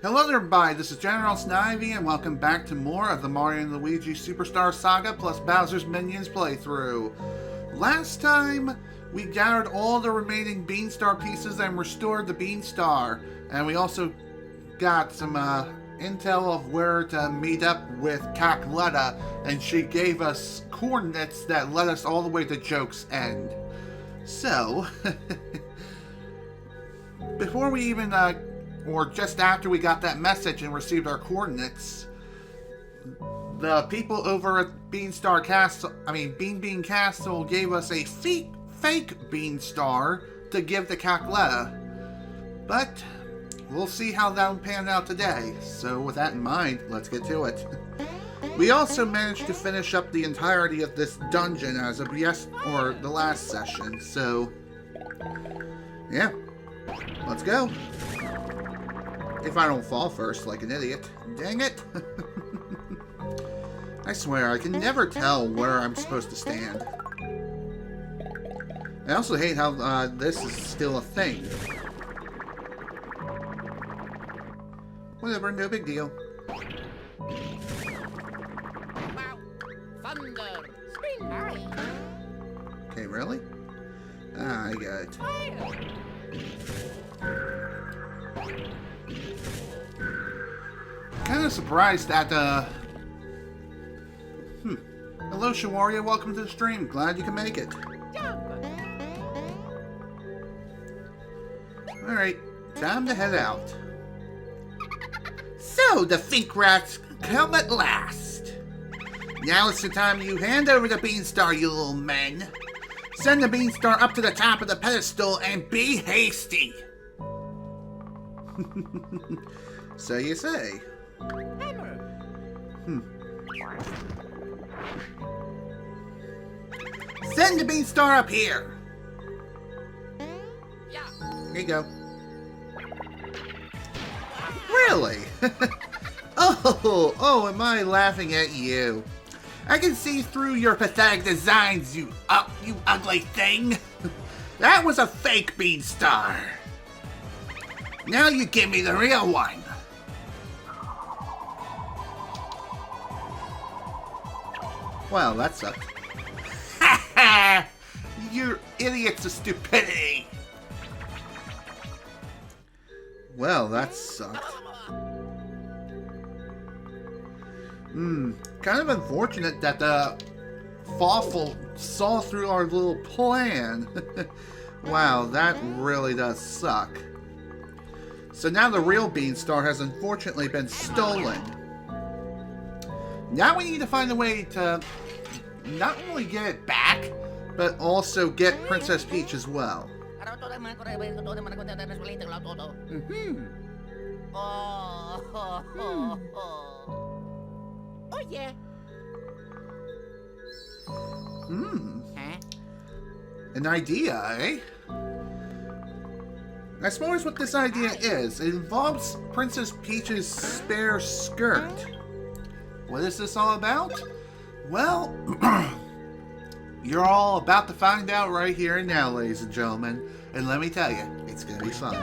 Hello there, everybody. This is General Snivy, and welcome back to more of the Mario and Luigi Superstar Saga plus Bowser's Minions playthrough. Last time, we gathered all the remaining Beanstar pieces and restored the Beanstar, and we also got some intel of where to meet up with Bowletta, and she gave us coordinates that led us all the way to Joke's End. So, before we even or just after we got that message and received our coordinates, the people over at Beanbean Castle gave us a fake Beanstar to give to Bowletta. But we'll see how that will pan out today. So with that in mind, let's get to it. We also managed to finish up the entirety of this dungeon as of the last session. So yeah, let's go. If I don't fall first like an idiot. Dang it. I swear, I can never tell where I'm supposed to stand. I also hate how this is still a thing. Whatever, no big deal. Wow. Thunder. Spin high. Okay, really? Ah, I got it. Kind of surprised at Hello, Shawaria. Welcome to the stream. Glad you can make it. Alright, time to head out. So, the Fink Rats come at last. Now it's the time you hand over the Beanstar, you little men. Send the Beanstar up to the top of the pedestal and be hasty. So you say. Send the Beanstar up here. Yeah. Here you go. Really? Oh, am I laughing at you? I can see through your pathetic designs, you ugly thing. That was a fake Beanstar. Now you give me the real one. Well, that sucked. Ha ha! You idiots of stupidity! Well, that sucked. Kind of unfortunate that the Fawful saw through our little plan. Wow, that really does suck. So now the real Beanstar has unfortunately been stolen. Now we need to find a way to not only get it back, but also get Princess Peach as well. Oh yeah. An idea, eh? I suppose what this idea is, it involves Princess Peach's spare skirt. What is this all about? Well, you're all about to find out right here and now, ladies and gentlemen. And let me tell you, it's gonna be fun.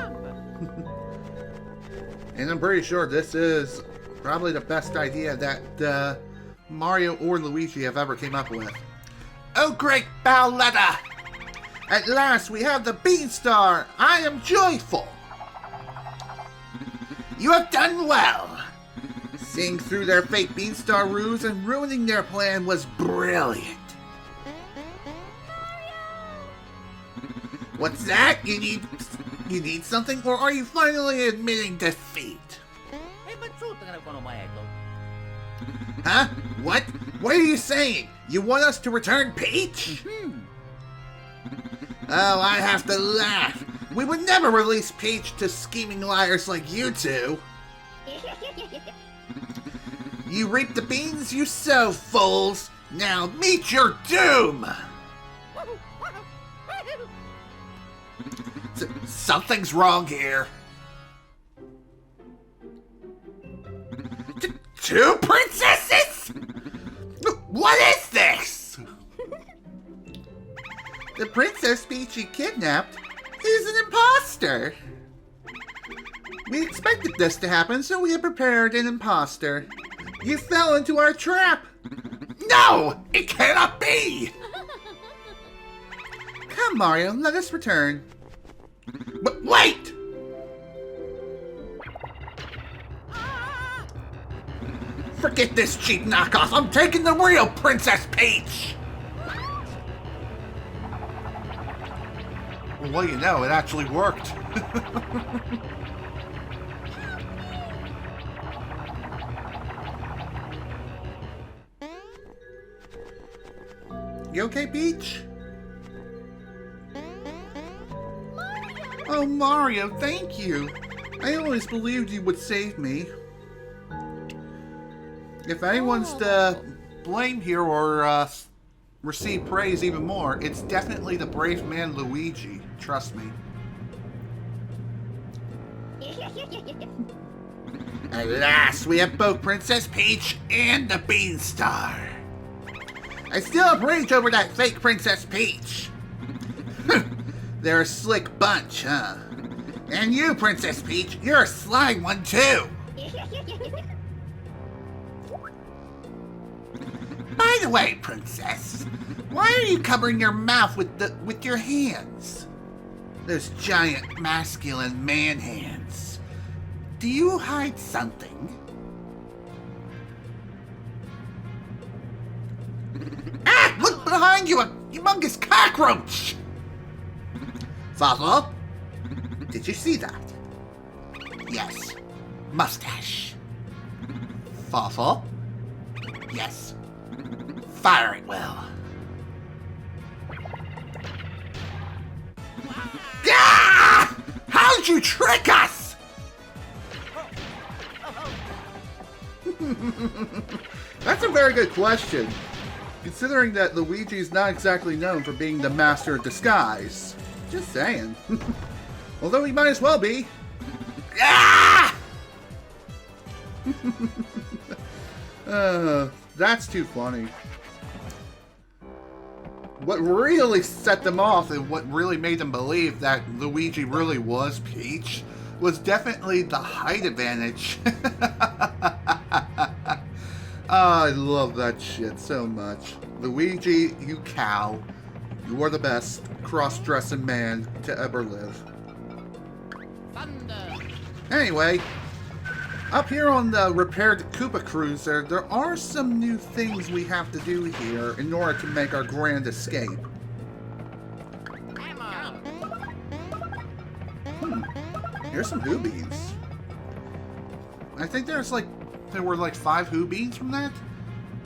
And I'm pretty sure this is probably the best idea that Mario or Luigi have ever came up with. Oh great Bowletta! At last we have the Beanstar! I am joyful! You have done well! Seeing through their fake Beanstar ruse and ruining their plan was brilliant. What's that? You need something, or are you finally admitting defeat? Huh? What? What are you saying? You want us to return Peach? Oh, I have to laugh. We would never release Peach to scheming liars like you two. You reap the beans you sow, fools. Now meet your doom. Something's wrong here. Two princesses? What is this? The Princess Peach you kidnapped is an imposter. We expected this to happen, so we have prepared an imposter. You fell into our trap! No! It cannot be! Come, Mario, let us return. But wait! Forget this cheap knockoff! I'm taking the real Princess Peach! Well, you know, it actually worked. You okay, Peach? Mario. Oh, Mario, thank you. I always believed you would save me. If anyone's to blame here or receive praise even more, it's definitely the brave man Luigi. Trust me. At last, we have both Princess Peach and the Beanstar. I still have rage over that fake Princess Peach. They're a slick bunch, huh? And you, Princess Peach, you're a sly one too. By the way, Princess, why are you covering your mouth with your hands? Those giant masculine man hands. Do you hide something? Ah! Look behind you, a humongous cockroach! Fawful, did you see that? Yes. Mustache. Fawful? Yes. Fire it well. Ah! How did you trick us? That's a very good question, considering that Luigi is not exactly known for being the master of disguise. Just saying. Although he might as well be. Ah! That's too funny. What really set them off and what really made them believe that Luigi really was Peach was definitely the height advantage. I love that shit so much. Luigi, you cow. You are the best cross-dressing man to ever live. Thunder. Anyway, up here on the repaired Koopa Cruiser, there are some new things we have to do here in order to make our grand escape. Hammer. Here's some Who Beans. I think there were like 5 Who Beans from that.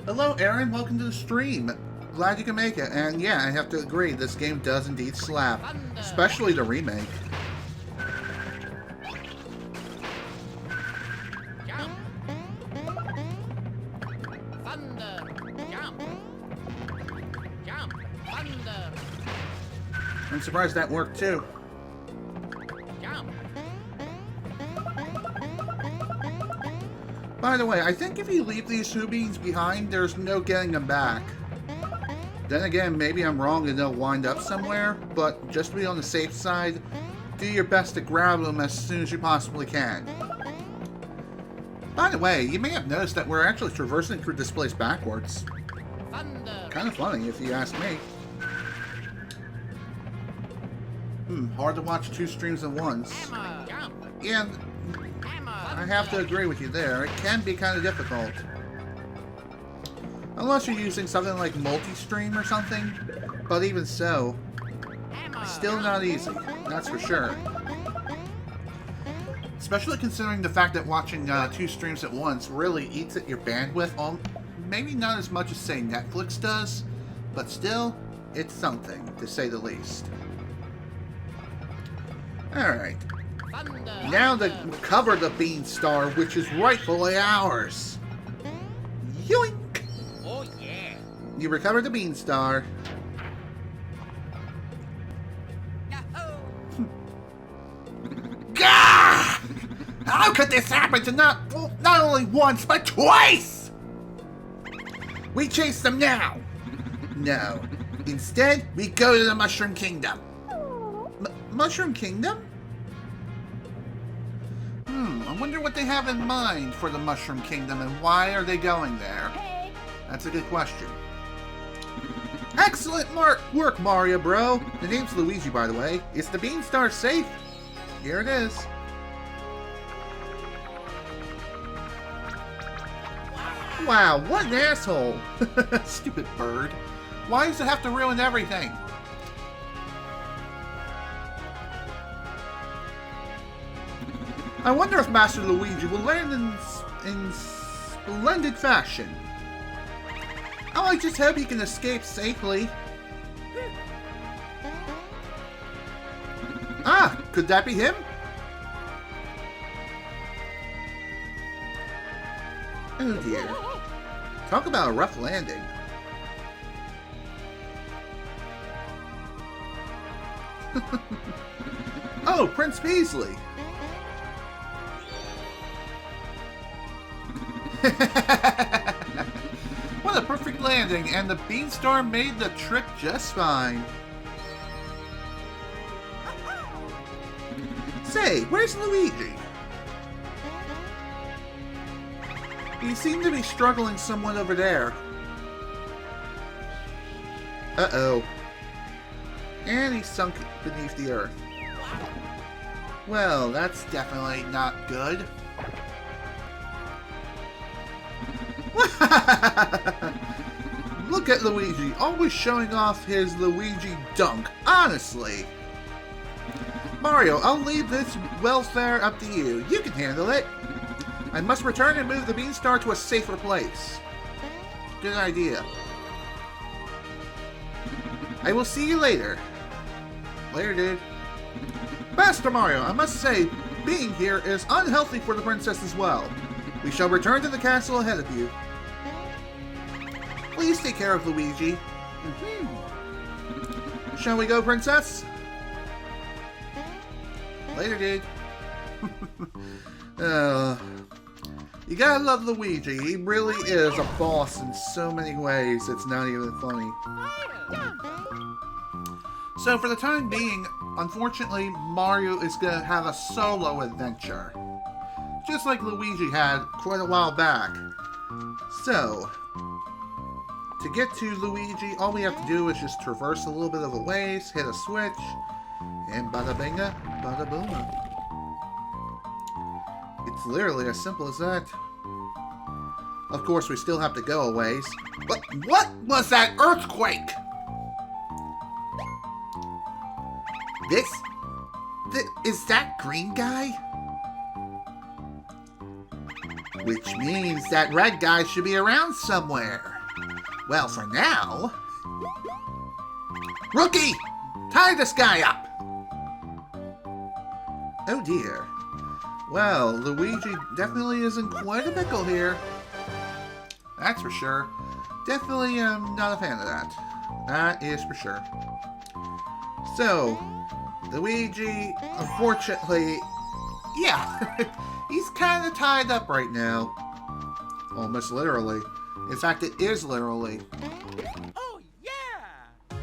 Hello, Aaron. Welcome to the stream. Glad you can make it. And yeah, I have to agree, this game does indeed slap. Especially the remake. Jump. Thunder. Jump. Jump. Thunder. I'm surprised that worked too. Jump. By the way, I think if you leave these Who Beans behind, there's no getting them back. Then again, maybe I'm wrong and they'll wind up somewhere, but just to be on the safe side, do your best to grab them as soon as you possibly can. By the way, you may have noticed that we're actually traversing through this place backwards. Thunder. Kind of funny, if you ask me. Hard to watch 2 streams at once. Hammer. Jump. And Hammer. I have to agree with you there. It can be kind of difficult. Unless you're using something like multi-stream or something. But even so, Hammer. still not easy. That's for sure. Especially considering the fact that watching 2 streams at once really eats at your bandwidth. Maybe not as much as, say, Netflix does. But still, it's something, to say the least. Alright. Thunder. Now to recover the Beanstar, which is rightfully ours. Yoink! Oh yeah. You recovered the Beanstar. Yahoo. Gah! How could this happen to not only once, but twice? We chase them now. No. Instead, we go to the Mushroom Kingdom. Mushroom Kingdom? I wonder what they have in mind for the Mushroom Kingdom and why are they going there? That's a good question. Excellent work, Mario, bro. The name's Luigi, by the way. Is the Beanstar safe? Here it is. Wow, what an asshole. Stupid bird. Why does it have to ruin everything? I wonder if Master Luigi will land in splendid fashion. Oh, I just hope he can escape safely. Ah, could that be him? Oh dear. Talk about a rough landing. Oh, Prince Peasley. What a perfect landing, and the Beanstar made the trip just fine. Say, where's Luigi? He seemed to be struggling somewhat over there. Uh-oh. And he sunk beneath the earth. Well, that's definitely not good. Look at Luigi, always showing off his Luigi dunk, honestly. Mario, I'll leave this welfare up to you. You can handle it. I must return and move the Beanstar to a safer place. Good idea. I will see you later. Later, dude. Master Mario, I must say, being here is unhealthy for the princess as well. We shall return to the castle ahead of you. Please take care of Luigi. Shall we go, princess? Later, dude. You gotta love Luigi. He really is a boss in so many ways, it's not even funny. So for the time being, unfortunately, Mario is gonna have a solo adventure. Just like Luigi had quite a while back. So, to get to Luigi, all we have to do is just traverse a little bit of a ways, hit a switch, and bada binga, bada booma. It's literally as simple as that. Of course, we still have to go a ways. What was that earthquake? Is that green guy? Which means that red guy should be around somewhere. Well, for now... Rookie! Tie this guy up! Oh dear. Well, Luigi definitely is in quite a pickle here. That's for sure. Definitely not a fan of that. That is for sure. So, Luigi, unfortunately... Yeah, he's kind of tied up right now. Almost literally. In fact, it is literally. Oh, yeah!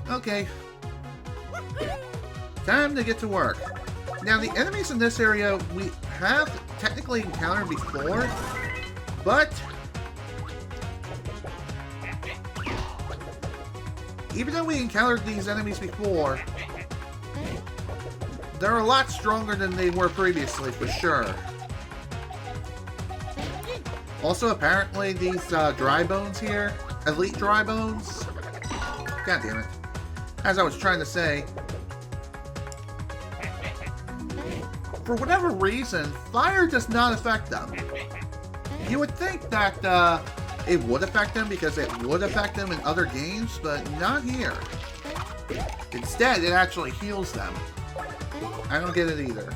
Okay. Time to get to work. Now, the enemies in this area we have technically encountered before, but even though we encountered these enemies before, they're a lot stronger than they were previously, for sure. Also, apparently, these dry bones here, elite dry bones, god damn it, as I was trying to say, for whatever reason, fire does not affect them. You would think that it would affect them because it would affect them in other games, but not here. Instead, it actually heals them. I don't get it either.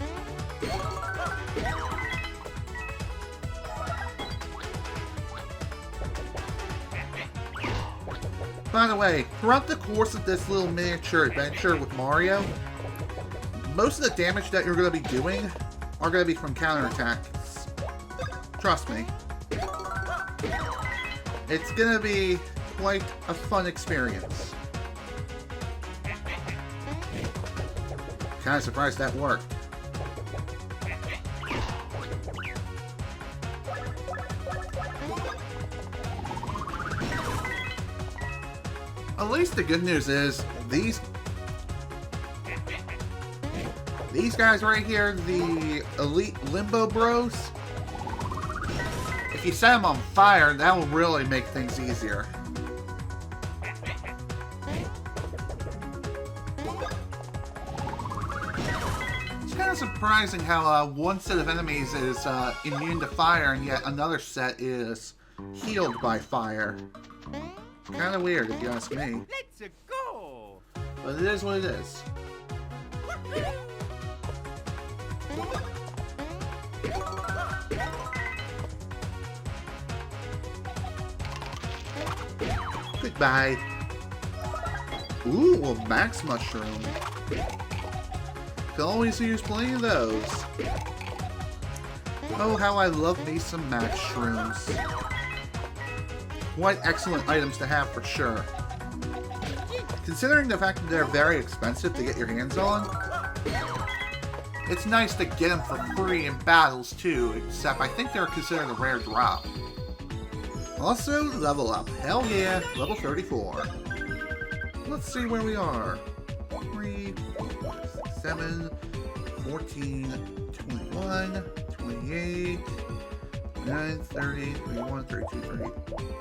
By the way, throughout the course of this little miniature adventure with Mario, most of the damage that you're going to be doing are going to be from counterattacks. Trust me. It's going to be quite a fun experience. Kind of surprised that worked. At least the good news is these guys right here, the Elite Limbo Bros, if you set them on fire, that will really make things easier. It's kind of surprising how one set of enemies is immune to fire and yet another set is healed by fire. Kind of weird if you ask me. Let's go. But it is what it is. Goodbye. Ooh, a max mushroom. Can always use plenty of those. Oh, how I love me some max shrooms. Quite excellent items to have for sure. Considering the fact that they're very expensive to get your hands on, it's nice to get them for free in battles too, except I think they're considered a rare drop. Also, level up. Hell yeah, level 34. Let's see where we are. 3, 7, 14, 21, 28, 9, 30, 31, 32, 30,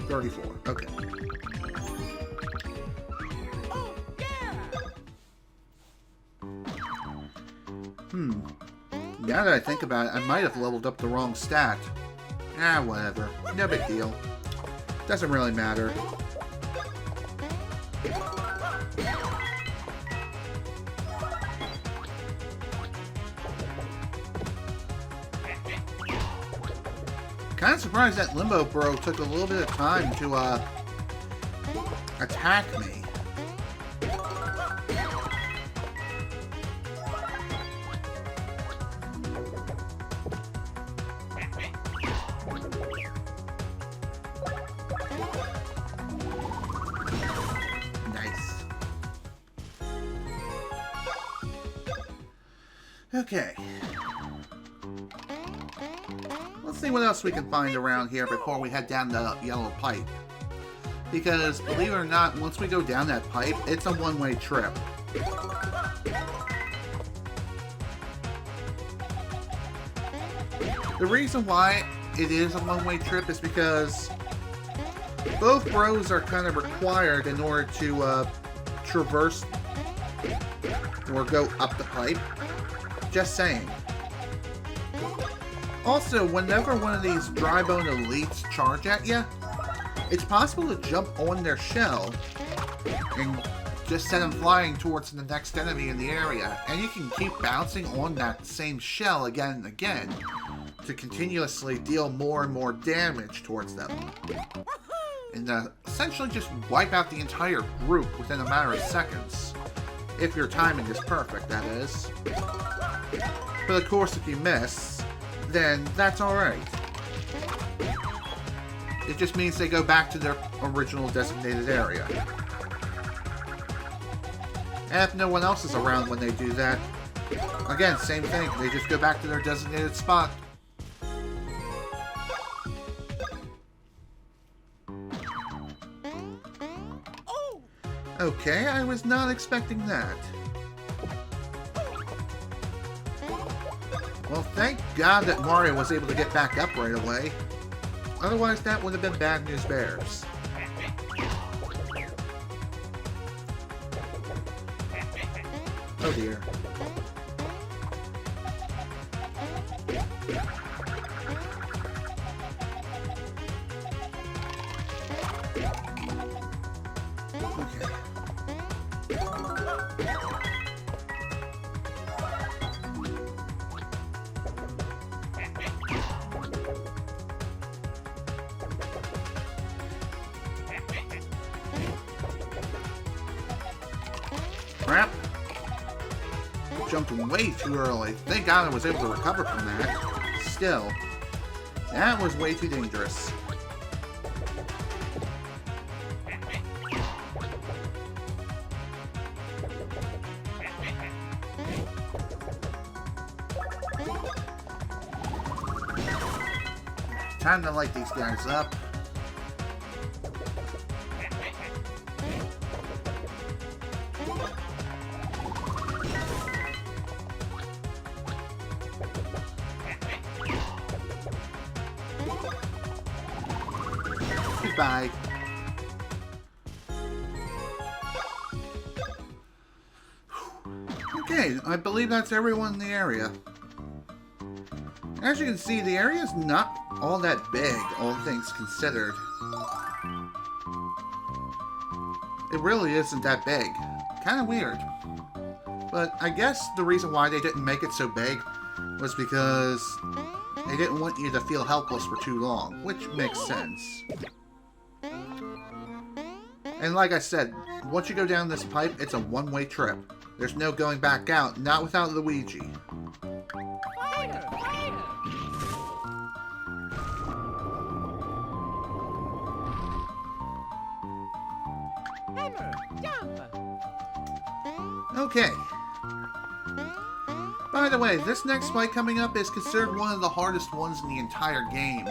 34. Okay. Oh, yeah. Now that I think about it, I might have leveled up the wrong stat. Ah, whatever. No big deal. Doesn't really matter. Kind of surprised that Limbo Bro took a little bit of time to attack me. Nice. Okay. Let's see what else we can find around here before we head down the yellow pipe. Because, believe it or not, once we go down that pipe, it's a one-way trip. The reason why it is a one-way trip is because both bros are kind of required in order to traverse or go up the pipe. Just saying. Also, whenever one of these dry bone elites charge at you, it's possible to jump on their shell and just send them flying towards the next enemy in the area. And you can keep bouncing on that same shell again and again to continuously deal more and more damage towards them. And essentially just wipe out the entire group within a matter of seconds. If your timing is perfect, that is. But of course, if you miss, then that's alright. It just means they go back to their original designated area. And if no one else is around when they do that, again, same thing. They just go back to their designated spot. Oh. Okay, I was not expecting that. Well, thank God that Mario was able to get back up right away. Otherwise, that would have been bad news bears. Oh dear. Okay. Crap. Jumped way too early. Thank God I was able to recover from that. Still, that was way too dangerous. Time to light these guys up. Bye. Okay, I believe that's everyone in the area. As you can see, the area is not all that big, all things considered. It really isn't that big. Kind of weird. But I guess the reason why they didn't make it so big was because they didn't want you to feel helpless for too long, which makes sense. And like I said, once you go down this pipe, it's a one-way trip. There's no going back out, not without Luigi. Fire! Fire! Hammer! Jump! Okay. By the way, this next fight coming up is considered one of the hardest ones in the entire game.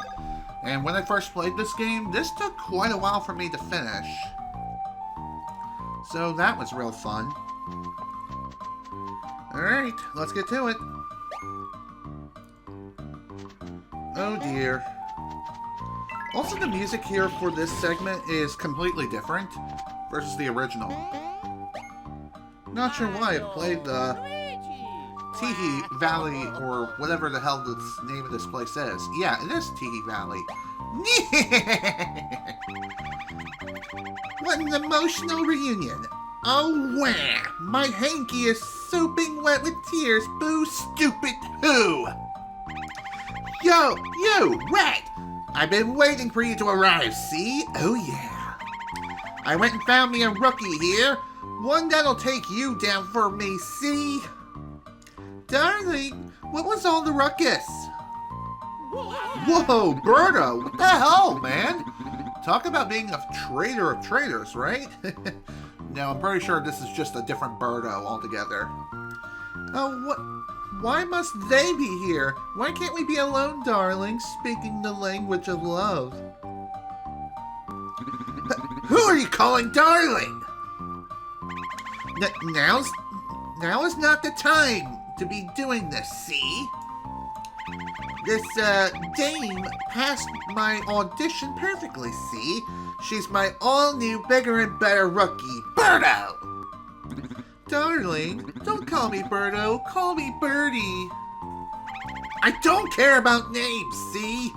And when I first played this game, this took quite a while for me to finish. So that was real fun. Alright, let's get to it. Oh dear. Also, the music here for this segment is completely different versus the original. Not sure why I played the Teehee Valley, or whatever the hell the name of this place is. Yeah, it is Teehee Valley. What an emotional reunion. Oh, wow. My hanky is soaping wet with tears. Boo, stupid who? Yo, you, rat! I've been waiting for you to arrive, see? Oh, yeah. I went and found me a rookie here. One that'll take you down for me, see? Darling, what was all the ruckus? Whoa, Birdo, what the hell, man? Talk about being a traitor of traitors, right? No, I'm pretty sure this is just a different Birdo altogether. Oh, what? Why must they be here? Why can't we be alone, darling, speaking the language of love? Who are you calling darling? Now is not the time to be doing this, see? This, dame passed my audition perfectly, see? She's my all-new, bigger and better rookie, Birdo! Darling, don't call me Birdo, call me Birdie. I don't care about names, see?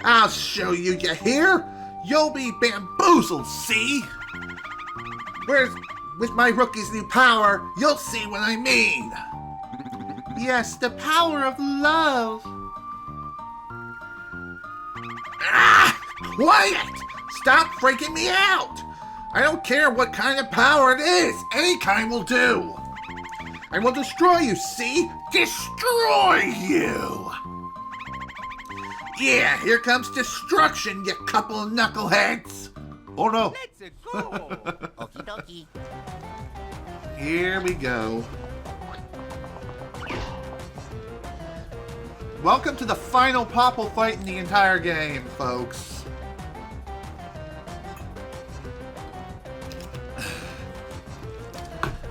I'll show you, you hear? You'll be bamboozled, see? With my rookie's new power, you'll see what I mean. Yes, the power of love. Ah! Quiet! Stop freaking me out! I don't care what kind of power it is. Any kind will do. I will destroy you, see? Destroy you! Yeah, here comes destruction, you couple of knuckleheads. Oh no. Let's go! Okie dokie. Here we go. Welcome to the final Popple fight in the entire game, folks.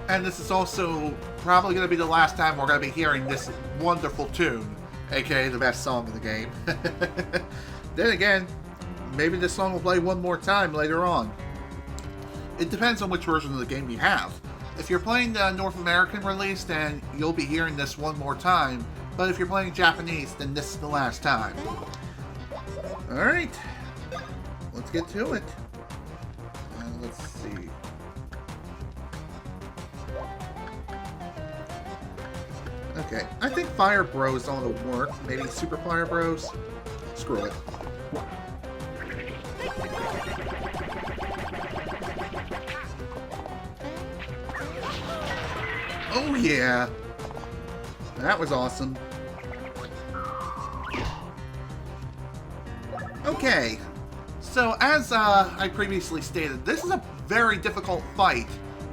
And this is also probably going to be the last time we're going to be hearing this wonderful tune, aka the best song in the game. Then again, maybe this song will play one more time later on. It depends on which version of the game you have. If you're playing the North American release, then you'll be hearing this one more time. But if you're playing Japanese, then this is the last time. Alright. Let's get to it. Let's see. Okay, I think Fire Bros ought to work. Maybe Super Fire Bros? Screw it. Oh yeah! That was awesome. Okay, so as I previously stated, this is a very difficult fight,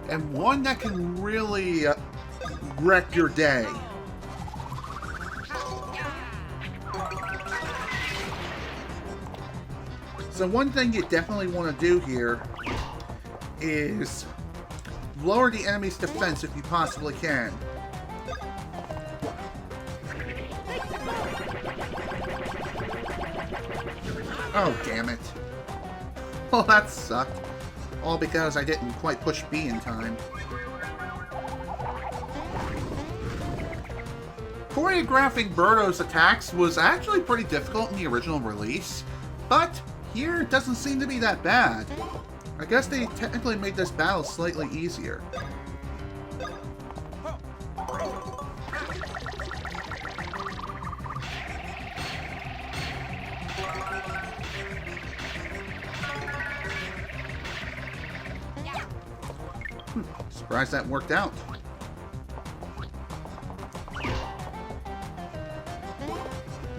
and one that can really wreck your day. So one thing you definitely want to do here is lower the enemy's defense if you possibly can. Oh, damn it. Well, that sucked. All because I didn't quite push B in time. Choreographing Birdo's attacks was actually pretty difficult in the original release, but here it doesn't seem to be that bad. I guess they technically made this battle slightly easier. Surprised that worked out.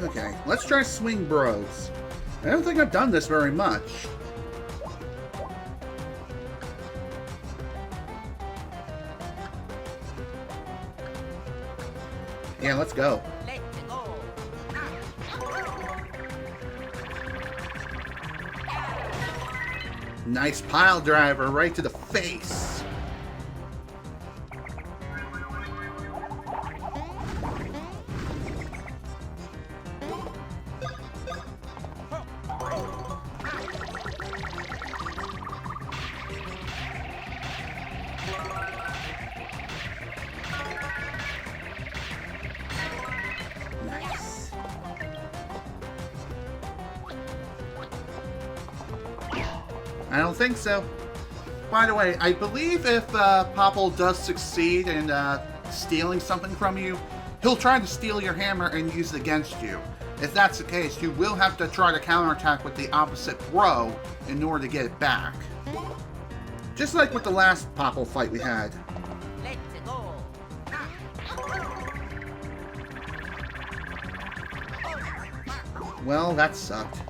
Okay, let's try Swing Bros. I don't think I've done this very much. Yeah, let's go. Let's go. Nice pile driver right to the face. Nice. I don't think so. By the way, I believe if Popple does succeed in stealing something from you, he'll try to steal your hammer and use it against you. If that's the case, you will have to try to counterattack with the opposite throw in order to get it back. Just like with the last Popple fight we had. Let's go. Well, that sucked.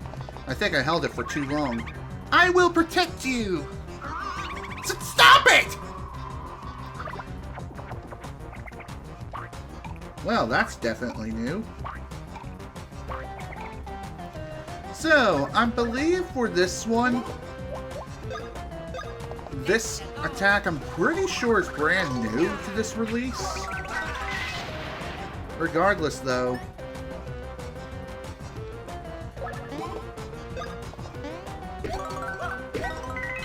I think I held it for too long. I will protect you! Stop it! Well, that's definitely new. So, I believe for this one, this attack I'm pretty sure is brand new to this release. Regardless, though,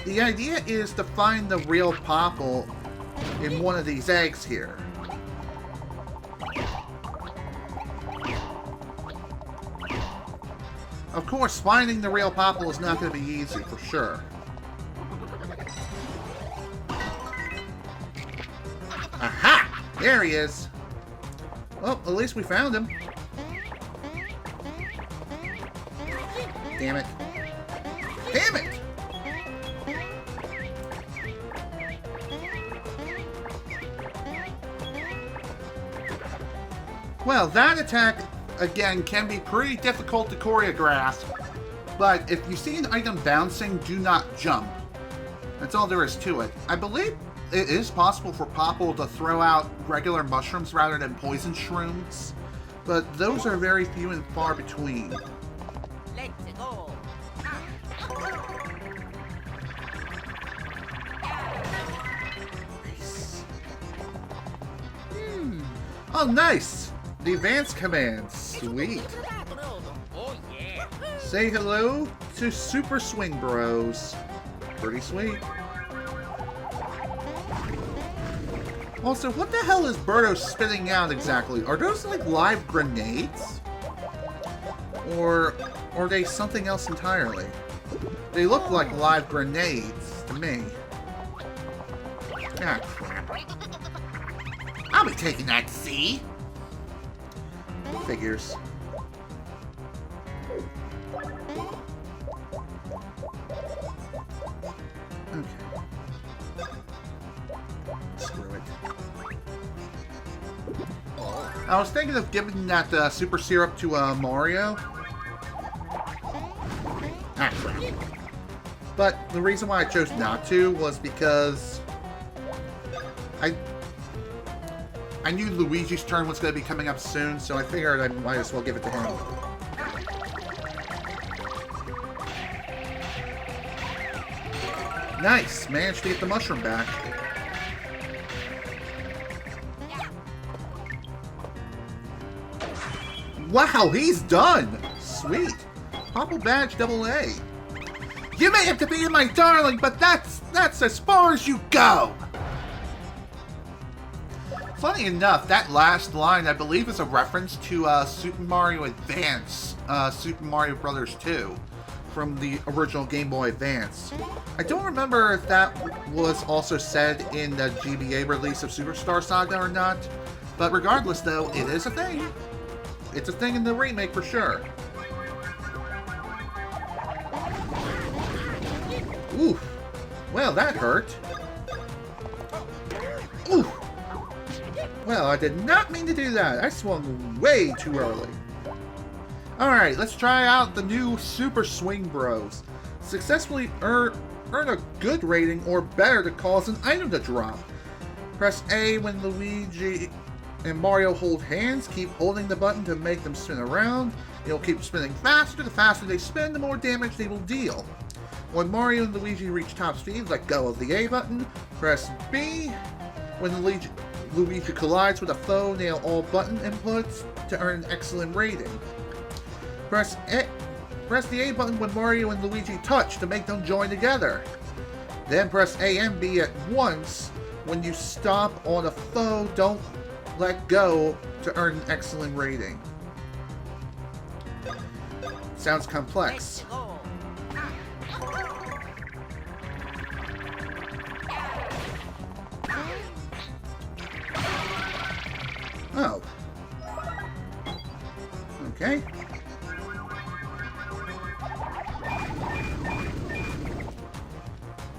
the idea is to find the real Popple in one of these eggs here. Of course, finding the real Popple is not going to be easy, for sure. Aha! There he is! Well, at least we found him. Damn it. Damn it! Well, that attack, again, can be pretty difficult to choreograph, but if you see an item bouncing, do not jump. That's all there is to it. I believe it is possible for Popple to throw out regular mushrooms rather than poison shrooms, but those are very few and far between. Let's go. Nice. Oh, nice! The advanced commands. Sweet. Oh yeah. Say hello to Super Swing Bros. Pretty sweet. Also, what the hell is Birdo spitting out exactly? Are those like live grenades? Or are they something else entirely? They look like live grenades to me. Ah, crap. I'll be taking that, see? Figures. Okay. Screw it. I was thinking of giving that super syrup to Mario. Ah, crap. But the reason why I chose not to was because I knew Luigi's turn was going to be coming up soon, so I figured I might as well give it to him. Nice! Managed to get the mushroom back. Wow, he's done! Sweet! Popple Badge AA. You may have defeated my darling, but that's as far as you go! Funny enough, that last line, I believe, is a reference to Super Mario Advance, Super Mario Bros. 2, from the original Game Boy Advance. I don't remember if that was also said in the GBA release of Superstar Saga or not, but regardless, though, it is a thing. It's a thing in the remake for sure. Oof. Well, that hurt. Oof. Well, I did not mean to do that. I swung way too early. Alright, let's try out the new Super Swing Bros. Successfully earn a good rating or better to cause an item to drop. Press A when Luigi and Mario hold hands. Keep holding the button to make them spin around. It'll keep spinning faster. The faster they spin, the more damage they will deal. When Mario and Luigi reach top speed, let go of the A button. Press B when Luigi collides with a foe, nail all button inputs to earn an excellent rating. Press the A button when Mario and Luigi touch to make them join together. Then press A and B at once when you stop on a foe. Don't let go to earn an excellent rating. Sounds complex. Oh. Okay.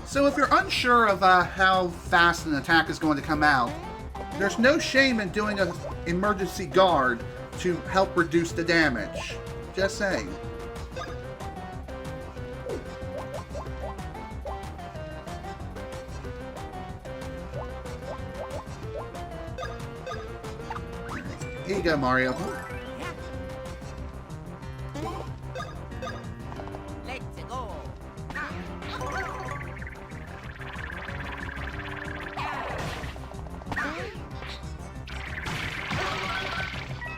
So if you're unsure of how fast an attack is going to come out, there's no shame in doing an emergency guard to help reduce the damage. Just saying. Here you go, Mario. Let's go.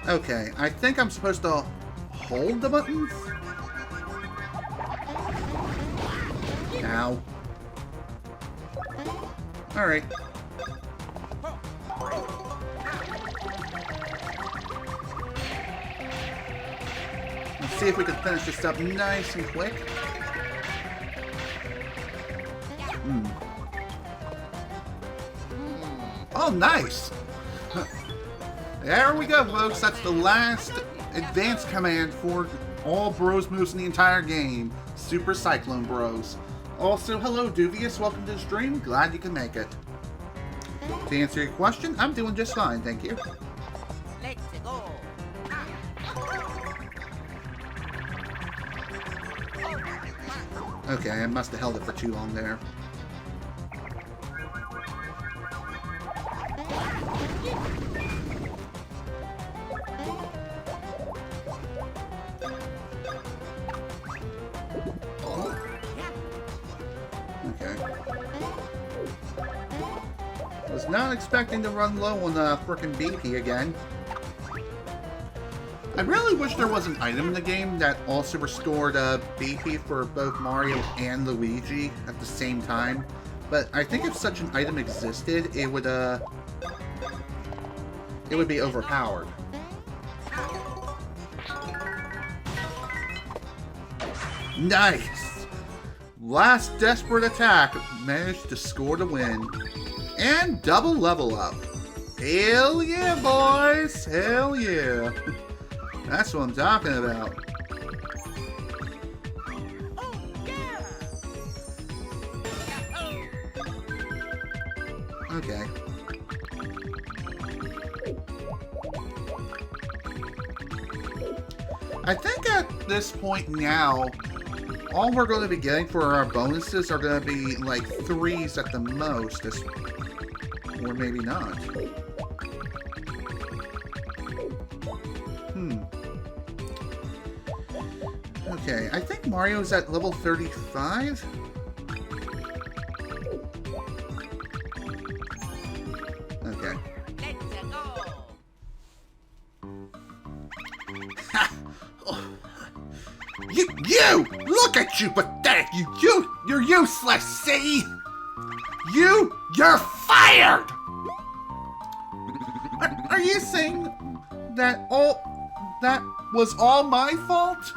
Okay, I think I'm supposed to hold the buttons? Ow. Alright. Let's see if we can finish this up nice and quick. Oh, nice! There we go, folks. That's the last advanced command for all Bros moves in the entire game. Super Cyclone Bros. Also, hello, Duvius. Welcome to the stream. Glad you can make it. To answer your question, I'm doing just fine, thank you. Let's go. Okay, I must have held it for too long there. Was not expecting to run low on frickin' BP again. I really wish there was an item in the game that also restored BP for both Mario and Luigi at the same time. But I think if such an item existed, it would be overpowered. Nice! Last desperate attack managed to score the win. And double level up. Hell yeah, boys! Hell yeah! That's what I'm talking about. Okay. I think at this point now, all we're going to be getting for our bonuses are going to be like 3s at the most. Or maybe not. Okay, I think Mario's at level 35? Okay. Let's go. You! Look at you, pathetic! You're useless, see? You're fired! Are you saying that was all my fault?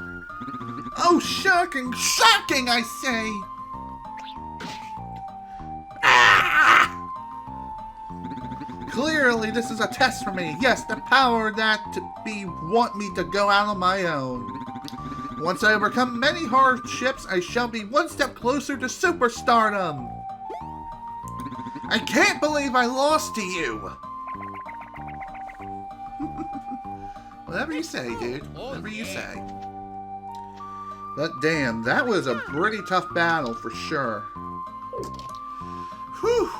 Oh, shocking, I say! Ah! Clearly, this is a test for me. Yes, the power that want me to go out on my own. Once I overcome many hardships, I shall be one step closer to superstardom. I can't believe I lost to you. Whatever you say, dude. Whatever you say. But damn, that was a pretty tough battle for sure. Whew.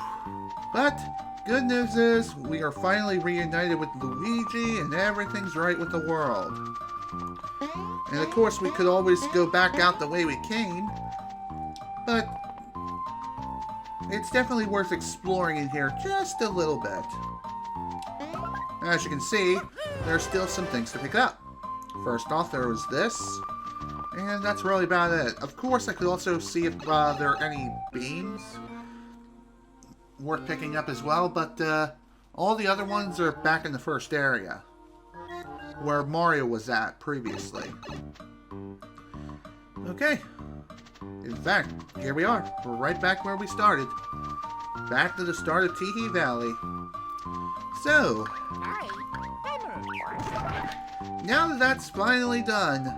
But good news is we are finally reunited with Luigi and everything's right with the world. And of course we could always go back out the way we came, but it's definitely worth exploring in here just a little bit. As you can see, there's still some things to pick up. First off, there was this, and that's really about it. Of course, I could also see if there are any beans worth picking up as well, but all the other ones are back in the first area, where Mario was at previously. Okay. In fact, here we are. We're right back where we started. Back to the start of Teehee Valley. So, now that that's finally done,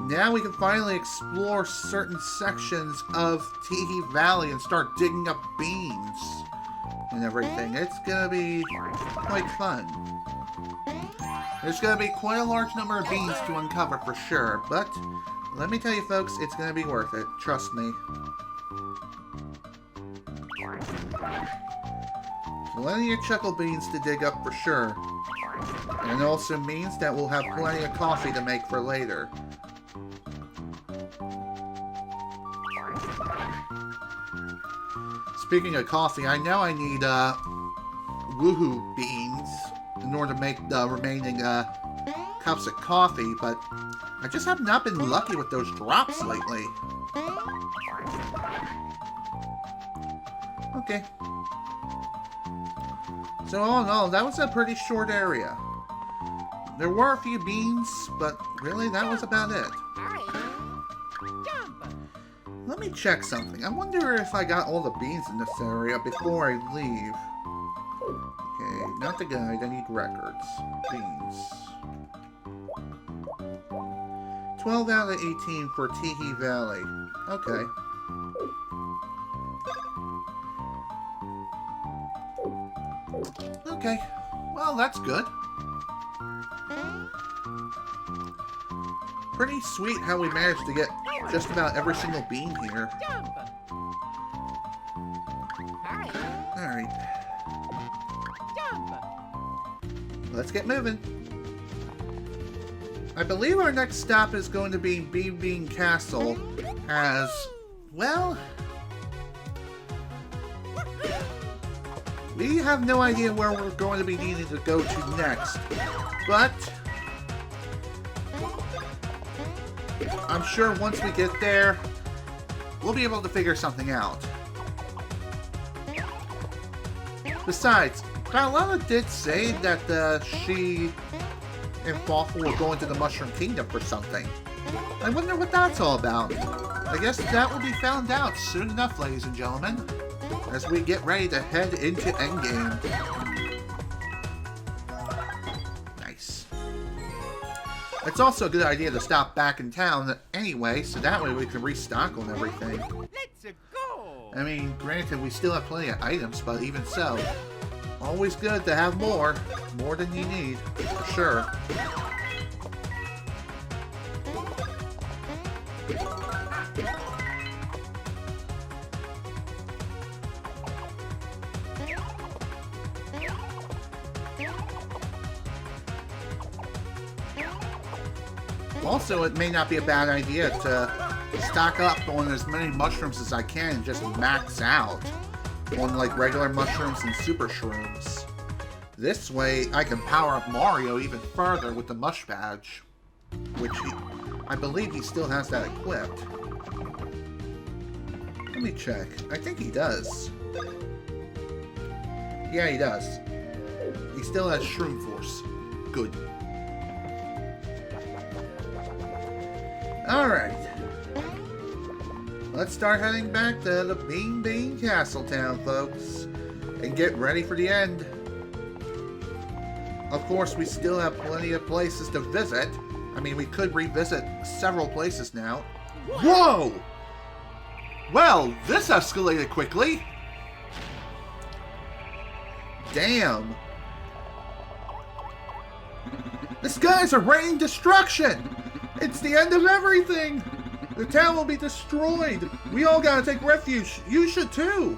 now we can finally explore certain sections of Teehee Valley and start digging up beans and everything. It's gonna be quite fun. There's gonna be quite a large number of beans to uncover for sure, but let me tell you folks, it's gonna be worth it. Trust me. Plenty of chuckle beans to dig up for sure. And it also means that we'll have plenty of coffee to make for later. Speaking of coffee, I know I need woohoo beans in order to make the remaining cups of coffee, but I just have not been lucky with those drops lately. Okay. So all in all, that was a pretty short area. There were a few beans, but really that was about it. Let me check something. I wonder if I got all the beans in this area before I leave. Okay, not the guide, I need records. Beans. 12 out of 18 for Teehee Valley. Okay. Okay, well that's good. Pretty sweet how we managed to get just about every single bean here. Alright. Let's get moving. I believe our next stop is going to be Beanbean Castle as, well, we have no idea where we're going to be needing to go to next, but I'm sure once we get there, we'll be able to figure something out. Besides, Bowletta did say that she and Fawful were going to the Mushroom Kingdom for something. I wonder what that's all about. I guess that will be found out soon enough, ladies and gentlemen, as we get ready to head into Endgame. Nice. It's also a good idea to stop back in town anyway, so that way we can restock on everything. Let's go! I mean, granted, we still have plenty of items, but even so, always good to have more. More than you need, for sure. Also, it may not be a bad idea to stock up on as many mushrooms as I can and just max out on like regular mushrooms and super shrooms. This way, I can power up Mario even further with the Mush Badge, which I believe he still has that equipped. Let me check. I think he does. Yeah, he does. He still has Shroom Force. Good. Alright. Let's start heading back to the Beanbean Castle Town, folks. And get ready for the end. Of course, we still have plenty of places to visit. I mean, we could revisit several places now. Whoa! Well, this escalated quickly. Damn. The skies are raining destruction! It's the end of everything! The town will be destroyed! We all gotta take refuge! You should too!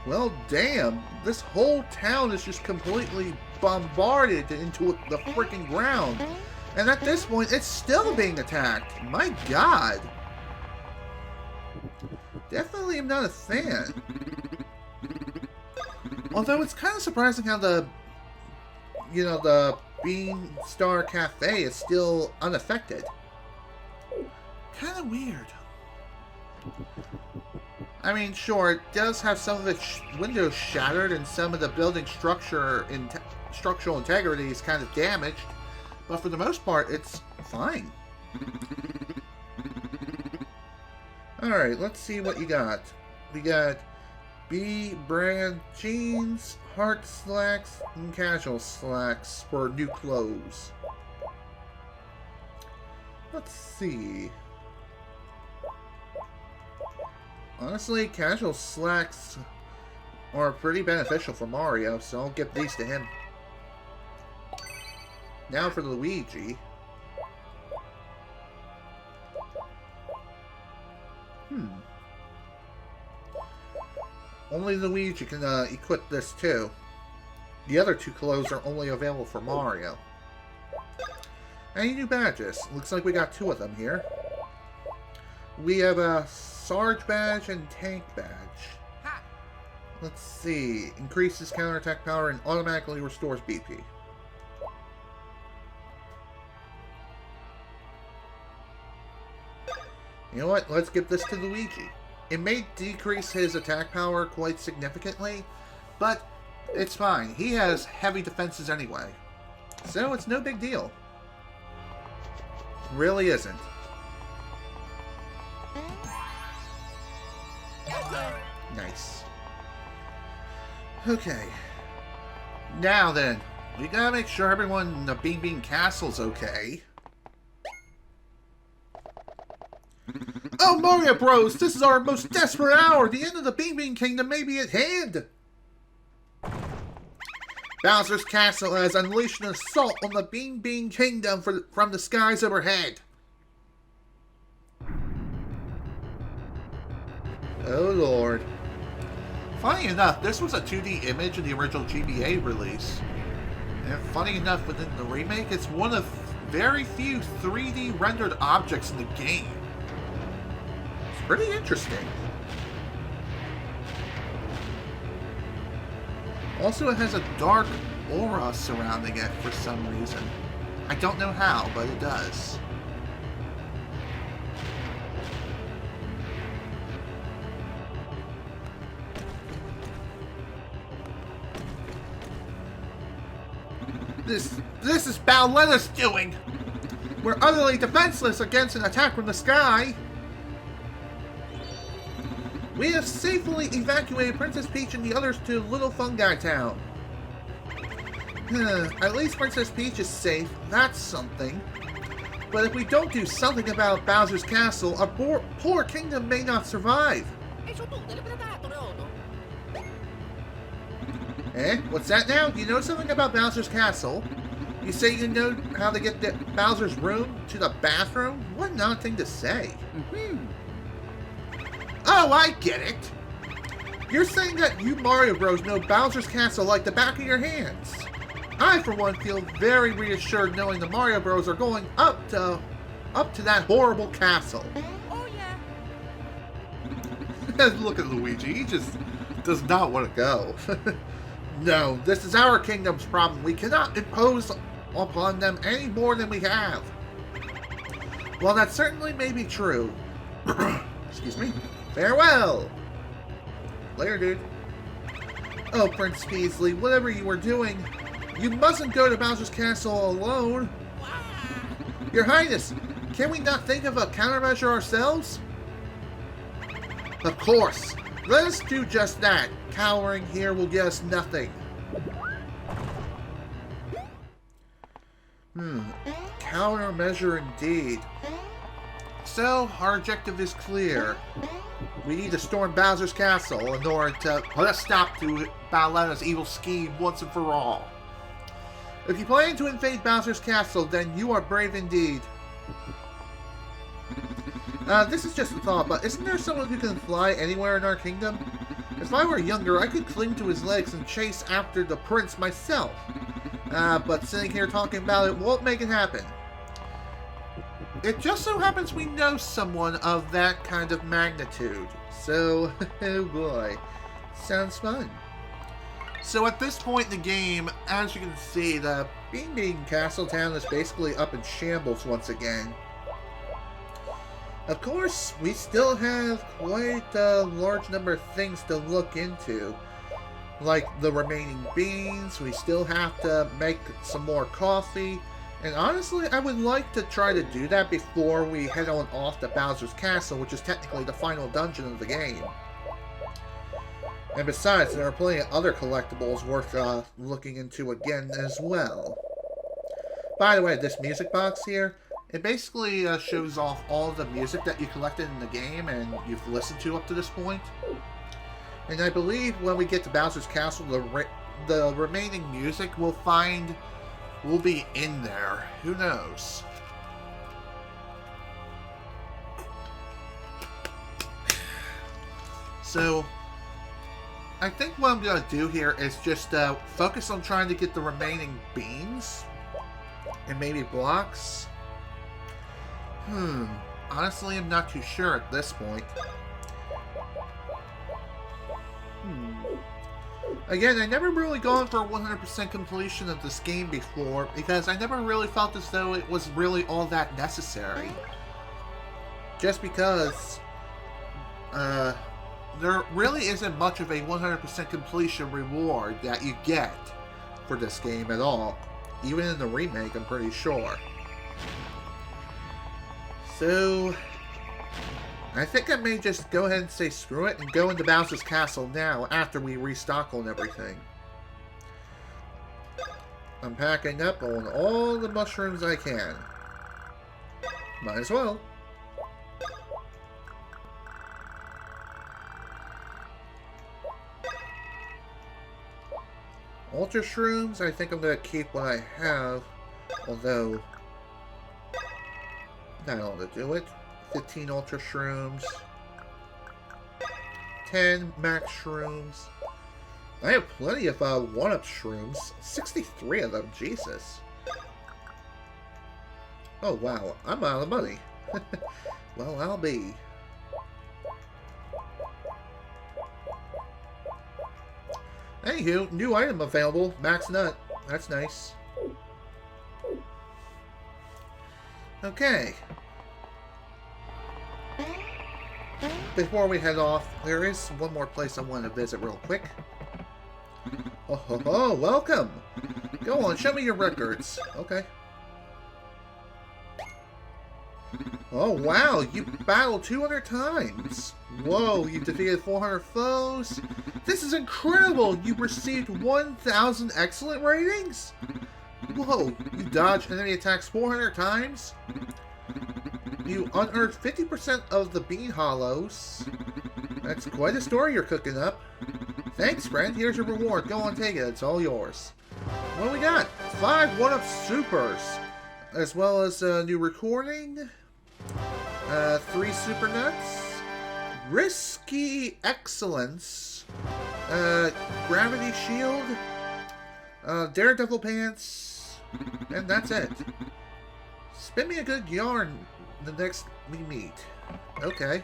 Well, damn. This whole town is just completely bombarded into the freaking ground. And at this point, it's still being attacked. My god. Definitely am not a fan. Although it's kind of surprising how the Beanstar Cafe is still unaffected. Kind of weird. I mean, sure, it does have some of its windows shattered and some of the building structural integrity is kind of damaged, but for the most part, it's fine. Alright, let's see what you got. We got B brand jeans, heart slacks, and casual slacks for new clothes. Let's see. Honestly, casual slacks are pretty beneficial for Mario, so I'll give these to him. Now for Luigi. Only Luigi can equip this too. The other two clothes are only available for Mario. Any new badges? Looks like we got two of them here. We have a Sarge badge and Tank badge. Let's see. Increases counterattack power and automatically restores BP. You know what? Let's give this to Luigi. It may decrease his attack power quite significantly, but it's fine. He has heavy defenses anyway. So it's no big deal. Really isn't. Nice. Okay. Now then, we gotta make sure everyone in the Beanbean Castle's okay. Oh, Mario Bros! This is our most desperate hour! The end of the Beanbean Kingdom may be at hand! Bowser's Castle has unleashed an assault on the Beanbean Kingdom from the skies overhead. Oh, Lord. Funny enough, this was a 2D image in the original GBA release. And funny enough, within the remake, it's one of very few 3D rendered objects in the game. It's pretty interesting. Also, it has a dark aura surrounding it for some reason. I don't know how, but it does. This is Bowletta's doing! We're utterly defenseless against an attack from the sky! We have safely evacuated Princess Peach and the others to Little Fungi Town. At least Princess Peach is safe, that's something. But if we don't do something about Bowser's Castle, our poor kingdom may not survive. Eh? What's that now? Do you know something about Bowser's Castle? You say you know how to get Bowser's room to the bathroom? What an odd thing to say. Oh, I get it! You're saying that you Mario Bros know Bowser's Castle like the back of your hands. I, for one, feel very reassured knowing the Mario Bros are going up to that horrible castle. Oh, yeah. Look at Luigi. He just does not want to go. No, this is our kingdom's problem. We cannot impose upon them any more than we have. Well, that certainly may be true. Excuse me. Farewell! Later, dude. Oh, Prince Peasley, whatever you were doing, you mustn't go to Bowser's Castle alone. Your Highness, can we not think of a countermeasure ourselves? Of course. Let us do just that. Cowering here will get us nothing. Countermeasure indeed. So, our objective is clear. We need to storm Bowser's Castle in order to put a stop to Bowletta's evil scheme once and for all. If you plan to invade Bowser's Castle, then you are brave indeed. This is just a thought, but isn't there someone who can fly anywhere in our kingdom? If I were younger, I could cling to his legs and chase after the prince myself. But sitting here talking about it won't make it happen. It just so happens we know someone of that kind of magnitude. So, oh boy. Sounds fun. So at this point in the game, as you can see, the Beanbean Castle Town is basically up in shambles once again. Of course, we still have quite a large number of things to look into. Like the remaining beans, we still have to make some more coffee. And honestly, I would like to try to do that before we head on off to Bowser's Castle, which is technically the final dungeon of the game. And besides, there are plenty of other collectibles worth looking into again as well. By the way, this music box here, it basically shows off all the music that you collected in the game and you've listened to up to this point. And I believe when we get to Bowser's Castle, the remaining music will be in there. Who knows? So, I think what I'm going to do here is just focus on trying to get the remaining beans and maybe blocks. Honestly, I'm not too sure at this point. Again, I never really gone for 100% completion of this game before because I never really felt as though it was really all that necessary. Just because there really isn't much of a 100% completion reward that you get for this game at all. Even in the remake, I'm pretty sure. So, I think I may just go ahead and say screw it and go into Bowser's Castle now after we restock on everything. I'm packing up on all the mushrooms I can. Might as well. Ultra Shrooms, I think I'm going to keep what I have, although that ought to do it. 15 Ultra Shrooms. 10 Max Shrooms. I have plenty of 1-up Shrooms. 63 of them, Jesus. Oh wow, I'm out of money. Well, I'll be. Anywho, new item available. Max Nut. That's nice. Okay. Before we head off, there is one more place I want to visit real quick. Oh, welcome! Go on, show me your records. Okay. Oh, wow, you battled 200 times! Whoa, you defeated 400 foes? This is incredible! You received 1,000 excellent ratings? Whoa, you dodged enemy attacks 400 times? You unearthed 50% of the bean hollows. That's quite a story you're cooking up. Thanks, friend. Here's your reward. Go on, take it. It's all yours. What do we got? 5 1-up supers. As well as a new recording. 3 super nuts. Risky excellence. Gravity shield. Daredevil pants. And that's it. Spin me a good yarn the next we meet. Okay.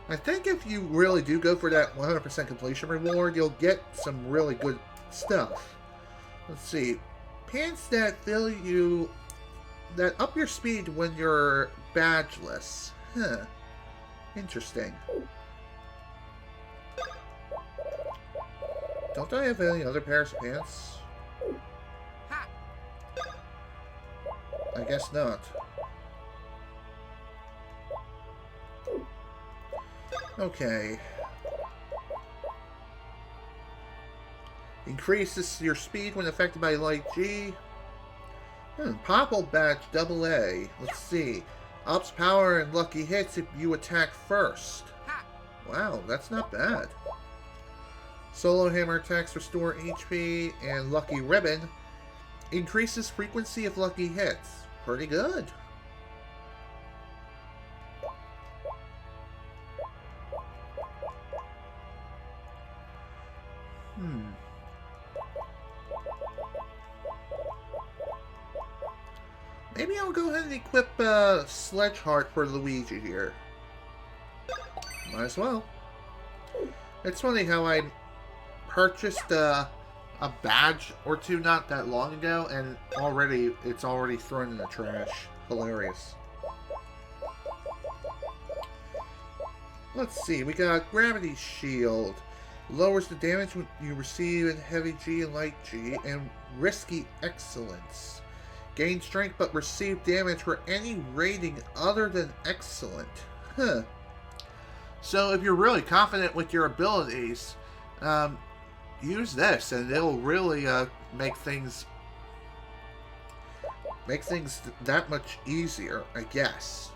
I think if you really do go for that 100% completion reward, you'll get some really good stuff. Let's see. Pants that fill you... that up your speed when you're badgeless. Huh. Interesting. Don't I have any other pairs of pants? I guess not. Okay. Increases your speed when affected by light G. Popple badge AA. Let's see. Ups power and lucky hits if you attack first. Wow, that's not bad. Solo hammer attacks restore HP, and lucky ribbon increases frequency of lucky hits. Pretty good. Maybe I'll go ahead and equip Sledge Heart for Luigi here. Might as well. It's funny how I purchased a badge or two not that long ago, and it's already thrown in the trash. Hilarious. Let's see, we got Gravity Shield. Lowers the damage you receive in Heavy G and Light G, and Risky Excellence. Gain strength but receive damage for any rating other than excellent. Huh. So if you're really confident with your abilities, use this and it'll really make things that much easier, I guess.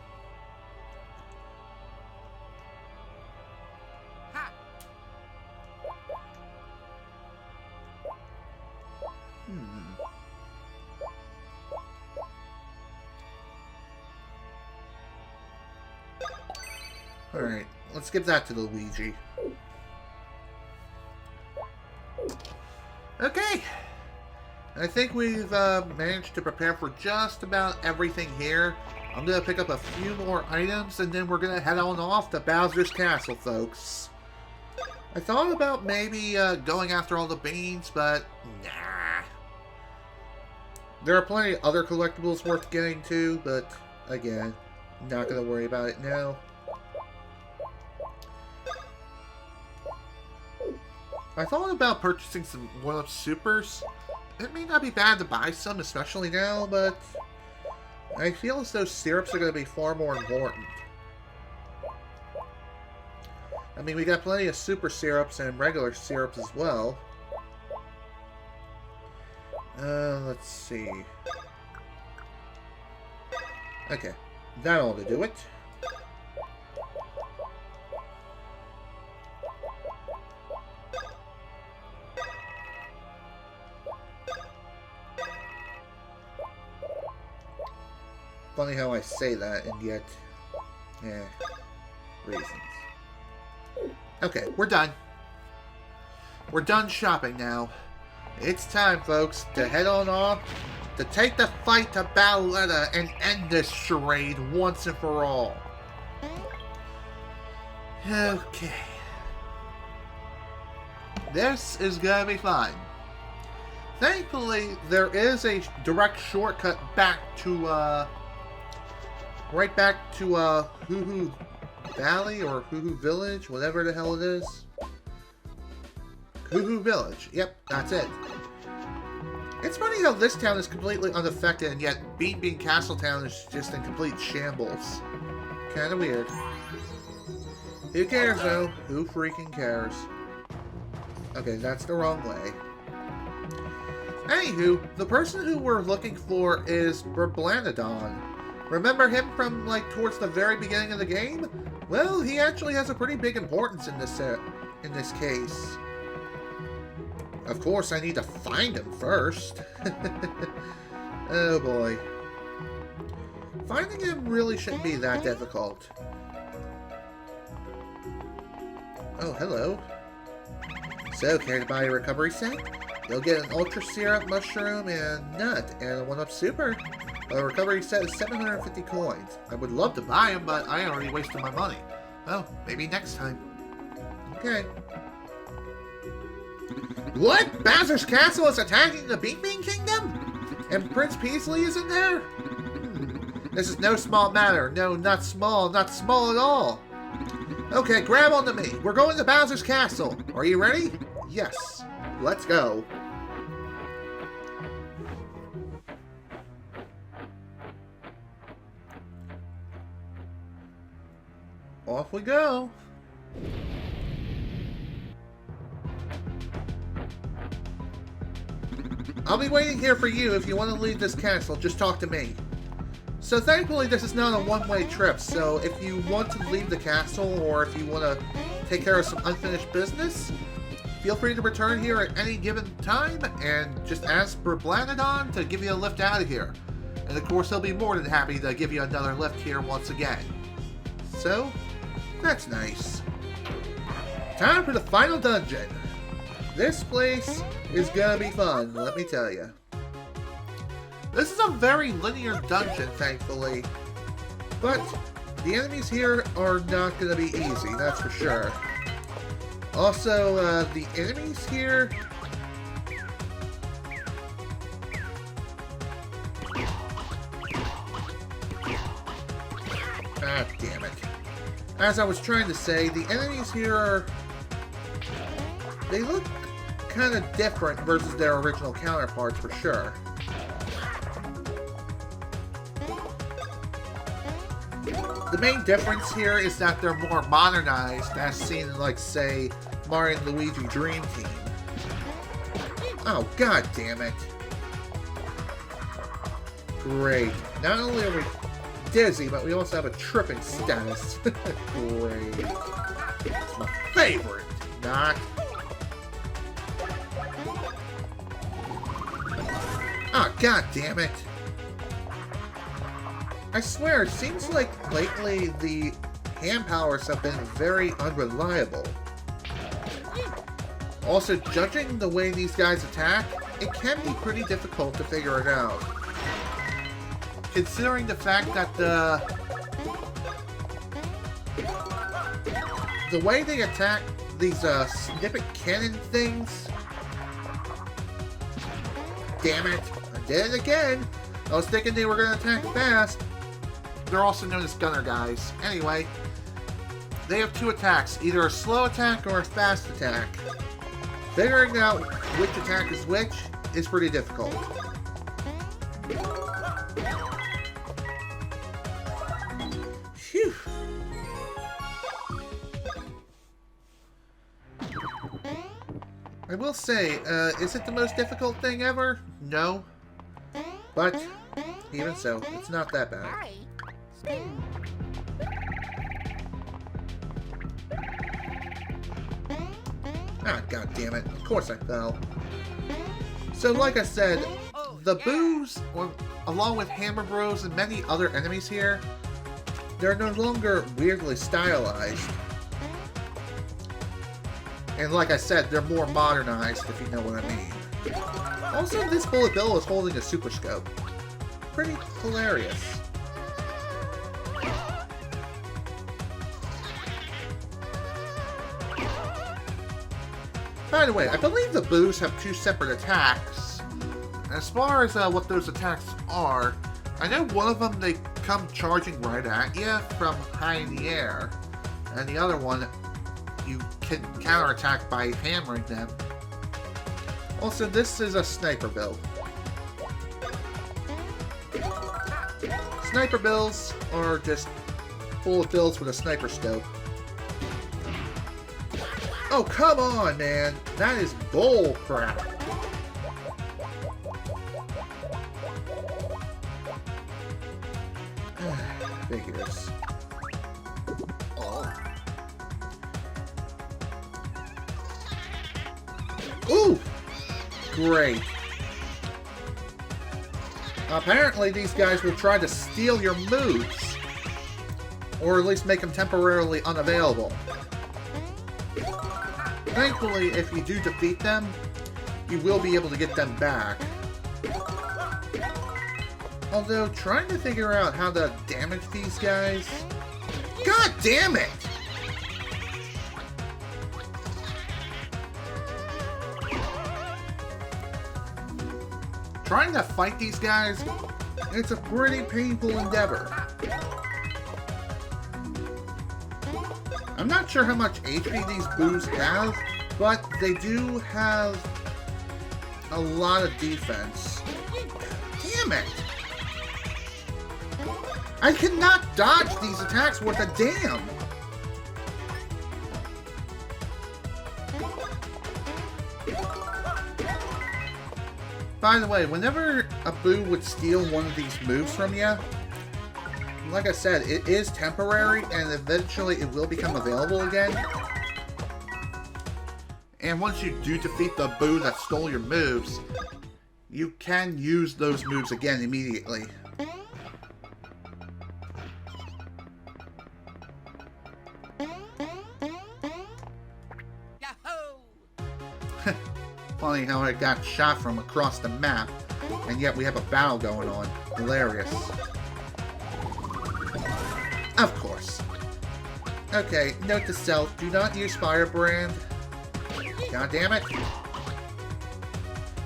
Alright, let's give that to Luigi. Okay. I think we've managed to prepare for just about everything here. I'm going to pick up a few more items, and then we're going to head on off to Bowser's Castle, folks. I thought about maybe going after all the beans, but nah. There are plenty of other collectibles worth getting to, but again, not going to worry about it now. I thought about purchasing some 1-Up Supers. It may not be bad to buy some, especially now, but I feel as though syrups are going to be far more important. I mean, we got plenty of super syrups and regular syrups as well. Let's see. Okay, that ought to do it. Funny how I say that, and yet, reasons. Okay, we're done. We're done shopping now. It's time, folks, to head on off to take the fight to Bowletta and end this charade once and for all. Okay. This is gonna be fun. Thankfully, there is a direct shortcut back to, right back to, Teehee Valley or Teehee Village, whatever the hell it is. Teehee Village. Yep, that's it. It's funny how this town is completely unaffected, and yet Beanbean Castle Town is just in complete shambles. Kinda weird. Who cares, though? Who freaking cares? Okay, that's the wrong way. Anywho, the person who we're looking for is Bowletta. Remember him from, like, towards the very beginning of the game? Well, he actually has a pretty big importance in this case. Of course, I need to find him first. Oh boy. Finding him really shouldn't be that difficult. Oh, hello. So, care to buy a recovery set? You'll get an Ultra Syrup, Mushroom, and Nut, and a 1-Up Super. A recovery set is 750 coins. I would love to buy them, but I already wasted my money. Oh, maybe next time. Okay. What? Bowser's Castle is attacking the Beanbean Kingdom? And Prince Peasley is in there? This is no small matter. No, not small at all. Okay, grab onto me. We're going to Bowser's Castle. Are you ready? Yes. Let's go. Off we go. I'll be waiting here for you. If you want to leave this castle, just talk to me. So thankfully this is not a one-way trip, so if you want to leave the castle or if you want to take care of some unfinished business, feel free to return here at any given time and just ask for Bowletta to give you a lift out of here. And of course he'll be more than happy to give you another lift here once again. So, that's nice. Time for the final dungeon. This place is gonna be fun, let me tell you. This is a very linear dungeon, thankfully. But the enemies here are not gonna be easy, that's for sure. Also, the enemies here... Ah, damn it. As I was trying to say, the enemies here are... They look kind of different versus their original counterparts, for sure. The main difference here is that they're more modernized, as seen in, like, say, Mario and Luigi Dream Team. Oh, god damn it. Great. Not only are we dizzy, but we also have a tripping status. Great. It's my favorite. Not. Oh, god damn it. I swear, it seems like lately the hand powers have been very unreliable. Also, judging the way these guys attack, it can be pretty difficult to figure it out. Considering the fact that the way they attack these snippet cannon things... Damn it! I did it again! I was thinking they were going to attack fast. They're also known as gunner guys. Anyway, they have two attacks, either a slow attack or a fast attack. Figuring out which attack is which is pretty difficult. Phew. I will say, is it the most difficult thing ever? No. But, even so, it's not that bad. Ah, god damn it. Of course I fell. So, like I said, the boos, along with Hammer Bros and many other enemies here, they're no longer weirdly stylized. And like I said, they're more modernized, if you know what I mean. Also, this Bullet Bill is holding a Super Scope. Pretty hilarious. By the way, I believe the boos have two separate attacks. As far as what those attacks are, I know one of them they come charging right at you from high in the air, and the other one you can counterattack by hammering them. Also, this is a sniper bill. Sniper bills are just bullet bills with a sniper scope. Oh, come on, man. That is bull crap. Figures. Oh. Ooh! Great. Apparently, these guys will try to steal your moves. Or at least make them temporarily unavailable. Thankfully, if you do defeat them, you will be able to get them back. Although, trying to figure out how to damage these guys... God damn it! Trying to fight these guys It's a pretty painful endeavor. I'm not sure how much HP these boos have, but they do have a lot of defense. Damn it! I cannot dodge these attacks worth a damn! By the way, whenever a boo would steal one of these moves from you, like I said, it is temporary, and eventually it will become available again. And once you do defeat the boo that stole your moves, you can use those moves again immediately. Funny how I got shot from across the map, and yet we have a battle going on. Hilarious. Of course. Okay, note to self, do not use Firebrand. God damn it.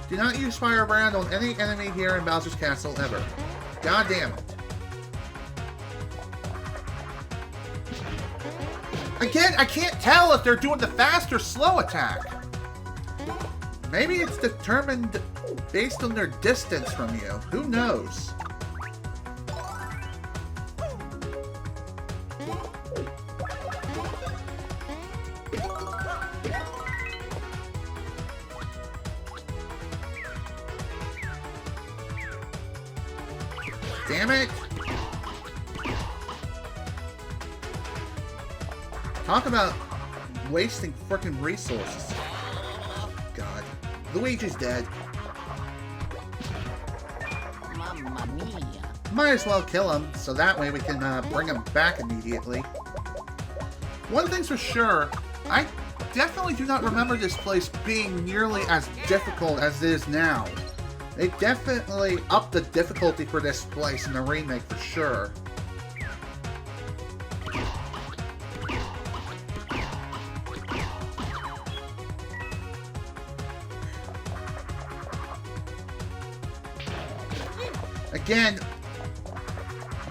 Do not use Firebrand on any enemy here in Bowser's Castle ever. God damn it. Again, I can't tell if they're doing the fast or slow attack. Maybe it's determined based on their distance from you. Who knows? Damn it! Talk about wasting frickin' resources. God. Luigi's dead. Mamma mia. Might as well kill him, so that way we can bring him back immediately. One thing's for sure, I definitely do not remember this place being nearly as difficult as it is now. They definitely upped the difficulty for this place in the remake for sure. Again,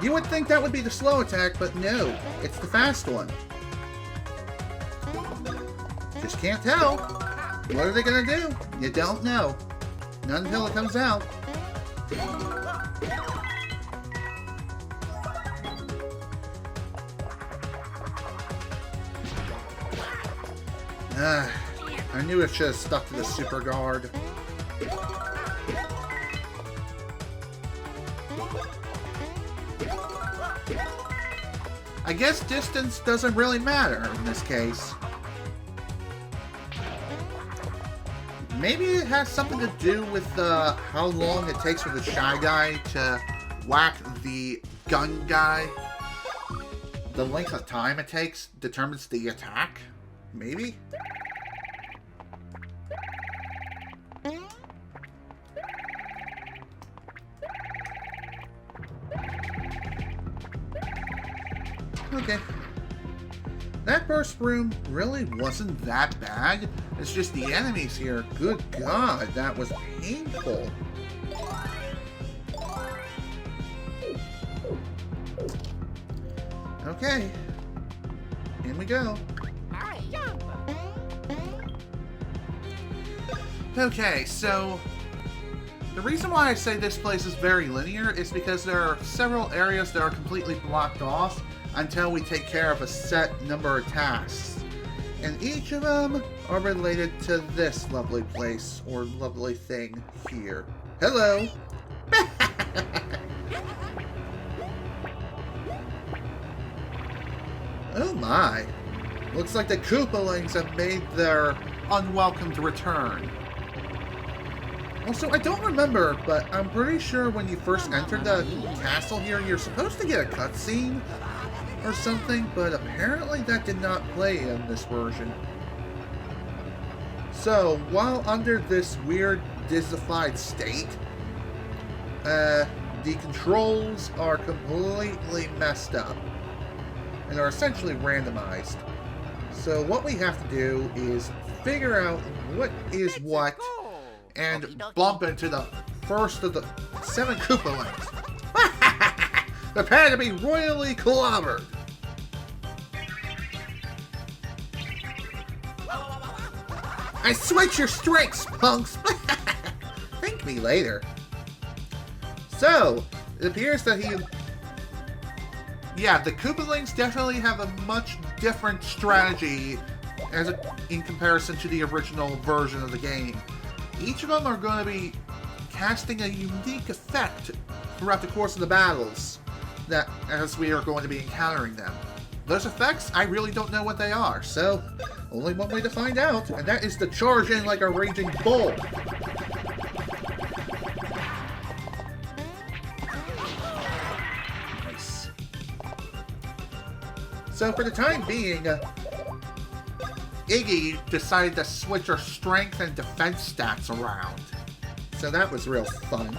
you would think that would be the slow attack, but no, it's the fast one. Just can't tell. What are they gonna do? You don't know. Not until it comes out. I knew it should have stuck to the super guard. I guess distance doesn't really matter in this case. Maybe it has something to do with how long it takes for the Shy Guy to whack the gun guy. The length of time it takes determines the attack? Maybe? Okay. That burst room really wasn't that bad. It's just the enemies here. Good God, that was painful. Okay. In we go. Okay, so the reason why I say this place is very linear is because there are several areas that are completely blocked off until we take care of a set number of tasks. And each of them are related to this lovely place or lovely thing here. Hello! Oh my! Looks like the Koopalings have made their unwelcomed return. Also, I don't remember, but I'm pretty sure when you first enter the castle here, you're supposed to get a cutscene or something, but apparently that did not play in this version. So, while under this weird Disneyfied state, the controls are completely messed up and are essentially randomized. So what we have to do is figure out what is what and bump into the first of the 7 Koopalings. Prepare to be royally clobbered! I switch your strengths, punks! Thank me later. So, it appears that he... Yeah, the Koopalings definitely have a much different strategy in comparison to the original version of the game. Each of them are going to be casting a unique effect throughout the course of the battles that as we are going to be encountering them. Those effects, I really don't know what they are, so only one way to find out, and that is to charge in like a raging bull. Nice. So for the time being, Iggy decided to switch her strength and defense stats around. So that was real fun.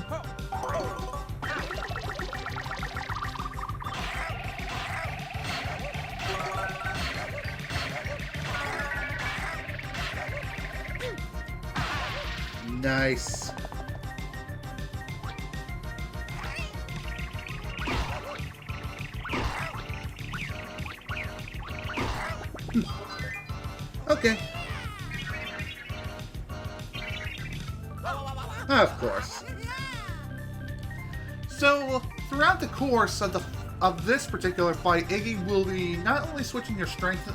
Nice. Okay. Of course. So, throughout the course of this particular fight, Iggy will be not only switching your strength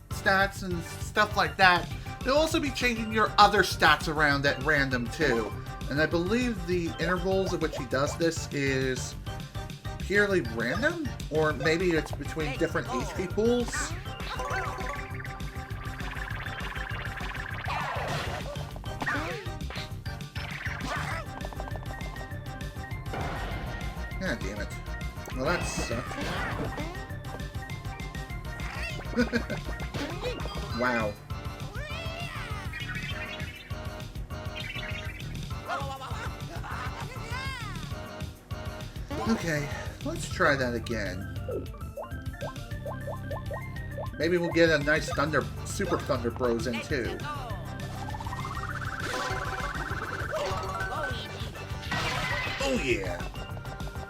stats and stuff like that, they'll also be changing your other stats around at random too. And I believe the intervals at which he does this is purely random, or maybe it's between different HP pools. God damn it. Well, that sucked. Wow. Okay, let's try that again. Maybe we'll get a nice Super Thunder Bros in too. Oh yeah!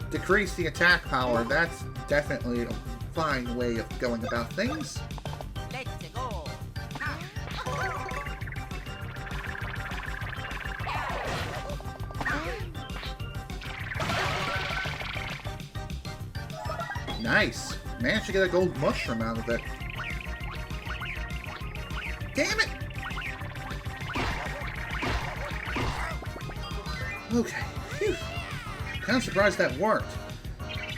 Decrease the attack power, that's definitely a fine way of going about things. Let's go. Nice! Managed to get a gold mushroom out of it. Damn it! Okay, phew. Kind of surprised that worked.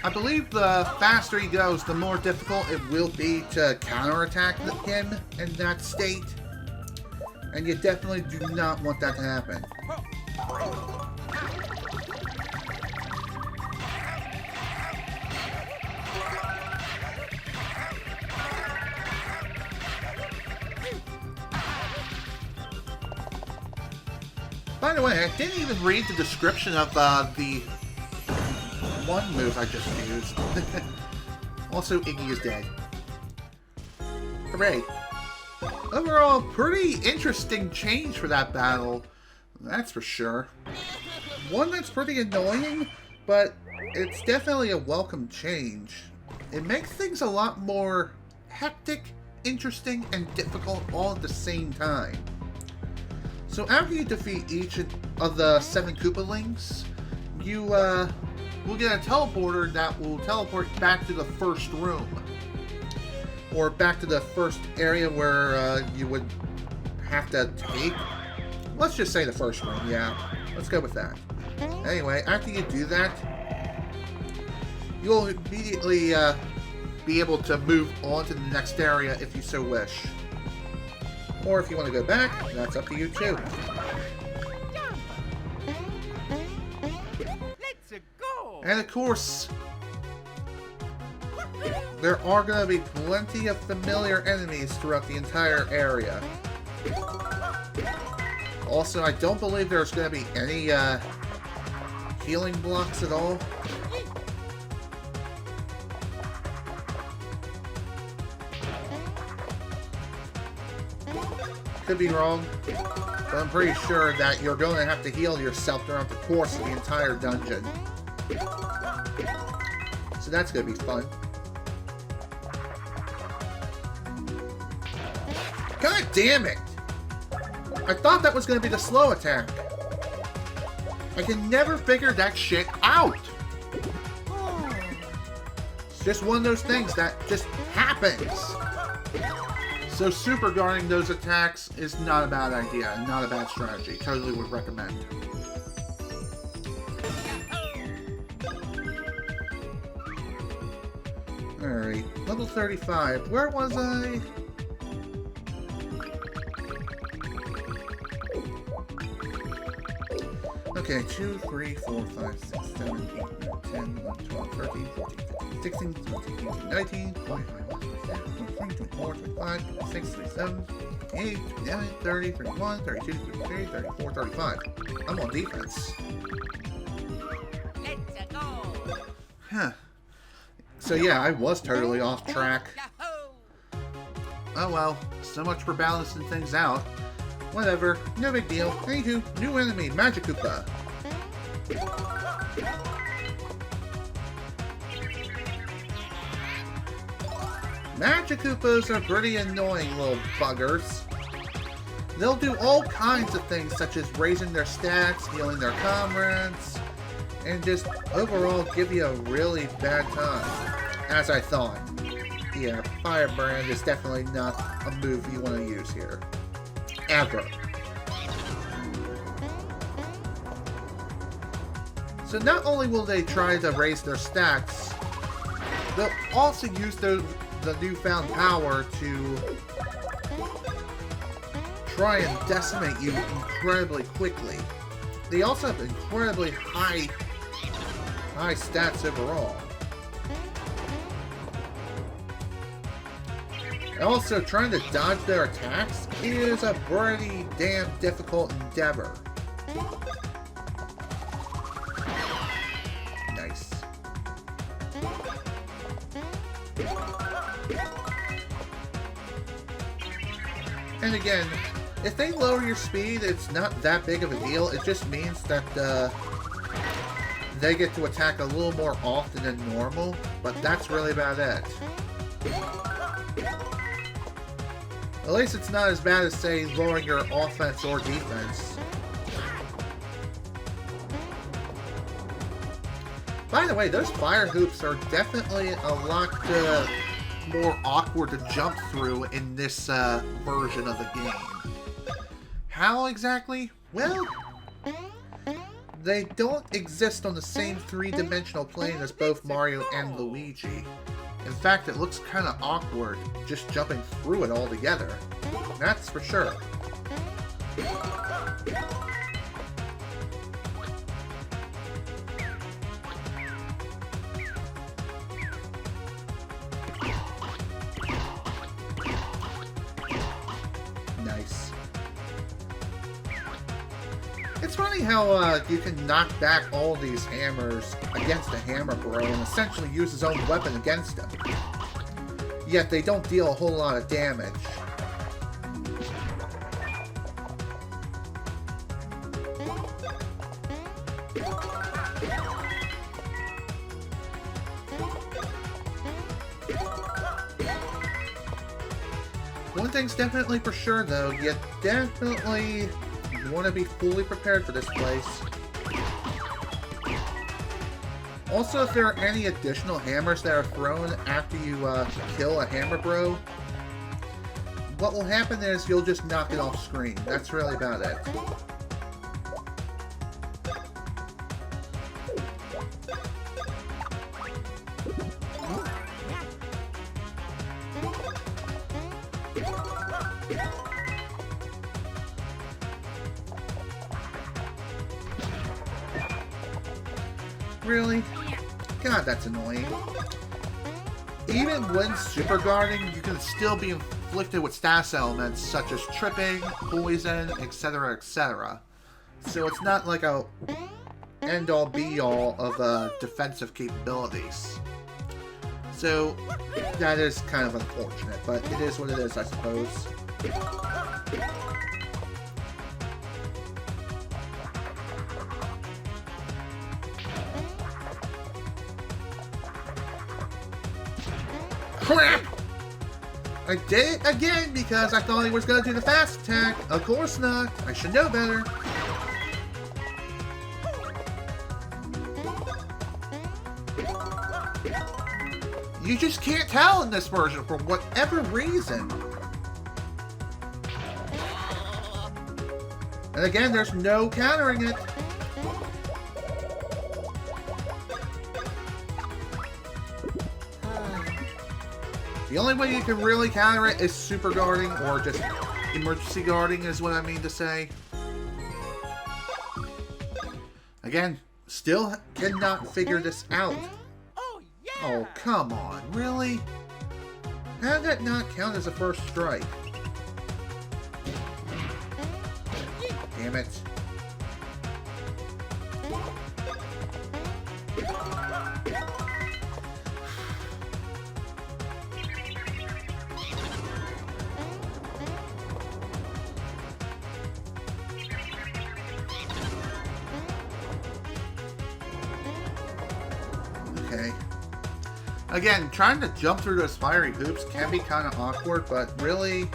I believe the faster he goes, the more difficult it will be to counterattack him in that state. And you definitely do not want that to happen. By the way, I didn't even read the description of the one move I just used. Also, Iggy is dead. Hooray. Overall, pretty interesting change for that battle. That's for sure. One that's pretty annoying, but it's definitely a welcome change. It makes things a lot more hectic, interesting, and difficult all at the same time. So after you defeat each of the 7 Koopalings, you will get a teleporter that will teleport back to the first room. Or back to the first area where you would have to take. Let's just say the first room, yeah. Let's go with that. Anyway, after you do that, you'll immediately be able to move on to the next area if you so wish. Or if you want to go back, that's up to you too. Let's go. And of course, there are going to be plenty of familiar enemies throughout the entire area. Also, I don't believe there's going to be any healing blocks at all. Could be wrong, but I'm pretty sure that you're going to have to heal yourself throughout the course of the entire dungeon. So that's gonna be fun. God damn it! I thought that was gonna be the slow attack. I can never figure that shit out. It's just one of those things that just happens. So super guarding those attacks is not a bad idea and not a bad strategy. Totally would recommend. Alright, level 35. Where was I? Okay, 2, 3, 4, 5, 6, 7, 8, 9, 10, 11, 12, 13, 14, 15, 16, 17, 18, 19, 20, 21, 22, 23, 24, 25, 26, 27, 28, 29, 30, 31, 32, 33, 34, 35. I'm on defense. Let's go. Huh. So yeah, I was totally off track. Yahoo! Oh well, so much for balancing things out. Whatever, no big deal. Anywho, new enemy, Magikoopa. Magikoopas are pretty annoying little buggers. They'll do all kinds of things such as raising their stats, healing their comrades, and just overall give you a really bad time. As I thought. Yeah, Firebrand is definitely not a move you want to use here. Ever. So not only will they try to raise their stats, they'll also use the newfound power to try and decimate you incredibly quickly. They also have incredibly high stats overall. Also, trying to dodge their attacks is a pretty damn difficult endeavor. Nice. And again, if they lower your speed, it's not that big of a deal. It just means that they get to attack a little more often than normal, but that's really about it. At least it's not as bad as, say, lowering your offense or defense. By the way, those fire hoops are definitely a lot more awkward to jump through in this version of the game. How exactly? Well, they don't exist on the same three-dimensional plane as both Mario and Luigi. In fact, it looks kind of awkward just jumping through it all together. That's for sure. Nice. It's funny how you can knock back all these hammers against a hammer bro and essentially use his own weapon against him. Yet they don't deal a whole lot of damage. One thing's definitely for sure though, you definitely want to be fully prepared for this place. Also, if there are any additional hammers that are thrown after you kill a hammer bro, what will happen is you'll just knock it off screen. That's really about it. Really? God, that's annoying. Even when super guarding, you can still be inflicted with status elements such as tripping, poison, etc., etc. So it's not like a end-all be-all of defensive capabilities. So that is kind of unfortunate, but it is what it is, I suppose. Crap! I did it again because I thought he was going to do the fast attack. Of course not. I should know better. You just can't tell in this version for whatever reason. And again, there's no countering it. The only way you can really counter it is super guarding, or just emergency guarding is what I mean to say. Again, still cannot figure this out. Oh, yeah. Oh, come on, really? How did that not count as a first strike? Damn it. Okay. Again, trying to jump through those fiery hoops can be kind of awkward, but really,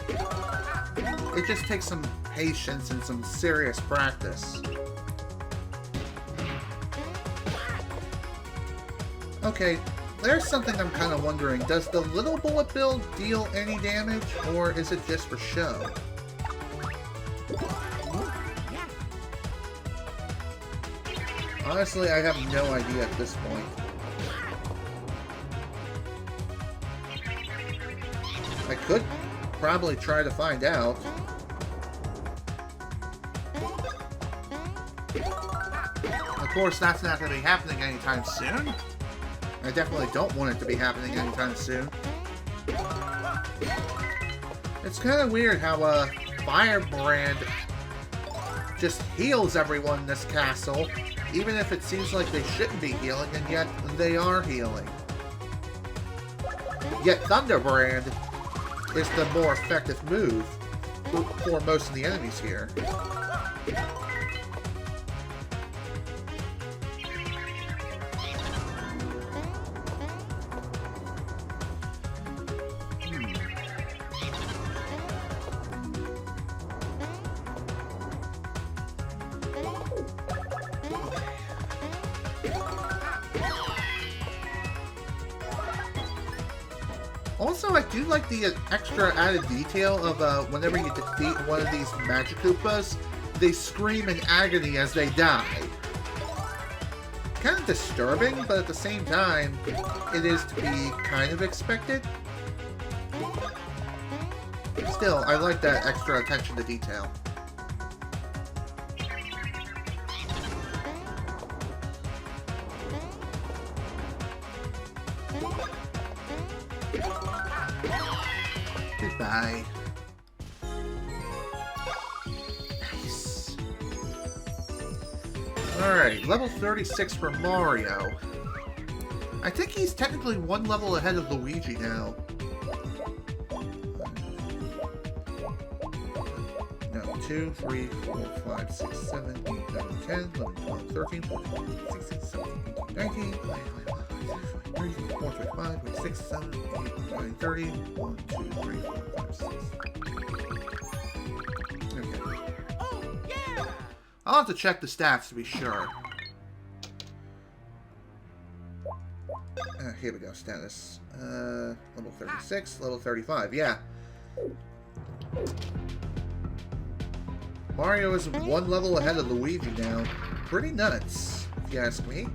it just takes some patience and some serious practice. Okay, there's something I'm kind of wondering. Does the little bullet bill deal any damage, or is it just for show? Honestly, I have no idea at this point. I could probably try to find out. Of course, that's not going to be happening anytime soon. I definitely don't want it to be happening anytime soon. It's kind of weird how Firebrand just heals everyone in this castle, even if it seems like they shouldn't be healing, and yet they are healing. Yet Thunderbrand is the more effective move for most of the enemies here. Also, I do like the extra added detail of whenever you defeat one of these Magic Koopas, they scream in agony as they die. Kind of disturbing, but at the same time, it is to be kind of expected. Still, I like that extra attention to detail. Goodbye. Nice. Alright, level 36 for Mario. I think he's technically one level ahead of Luigi now. No, 2, 3, 4, 5, 6, 7, 8, 9, 10, 11, 12, 13, 14, 15, 16, 17, 18, 19, 20, 21, 22, 23, 24, 25, 26, 7, 8, 9, 30, 1, 2, 3, 4, 5, 6. Okay. Oh, yeah. I'll have to check the stats to be sure. Here we go, status. Level 36, level 35, yeah. Mario is one level ahead of Luigi now. Pretty nuts, if you ask me.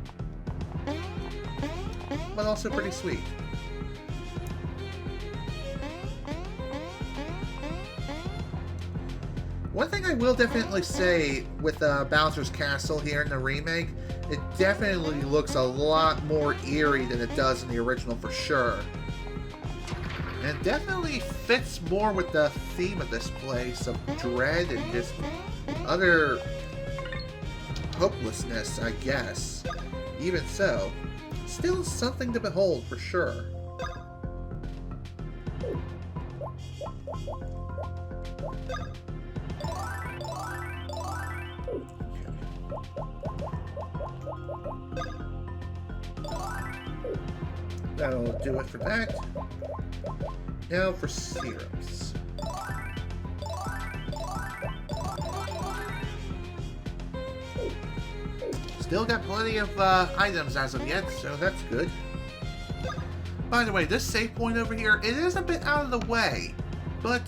But also pretty sweet. One thing I will definitely say with Bowser's Castle here in the remake, it definitely looks a lot more eerie than it does in the original for sure. And it definitely fits more with the theme of this place of dread and just utter hopelessness, I guess. Even so, still something to behold for sure. That'll do it for that. Now for syrups. Still got plenty of items as of yet, so that's good. By the way, this save point over here, it is a bit out of the way, but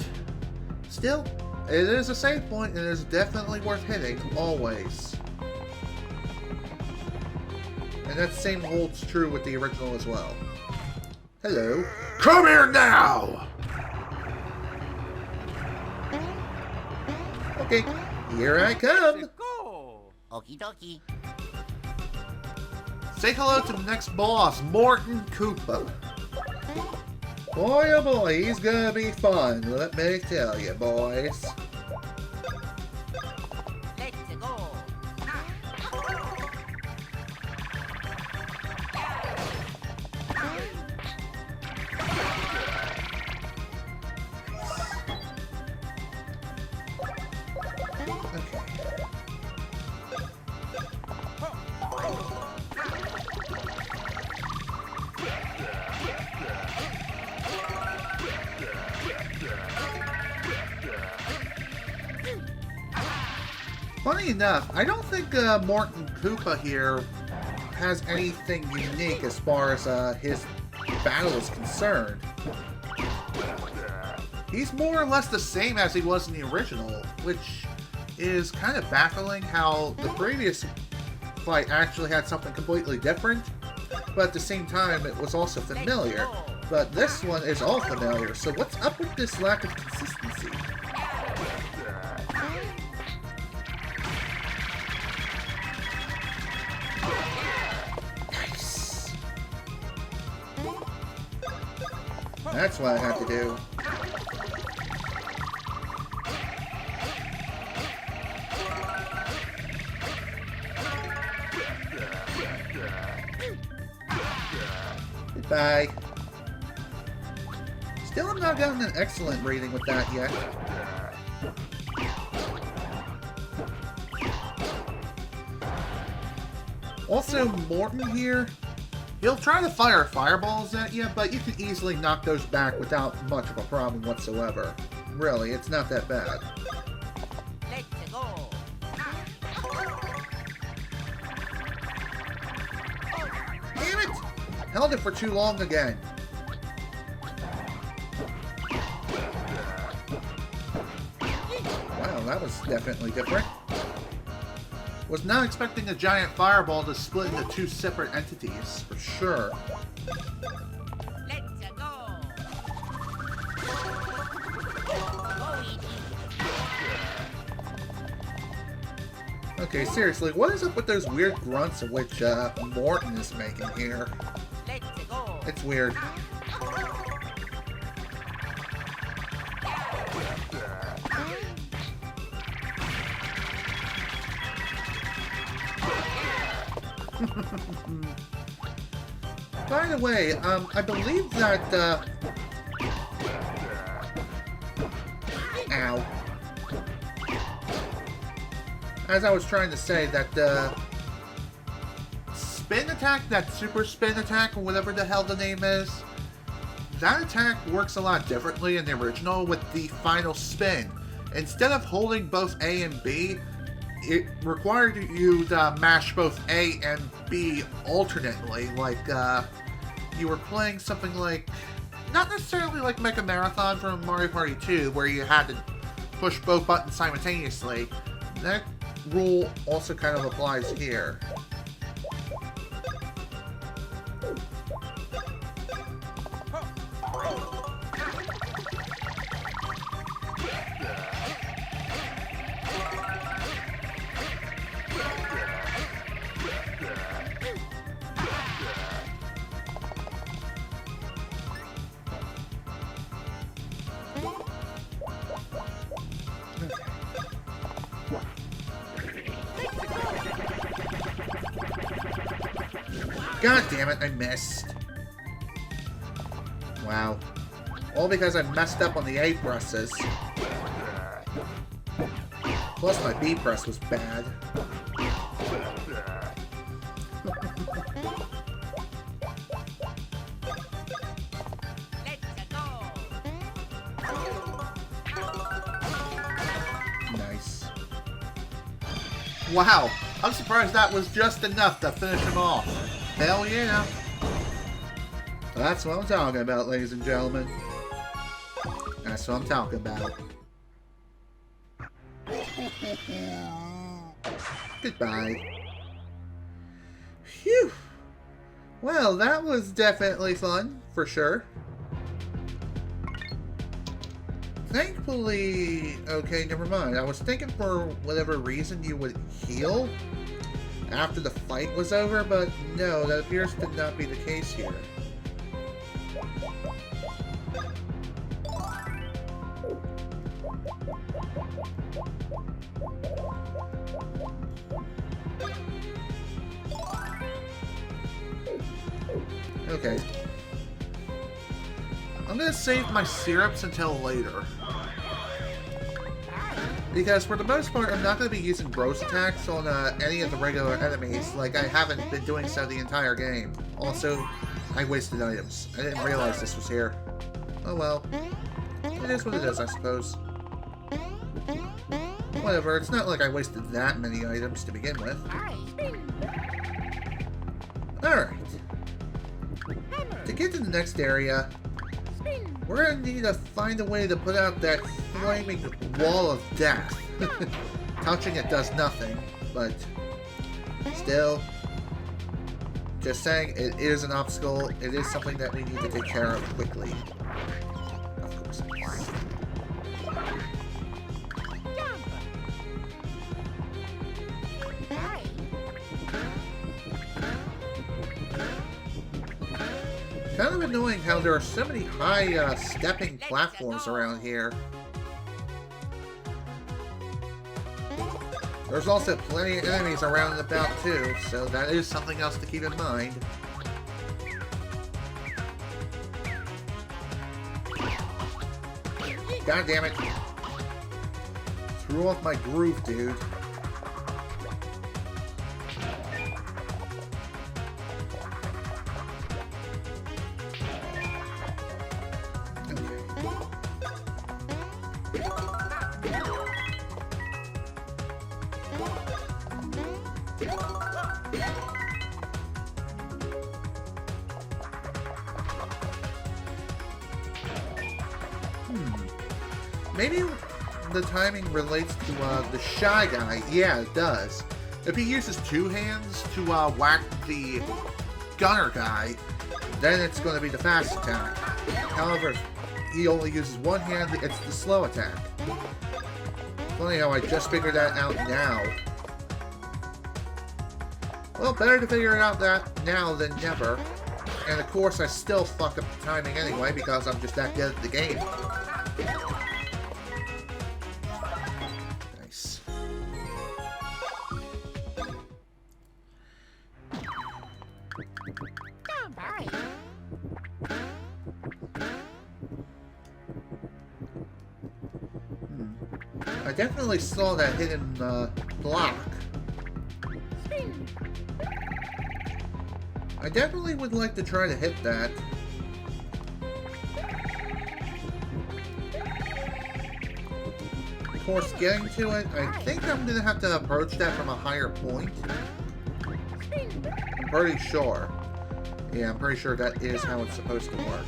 still, it is a save point and it is definitely worth hitting, always. And that same holds true with the original as well. Hello. Come here now! Okay, here I come. Let's go. Okie dokie. Say hello to the next boss, Morton Koopa. Boy oh boy, he's gonna be fun, let me tell you, boys. Let's go. Funny enough, I don't think Morton Koopa here has anything unique as far as his battle is concerned. He's more or less the same as he was in the original, which is kind of baffling how the previous fight actually had something completely different, but at the same time it was also familiar. But this one is all familiar, so what's up with this lack of consistency? That's what I have to do. Goodbye. Still have not gotten an excellent rating with that yet. Also, Morton here, he'll try to fire fireballs at you, but you can easily knock those back without much of a problem whatsoever. Really, it's not that bad. Let's go. Damn it! Held it for too long again. Wow, that was definitely different. Was not expecting a giant fireball to split into two separate entities, for sure. Let's go. Okay, seriously, what is up with those weird grunts of which Morton is making here? Let's go. It's weird. By the way, I believe that, ow. As I was trying to say, that, spin attack, that super spin attack, or whatever the hell the name is, that attack works a lot differently in the original with the final spin. Instead of holding both A and B, it required you to mash both A and B alternately, like, you were playing something like, not necessarily like Mega Marathon from Mario Party 2, where you had to push both buttons simultaneously. That rule also kind of applies here. God damn it, I missed. Wow. All because I messed up on the A presses. Plus my B press was bad. Wow, I'm surprised that was just enough to finish him off. Hell yeah. That's what I'm talking about, ladies and gentlemen. That's what I'm talking about. Goodbye. Phew. Well, that was definitely fun, for sure. Thankfully... Okay, never mind. I was thinking for whatever reason you would heal after the fight was over, but no, that appears to not be the case here. Okay. I'm gonna save my syrups until later. Because for the most part, I'm not going to be using gross attacks on any of the regular enemies, like I haven't been doing so the entire game. Also, I wasted items. I didn't realize this was here. Oh well. It is what it is, I suppose. Whatever, it's not like I wasted that many items to begin with. Alright. To get to the next area, we're gonna need to find a way to put out that flaming wall of death. Touching it does nothing, but still, just saying, it is an obstacle. It is something that we need to take care of quickly. Of course it is. Kind of annoying how there are so many high stepping platforms around here. There's also plenty of enemies around and about too, so that is something else to keep in mind. God damn it. Threw off my groove, dude. Maybe the timing relates to the Shy Guy. Yeah, it does. If he uses two hands to whack the Gunner guy, then it's going to be the fast attack. However, if he only uses one hand, it's the slow attack. Funny how I just figured that out now. Well, better to figure it out that now than never. And of course, I still fuck up the timing anyway because I'm just that good at the game. Nice. I definitely saw that hidden block. I definitely would like to try to hit that. Of course, getting to it, I think I'm going to have to approach that from a higher point. I'm pretty sure. Yeah, I'm pretty sure that is how it's supposed to work.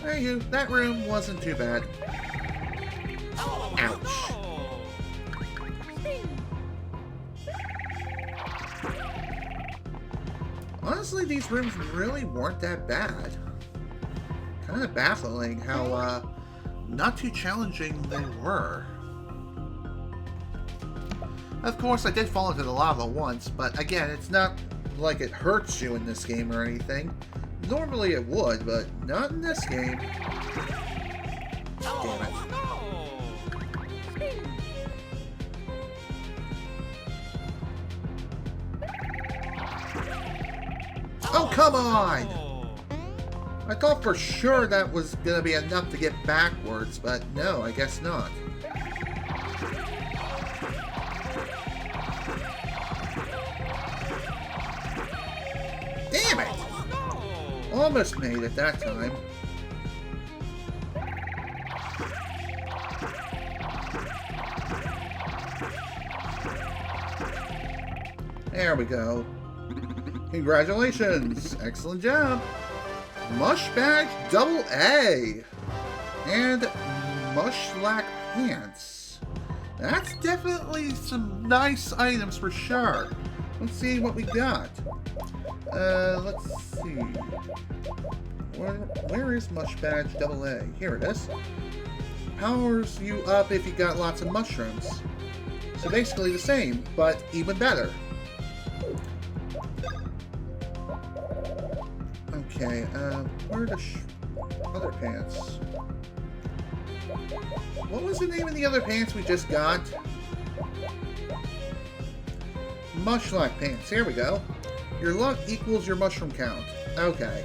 Anywho, that room wasn't too bad. Ouch. Honestly, these rooms really weren't that bad. Kind of baffling how, not too challenging they were. Of course, I did fall into the lava once, but again, it's not like it hurts you in this game or anything. Normally it would, but not in this game. Damn it. Oh, come on! I thought for sure that was gonna be enough to get backwards, but no, I guess not. Damn it! Almost made it that time. There we go. Congratulations! Excellent job! Mush Badge Double A! And Mushlack Pants. That's definitely some nice items for sure. Let's see what we got. Let's see. Where is Mush Badge Double A? Here it is. Powers you up if you got lots of mushrooms. So basically the same, but even better. Okay, where are the other pants? What was the name of the other pants we just got? Mushlack Pants, here we go. Your luck equals your mushroom count. Okay.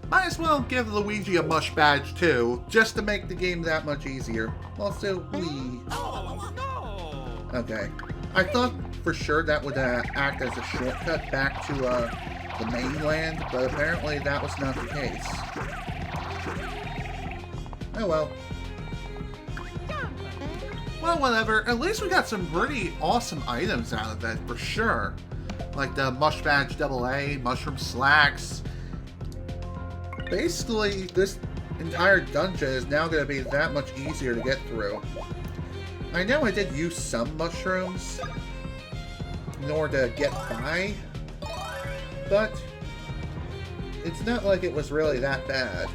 Might as well give Luigi a mush badge too, just to make the game that much easier. Also, wee. Oh, no! Okay. I thought for sure that would act as a shortcut back to the mainland, but apparently that was not the case. Oh well. Well, whatever. At least we got some pretty awesome items out of it, for sure. Like the Mush Badge Double A, Mushroom Slacks. Basically, this entire dungeon is now going to be that much easier to get through. I know I did use some mushrooms in order to get by, but it's not like it was really that bad.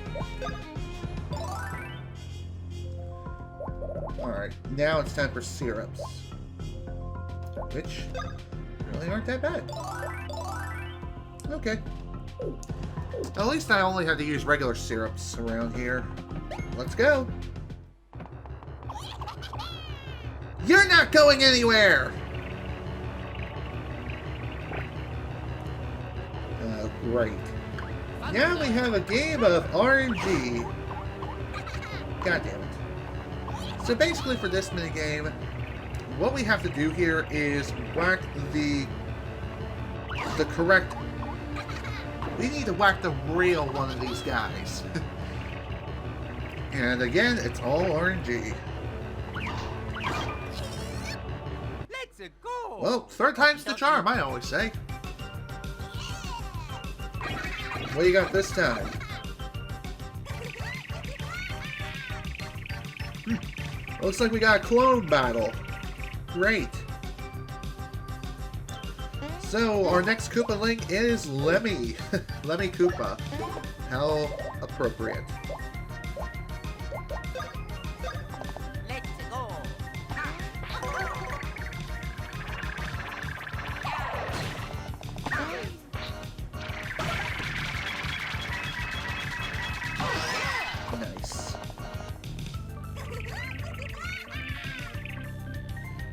Alright, now it's time for syrups, which really aren't that bad. Okay. At least I only had to use regular syrups around here. Let's go! You're not going anywhere! Great. Now we have a game of RNG. God damn it. So basically for this minigame, what we have to do here is whack the correct... We need to whack the real one of these guys. And again, it's all RNG. Let's go! Well, third time's the charm, I always say. What do you got this time? Looks like we got a clone battle. Great. So, our next Koopa Link is Lemmy. Lemmy Koopa. How appropriate. Let's go. Nice.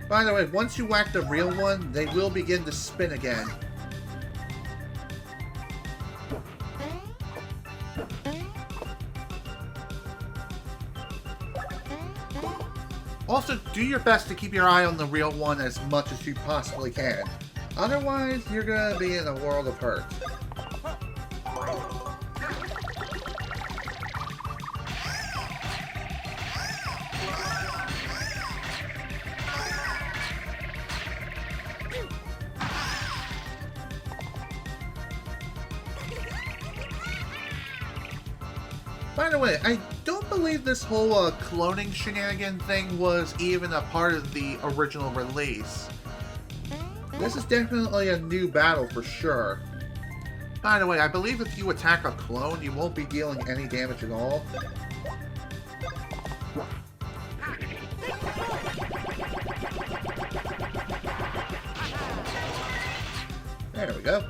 By the way, once you whack the real one, they will begin to spin again. Also, do your best to keep your eye on the real one as much as you possibly can. Otherwise, you're gonna be in a world of hurt. By the way, I don't believe this whole cloning shenanigan thing was even a part of the original release. This is definitely a new battle for sure. By the way, I believe if you attack a clone, you won't be dealing any damage at all. There we go.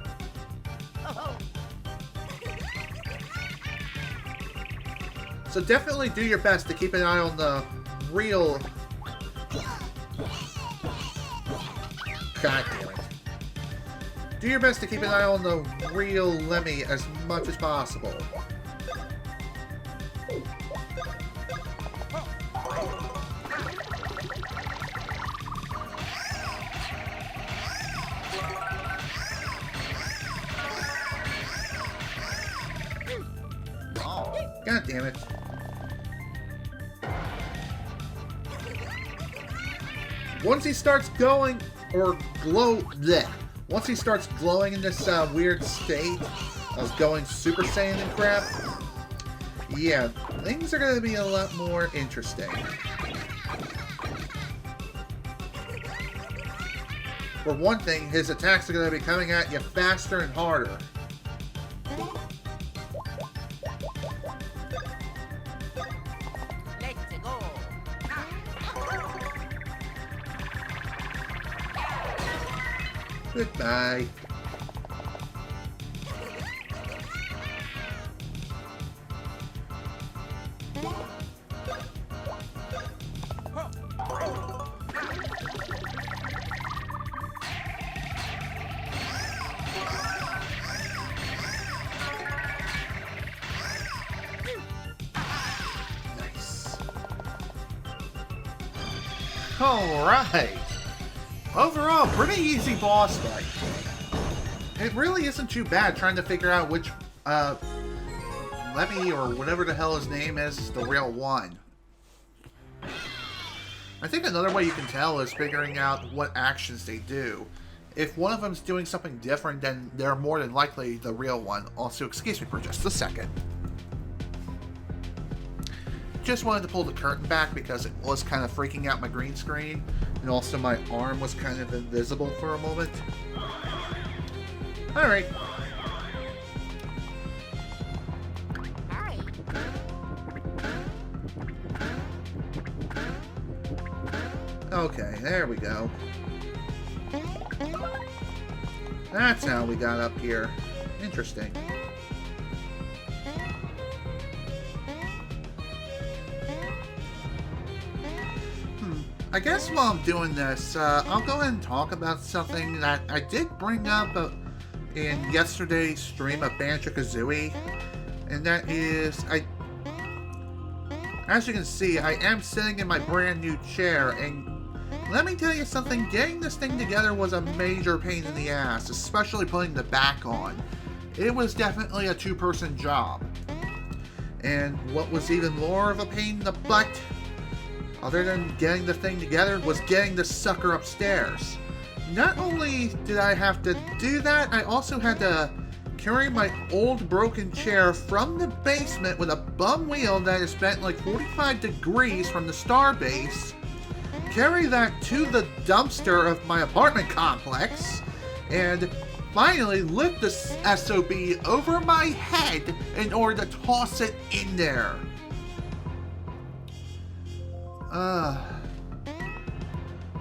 So definitely do your best to keep an eye on the real... God damn it. Do your best to keep an eye on the real Lemmy as much as possible. God damn it. Once he starts going, or once he starts glowing in this weird state of going Super Saiyan and crap, yeah, things are going to be a lot more interesting. For one thing, his attacks are going to be coming at you faster and harder. Let's go. Goodbye. Nice. Alright. Overall, pretty easy boss fight. It really isn't too bad trying to figure out which, Lemmy or whatever the hell his name is the real one. I think another way you can tell is figuring out what actions they do. If one of them's doing something different, then they're more than likely the real one. Also, excuse me for just a second. Just wanted to pull the curtain back because it was kind of freaking out my green screen. And also my arm was kind of invisible for a moment. Alright. Hi. Okay, there we go. That's how we got up here. Interesting. I guess while I'm doing this, I'll go ahead and talk about something that I did bring up in yesterday's stream of Banjo-Kazooie. And that is, as you can see, I am sitting in my brand new chair, and let me tell you something, getting this thing together was a major pain in the ass, especially putting the back on. It was definitely a two-person job. And what was even more of a pain in the butt, other than getting the thing together, was getting the sucker upstairs. Not only did I have to do that, I also had to carry my old broken chair from the basement with a bum wheel that is bent like 45 degrees from the star base, carry that to the dumpster of my apartment complex, and finally lift the SOB over my head in order to toss it in there.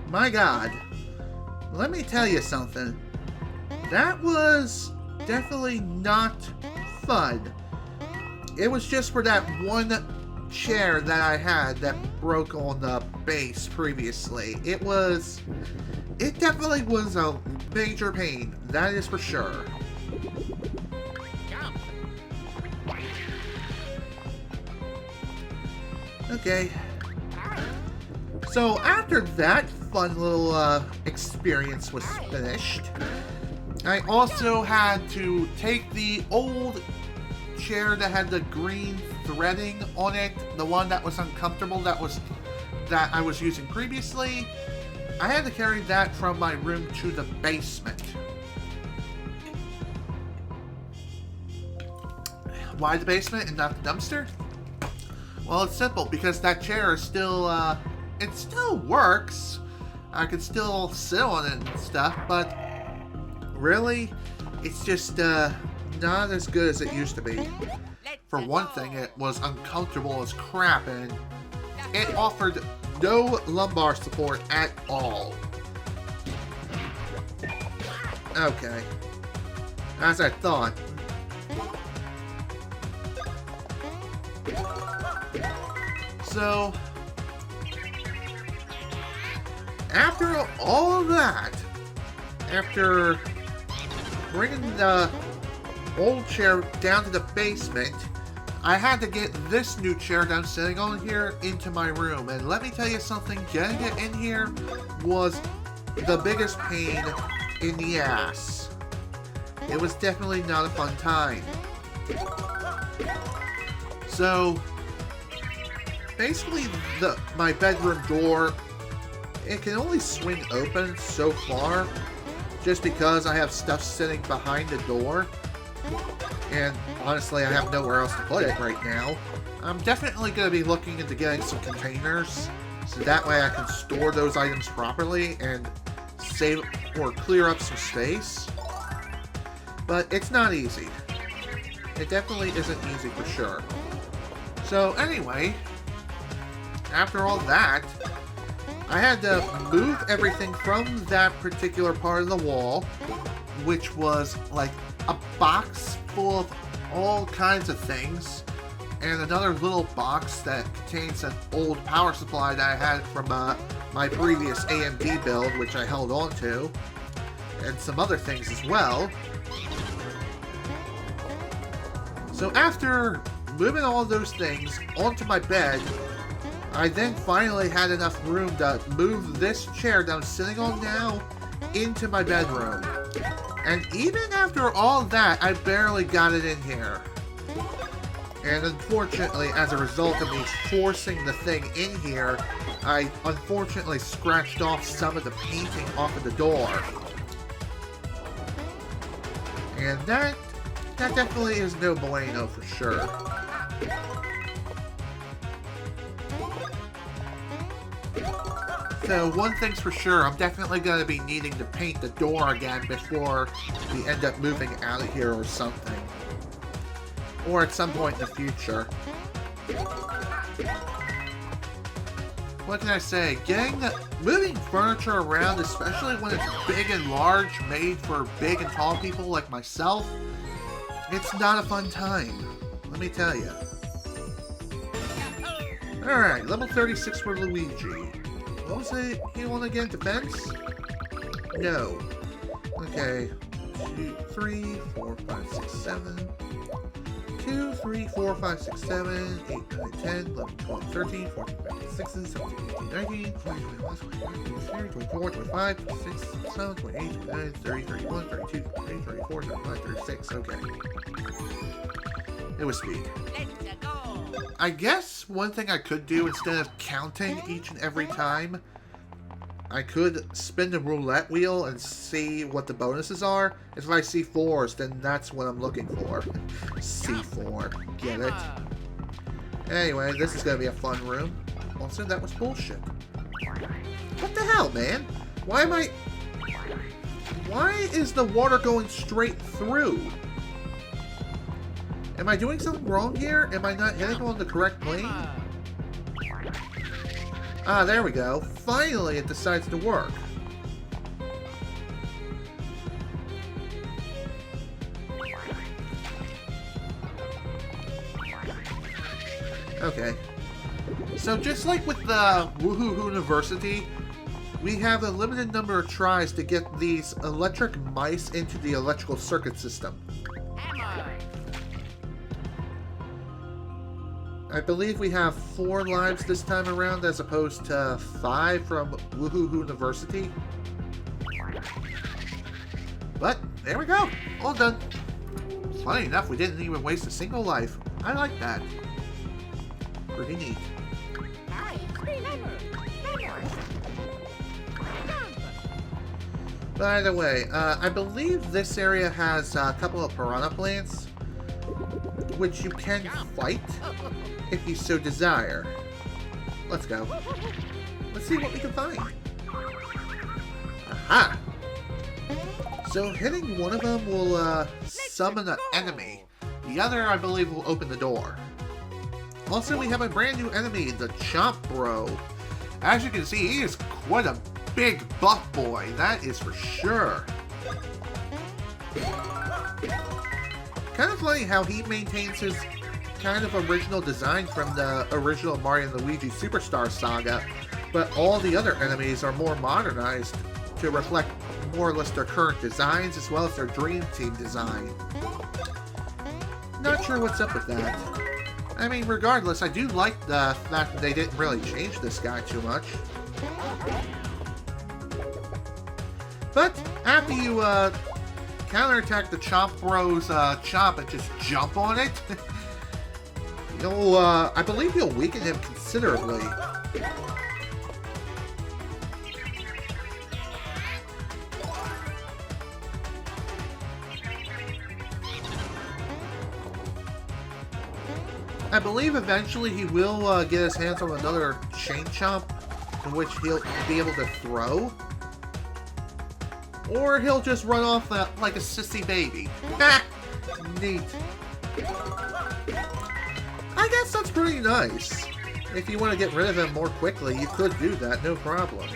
My God, let me tell you something. That was definitely not fun. It was just for that one chair that I had that broke on the base previously. It definitely was a major pain, that is for sure. Okay. So after that fun little experience was finished, I also had to take the old chair that had the green threading on it, the one that was uncomfortable that I was using previously. I had to carry that from my room to the basement. Why the basement and not the dumpster? Well, it's simple, because that chair is still, it still works. I can still sit on it and stuff, but really, it's just not as good as it used to be. For one thing, it was uncomfortable as crap, and it offered no lumbar support at all. Okay. As I thought. So, after all of that, after bringing the old chair down to the basement, I had to get this new chair that I'm sitting on here into my room. And let me tell you something, getting it in here was the biggest pain in the ass. It was definitely not a fun time. So, basically, my bedroom door, it can only swing open so far, just because I have stuff sitting behind the door, and honestly, I have nowhere else to put it right now. I'm definitely going to be looking into getting some containers, so that way I can store those items properly and save or clear up some space. But it's not easy. It definitely isn't easy for sure. So anyway, after all that, I had to move everything from that particular part of the wall, which was like a box full of all kinds of things, and another little box that contains an old power supply that I had from my previous AMD build, which I held on to, and some other things as well. So after moving all those things onto my bed, I then finally had enough room to move this chair that I'm sitting on now into my bedroom. And even after all that, I barely got it in here. And unfortunately, as a result of me forcing the thing in here, I unfortunately scratched off some of the painting off of the door. And that definitely is no bueno for sure. So one thing's for sure, I'm definitely going to be needing to paint the door again before we end up moving out of here or something. Or at some point in the future. What can I say? Moving furniture around, especially when it's big and large, made for big and tall people like myself, it's not a fun time. Let me tell you. Alright, level 36 for Luigi. What was it he wanted again? Defense? No. Okay. 2, 3, 4, 5, 6, 7. 2, 3, 4, 5, 6, 7, 8, 9, 10, 11, 12, 13, 14, 15, 16, 17, 18, 19, 20, 21, 22, 23, 24, 25, 26, 27, 28, 29, 30, 31, 32, 33, 34, 35, 36. Okay. It was speed. I guess one thing I could do, instead of counting each and every time, I could spin the roulette wheel and see what the bonuses are. If I see 4s, then that's what I'm looking for. C4. Get it? Anyway, this is going to be a fun room. Also, that was bullshit. What the hell, man? Why is the water going straight through? Am I doing something wrong here? Am I not hitting on the correct plane? Ah, there we go. Finally, it decides to work. Okay. So just like with the Woohoo University, we have a limited number of tries to get these electric mice into the electrical circuit system. I believe we have 4 lives this time around as opposed to 5 from Woohoo University. But, there we go. All done. Funny enough, we didn't even waste a single life. I like that. Pretty neat. By the way, I believe this area has a couple of piranha plants, which you can fight if you so desire. Let's go. Let's see what we can find. Aha! So hitting one of them will summon an enemy. The other, I believe, will open the door. Also, we have a brand new enemy, the Chomp Bro. As you can see, he is quite a big buff boy, that is for sure. Kind of funny how he maintains his kind of original design from the original Mario and Luigi Superstar Saga, but all the other enemies are more modernized to reflect more or less their current designs as well as their Dream Team design. Not sure what's up with that. I mean, regardless, I do like the fact that they didn't really change this guy too much. But after you counterattack the Chomp Bro's chomp and just jump on it, I believe you'll weaken him considerably. I believe eventually he will get his hands on another chain chomp, in which he'll be able to throw. Or he'll just run off like a sissy baby. Ha! Neat. I guess that's pretty nice. If you want to get rid of him more quickly, you could do that, no problem.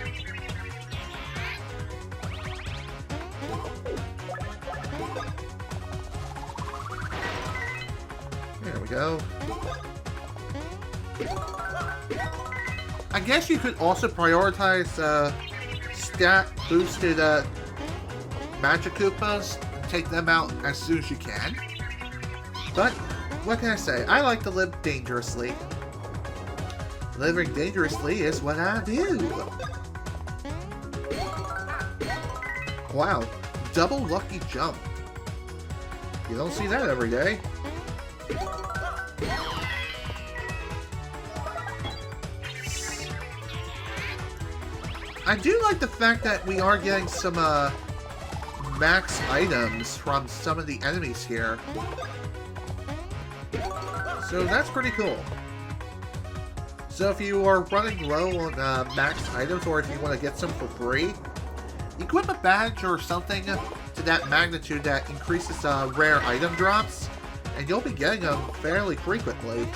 There we go. I guess you could also prioritize stat boosted Magic Koopas. Take them out as soon as you can. But what can I say? I like to live dangerously. Living dangerously is what I do. Wow, double lucky jump. You don't see that every day. I do like the fact that we are getting some max items from some of the enemies here. So that's pretty cool. So if you are running low on max items, or if you want to get some for free, equip a badge or something to that magnitude that increases rare item drops, and you'll be getting them fairly frequently.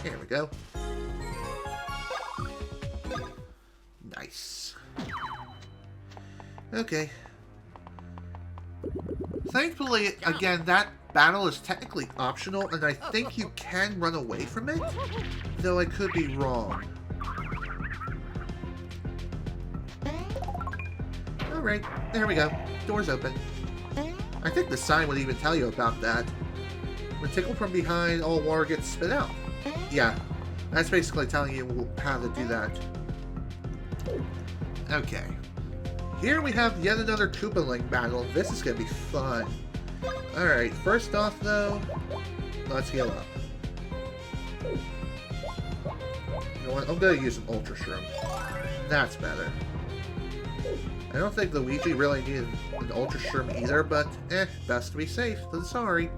Here we go. Nice. Okay. Thankfully, again, that battle is technically optional, and I think you can run away from it, though I could be wrong. Alright, there we go. Door's open. I think the sign would even tell you about that. When tickled from behind, all water gets spit out. Yeah, that's basically telling you how to do that. Okay. Here we have yet another Koopaling battle. This is going to be fun. Alright, first off though, let's heal up. You know what? I'm going to use an Ultra Shroom. That's better. I don't think Luigi really needed an Ultra Shroom either, but best to be safe than sorry.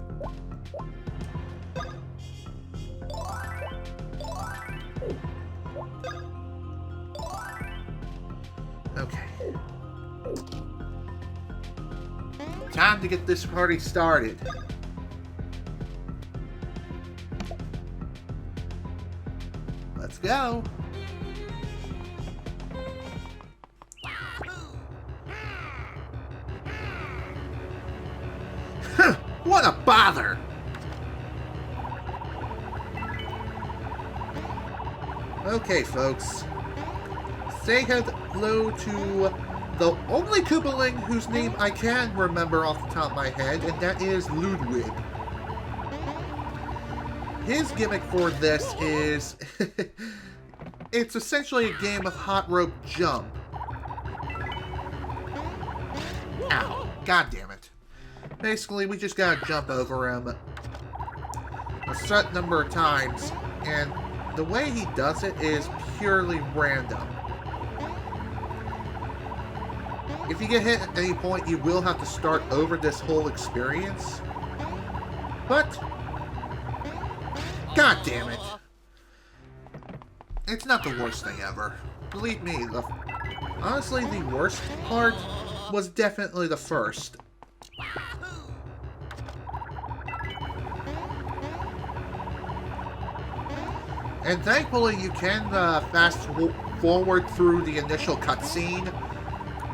Okay. Time to get this party started. Let's go. What a bother! Okay, folks. Say hello to the only Koopaling whose name I can remember off the top of my head, and that is Ludwig. His gimmick for this is... it's essentially a game of hot rope jump. Ow. God damn it. Basically, we just gotta jump over him a set number of times, and the way he does it is purely random. If you get hit at any point, you will have to start over this whole experience. But, god damn it. It's not the worst thing ever. Believe me, honestly, the worst part was definitely the first. And thankfully, you can fast forward through the initial cutscene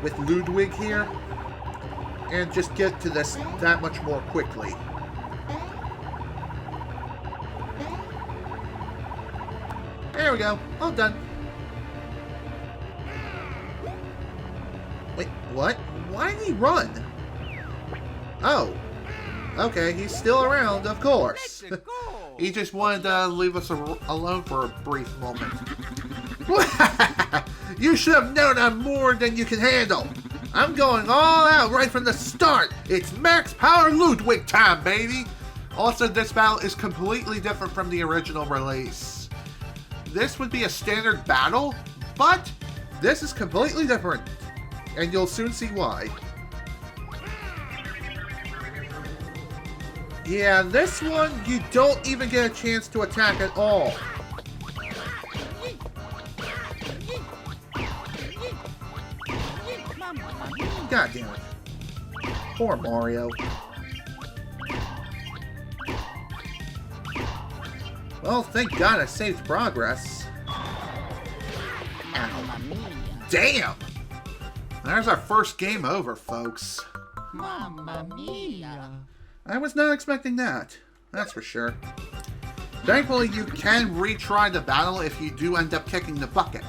with Ludwig here, and just get to this that much more quickly. There we go. All done. Wait, what? Why did he run? Oh. Okay, he's still around, of course. He just wanted to leave us alone for a brief moment. You should have known I'm more than you can handle. I'm going all out right from the start. It's max power Ludwig time, baby. Also, this battle is completely different from the original release. This would be a standard battle, but this is completely different. And you'll soon see why. Yeah, this one, you don't even get a chance to attack at all. God damn it. Poor Mario. Well, thank God I saved progress. Ow. Damn! There's our first game over, folks. Mamma mia. I was not expecting that. That's for sure. Thankfully, you can retry the battle if you do end up kicking the bucket.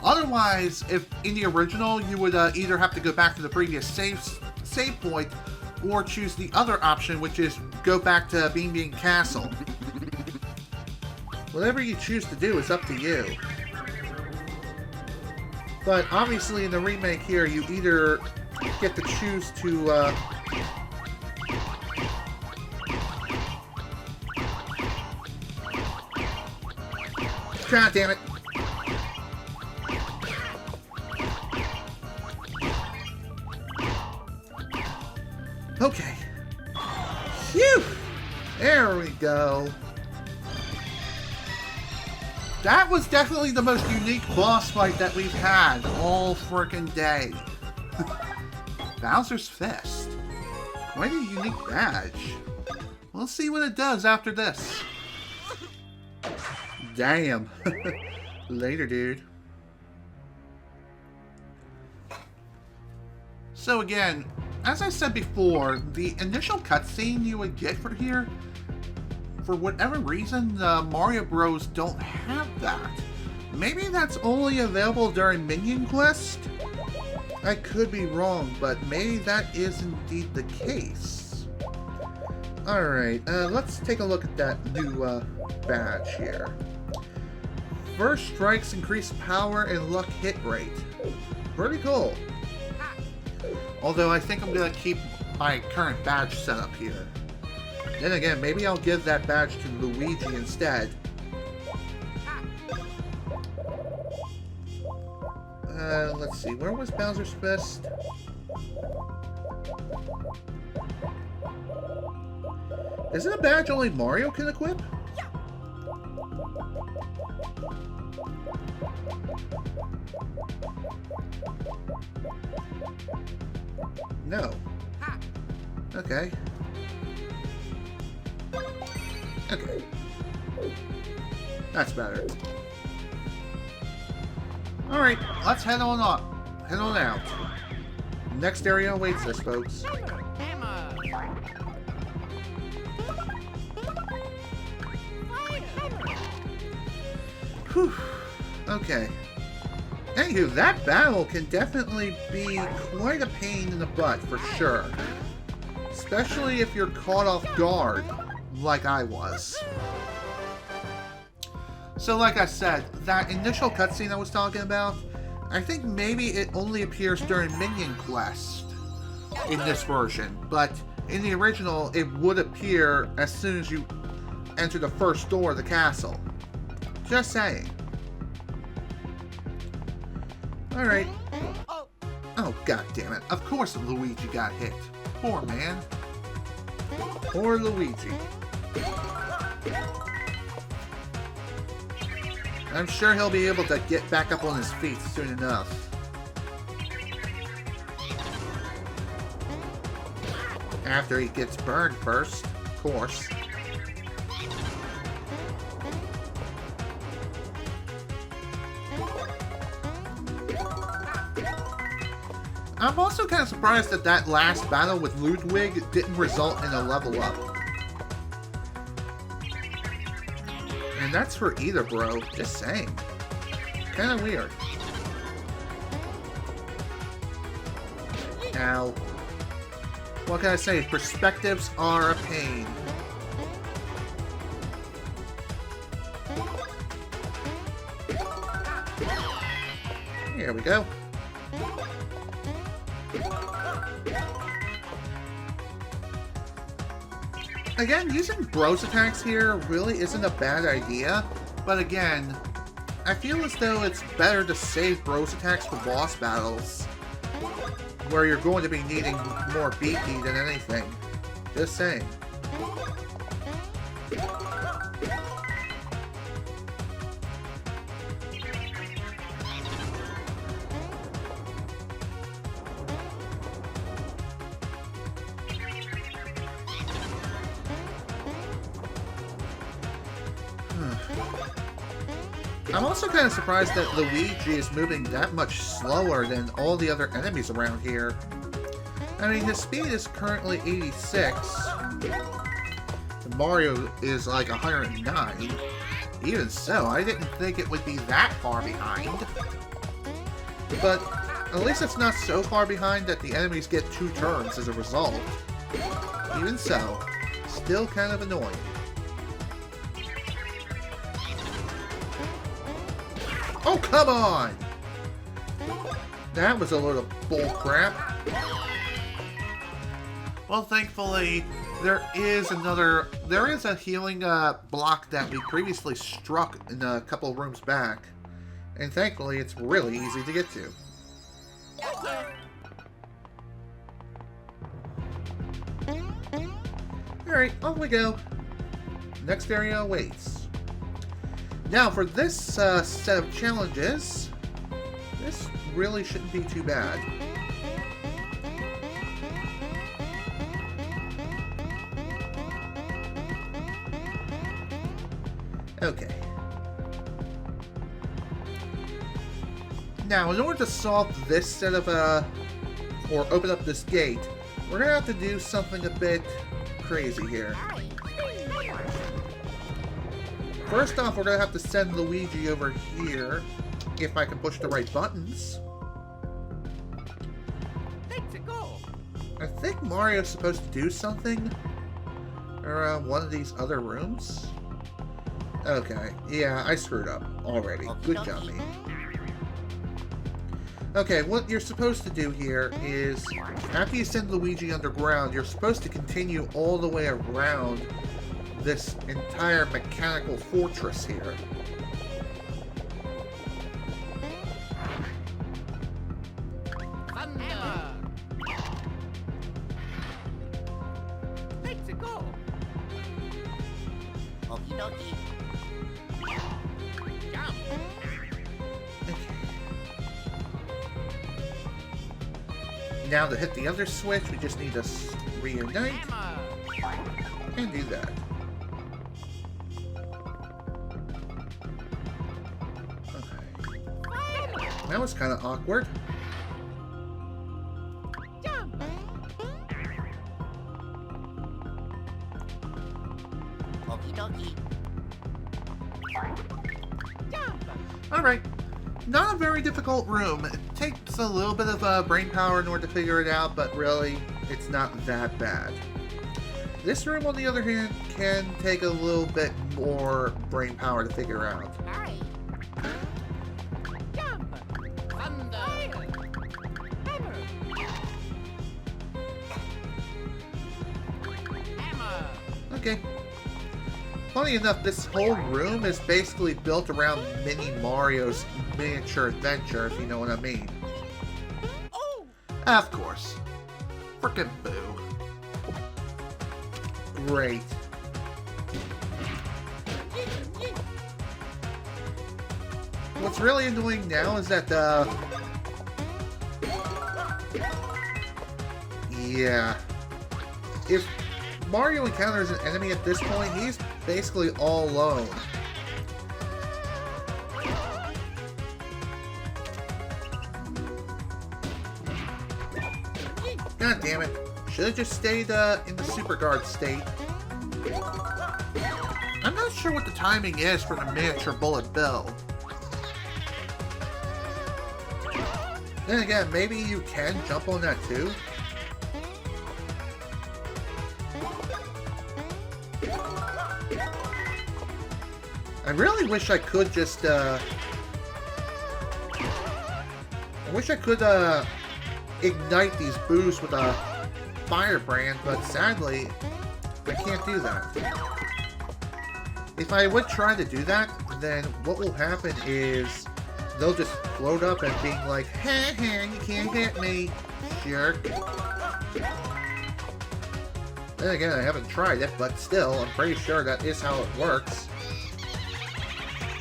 Otherwise, if in the original, you would either have to go back to the previous save point, or choose the other option, which is go back to Beanbean Castle. Whatever you choose to do is up to you. But obviously in the remake here, you either get to choose to... God damn it. Okay. Phew! There we go. That was definitely the most unique boss fight that we've had all frickin' day. Bowser's Fist. Quite a unique badge. We'll see what it does after this. Damn. Later, dude. So again, as I said before, the initial cutscene you would get for here, for whatever reason, the Mario Bros. Don't have that. Maybe that's only available during Minion Quest? I could be wrong, but maybe that is indeed the case. Alright, let's take a look at that new badge here. First strikes increase power and luck hit rate. Pretty cool. Although I think I'm going to keep my current badge set up here. Then again, maybe I'll give that badge to Luigi instead. Let's see, where was Bowser's Fist? Is it a badge only Mario can equip? No. Okay. Okay. That's better. Alright, let's head on up. Head on out. Next area awaits us, folks. Hammer. Whew. Okay. Anywho, that battle can definitely be quite a pain in the butt, for sure. Especially if you're caught off guard, like I was. So like I said, that initial cutscene I was talking about, I think maybe it only appears during Minion Quest in this version, but in the original it would appear as soon as you enter the first door of the castle. Just saying. Alright. Oh, god damn it. Of course Luigi got hit. Poor man. Poor Luigi. I'm sure he'll be able to get back up on his feet soon enough. After he gets burned first, of course. I'm also kind of surprised that that last battle with Ludwig didn't result in a level up. And that's for either bro, just saying. Kind of weird. Ow. What can I say? Perspectives are a pain. Here we go. Again, using bros attacks here really isn't a bad idea, but again, I feel as though it's better to save bros attacks for boss battles, where you're going to be needing more BP than anything. Just saying. I'm also kind of surprised that Luigi is moving that much slower than all the other enemies around here. I mean, his speed is currently 86. Mario is like 109. Even so, I didn't think it would be that far behind. But at least it's not so far behind that the enemies get 2 turns as a result. Even so, still kind of annoying. Oh, come on! That was a load of bullcrap. Well, thankfully, there is a healing block that we previously struck in a couple rooms back. And thankfully, it's really easy to get to. Alright, on we go. Next area awaits. Now, for this set of challenges, this really shouldn't be too bad. Okay. Now, in order to solve this set of, or open up this gate, we're gonna have to do something a bit crazy here. First off, we're gonna have to send Luigi over here, if I can push the right buttons. Let's go. I think Mario's supposed to do something around one of these other rooms. Okay, yeah, I screwed up already. Good job, me. Okay, what you're supposed to do here is, after you send Luigi underground, you're supposed to continue all the way around this entire mechanical fortress here. Let's go. Okie dokie. Jump. Now to hit the other switch, we just need to reunite and do that. That was kind of awkward. Jump. Okie dokie. Jump. Alright. Not a very difficult room. It takes a little bit of brain power in order to figure it out, but really, it's not that bad. This room, on the other hand, can take a little bit more brain power to figure out. Hi. Okay. Funny enough, this whole room is basically built around Mini Mario's miniature adventure, if you know what I mean. Oh. Of course. Frickin' boo. Great. What's really annoying now is that, yeah. If Mario encounters an enemy at this point, he's basically all alone. God damn it. Should have just stayed in the Super Guard state. I'm not sure what the timing is for the miniature bullet bill. Then again, maybe you can jump on that too. I really wish I could just, I wish I could, ignite these boosts with a firebrand, but sadly, I can't do that. If I would try to do that, then what will happen is they'll just float up and being like, "Ha ha, you can't hit me, jerk." Then again, I haven't tried it, but still, I'm pretty sure that is how it works.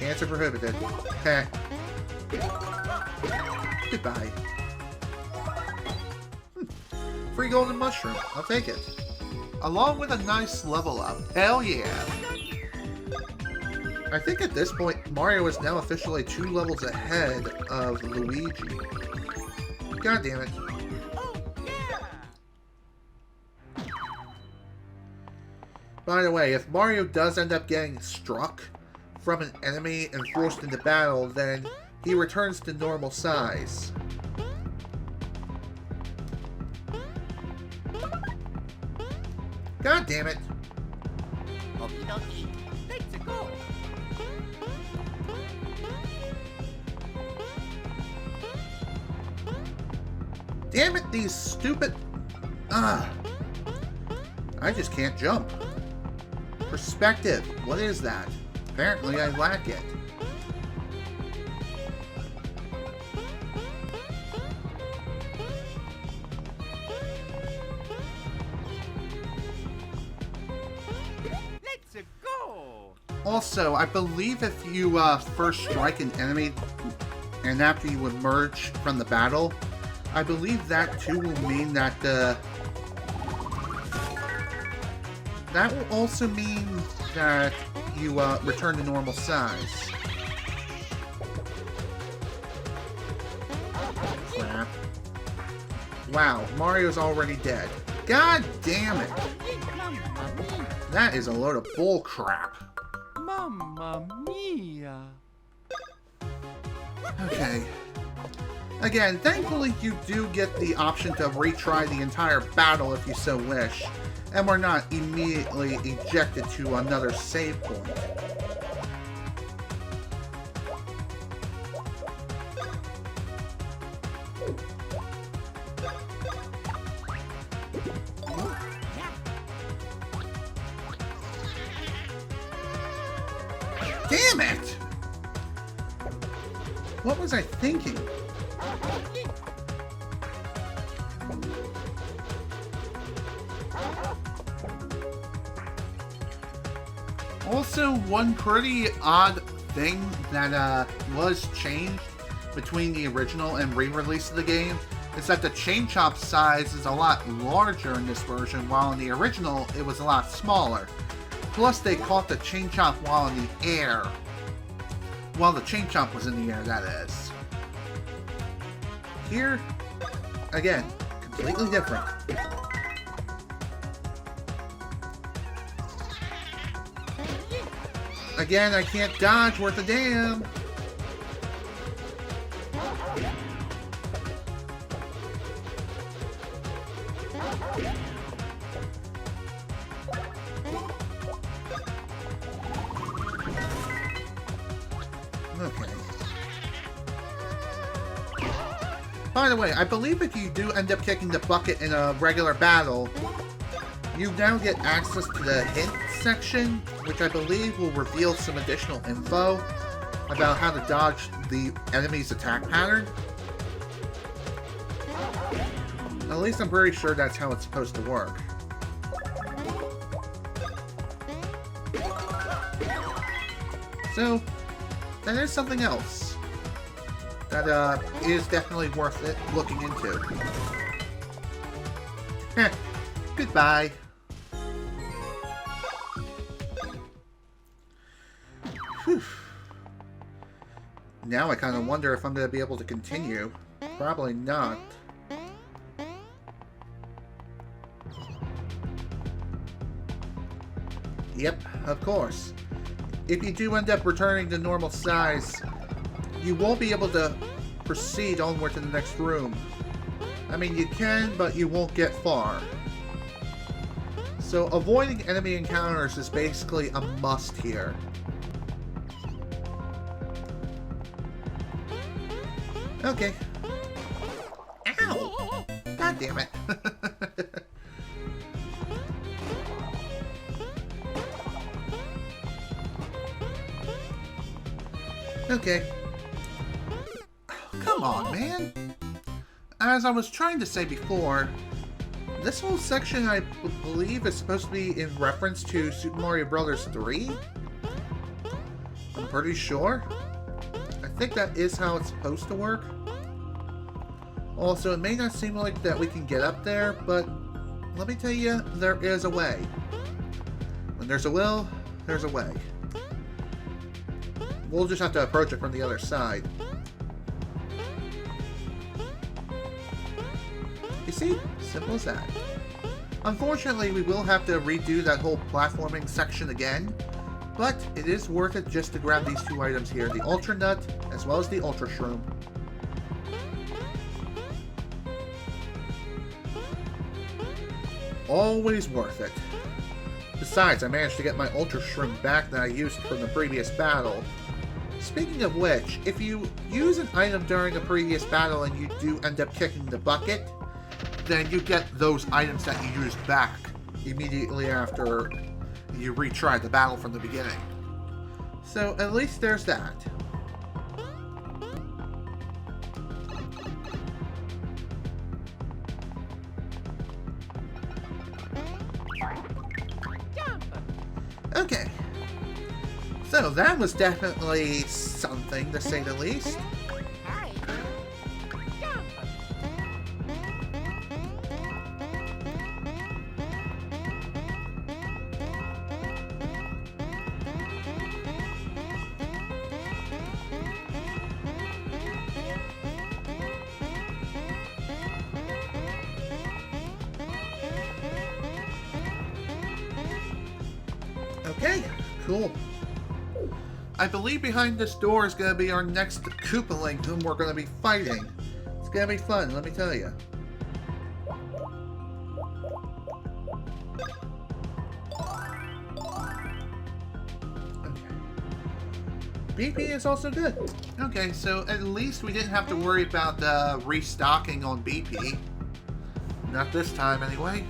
Answer prohibited. Heh. Goodbye. Free golden mushroom. I'll take it. Along with a nice level up. Hell yeah. I think at this point, Mario is now officially 2 levels ahead of Luigi. God damn it. By the way, if Mario does end up getting struck from an enemy and forced into battle, then he returns to normal size. God damn it. Okie dokie. Let's go. Damn it, these stupid... I just can't jump. Perspective. What is that? Apparently I lack it. Let's go. Also, I believe if you first strike an enemy and after you emerge from the battle, I believe that too will mean that that will also mean that you return to normal size. Crap. Wow, Mario's already dead. God damn it! That is a load of bull crap. Mamma mia! Okay. Again, thankfully you do get the option to retry the entire battle if you so wish, and we're not immediately ejected to another save point. Damn it! What was I thinking? Also, one pretty odd thing that was changed between the original and re-release of the game is that the chain chomp size is a lot larger in this version, while in the original it was a lot smaller. Plus, they caught the chain chomp while in the air. While the chain chomp was in the air, that is. Here, again, completely different. Again, I can't dodge worth a damn. Okay. By the way, I believe if you do end up kicking the bucket in a regular battle, you now get access to the hint section, which I believe will reveal some additional info about how to dodge the enemy's attack pattern. At least I'm pretty sure that's how it's supposed to work. So, that is something else that is definitely worth it looking into. Heh, goodbye. Whew. Now I kind of wonder if I'm going to be able to continue. Probably not. Yep, of course. If you do end up returning to normal size, you won't be able to proceed onward to the next room. I mean, you can, but you won't get far. So avoiding enemy encounters is basically a must here. Okay. Ow! God damn it. Okay. Come on, man. As I was trying to say before, this whole section I believe is supposed to be in reference to Super Mario Bros. 3. I'm pretty sure. I think that is how it's supposed to work. Also, it may not seem like that we can get up there, but let me tell you, there is a way. When there's a will, there's a way. We'll just have to approach it from the other side. You see? Simple as that. Unfortunately, we will have to redo that whole platforming section again, but it is worth it just to grab these two items here, the Ultra Nut as well as the Ultra Shroom. Always worth it. Besides, I managed to get my Ultra Shroom back that I used from the previous battle. Speaking of which, if you use an item during a previous battle and you do end up kicking the bucket, then you get those items that you used back immediately after you retry the battle from the beginning. So at least there's that. Okay. So that was definitely something, to say the least. Okay, cool. I believe behind this door is going to be our next Koopaling whom we're going to be fighting. It's going to be fun, let me tell you. Okay. BP is also good. Okay, so at least we didn't have to worry about restocking on BP. Not this time, anyway.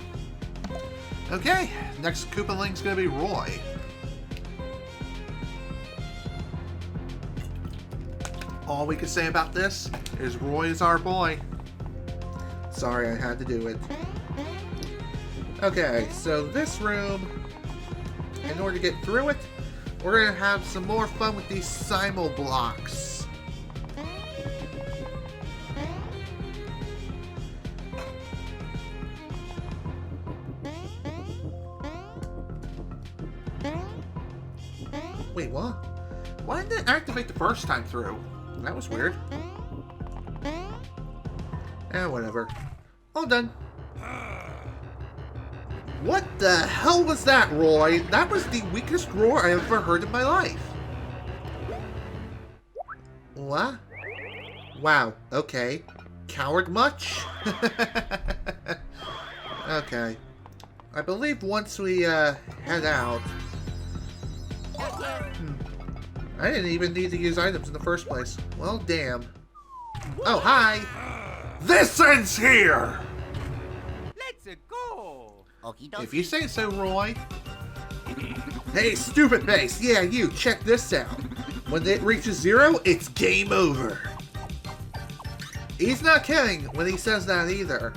Okay, next Koopaling's going to be Roy. All we can say about this is Roy is our boy. Sorry, I had to do it. Okay, so this room, in order to get through it, we're going to have some more fun with these Simul blocks. Wait, what? Why didn't it activate the first time through? That was weird. Whatever. All done. What the hell was that, Roy? That was the weakest roar I ever heard in my life. What? Wow, okay. Coward much? Okay. I believe once we head out... I didn't even need to use items in the first place. Well, damn. Oh, hi! This ends here! Let's go! If you say so, Roy. Hey, stupid face! Yeah, you, check this out. When it reaches 0, it's game over. He's not kidding when he says that either.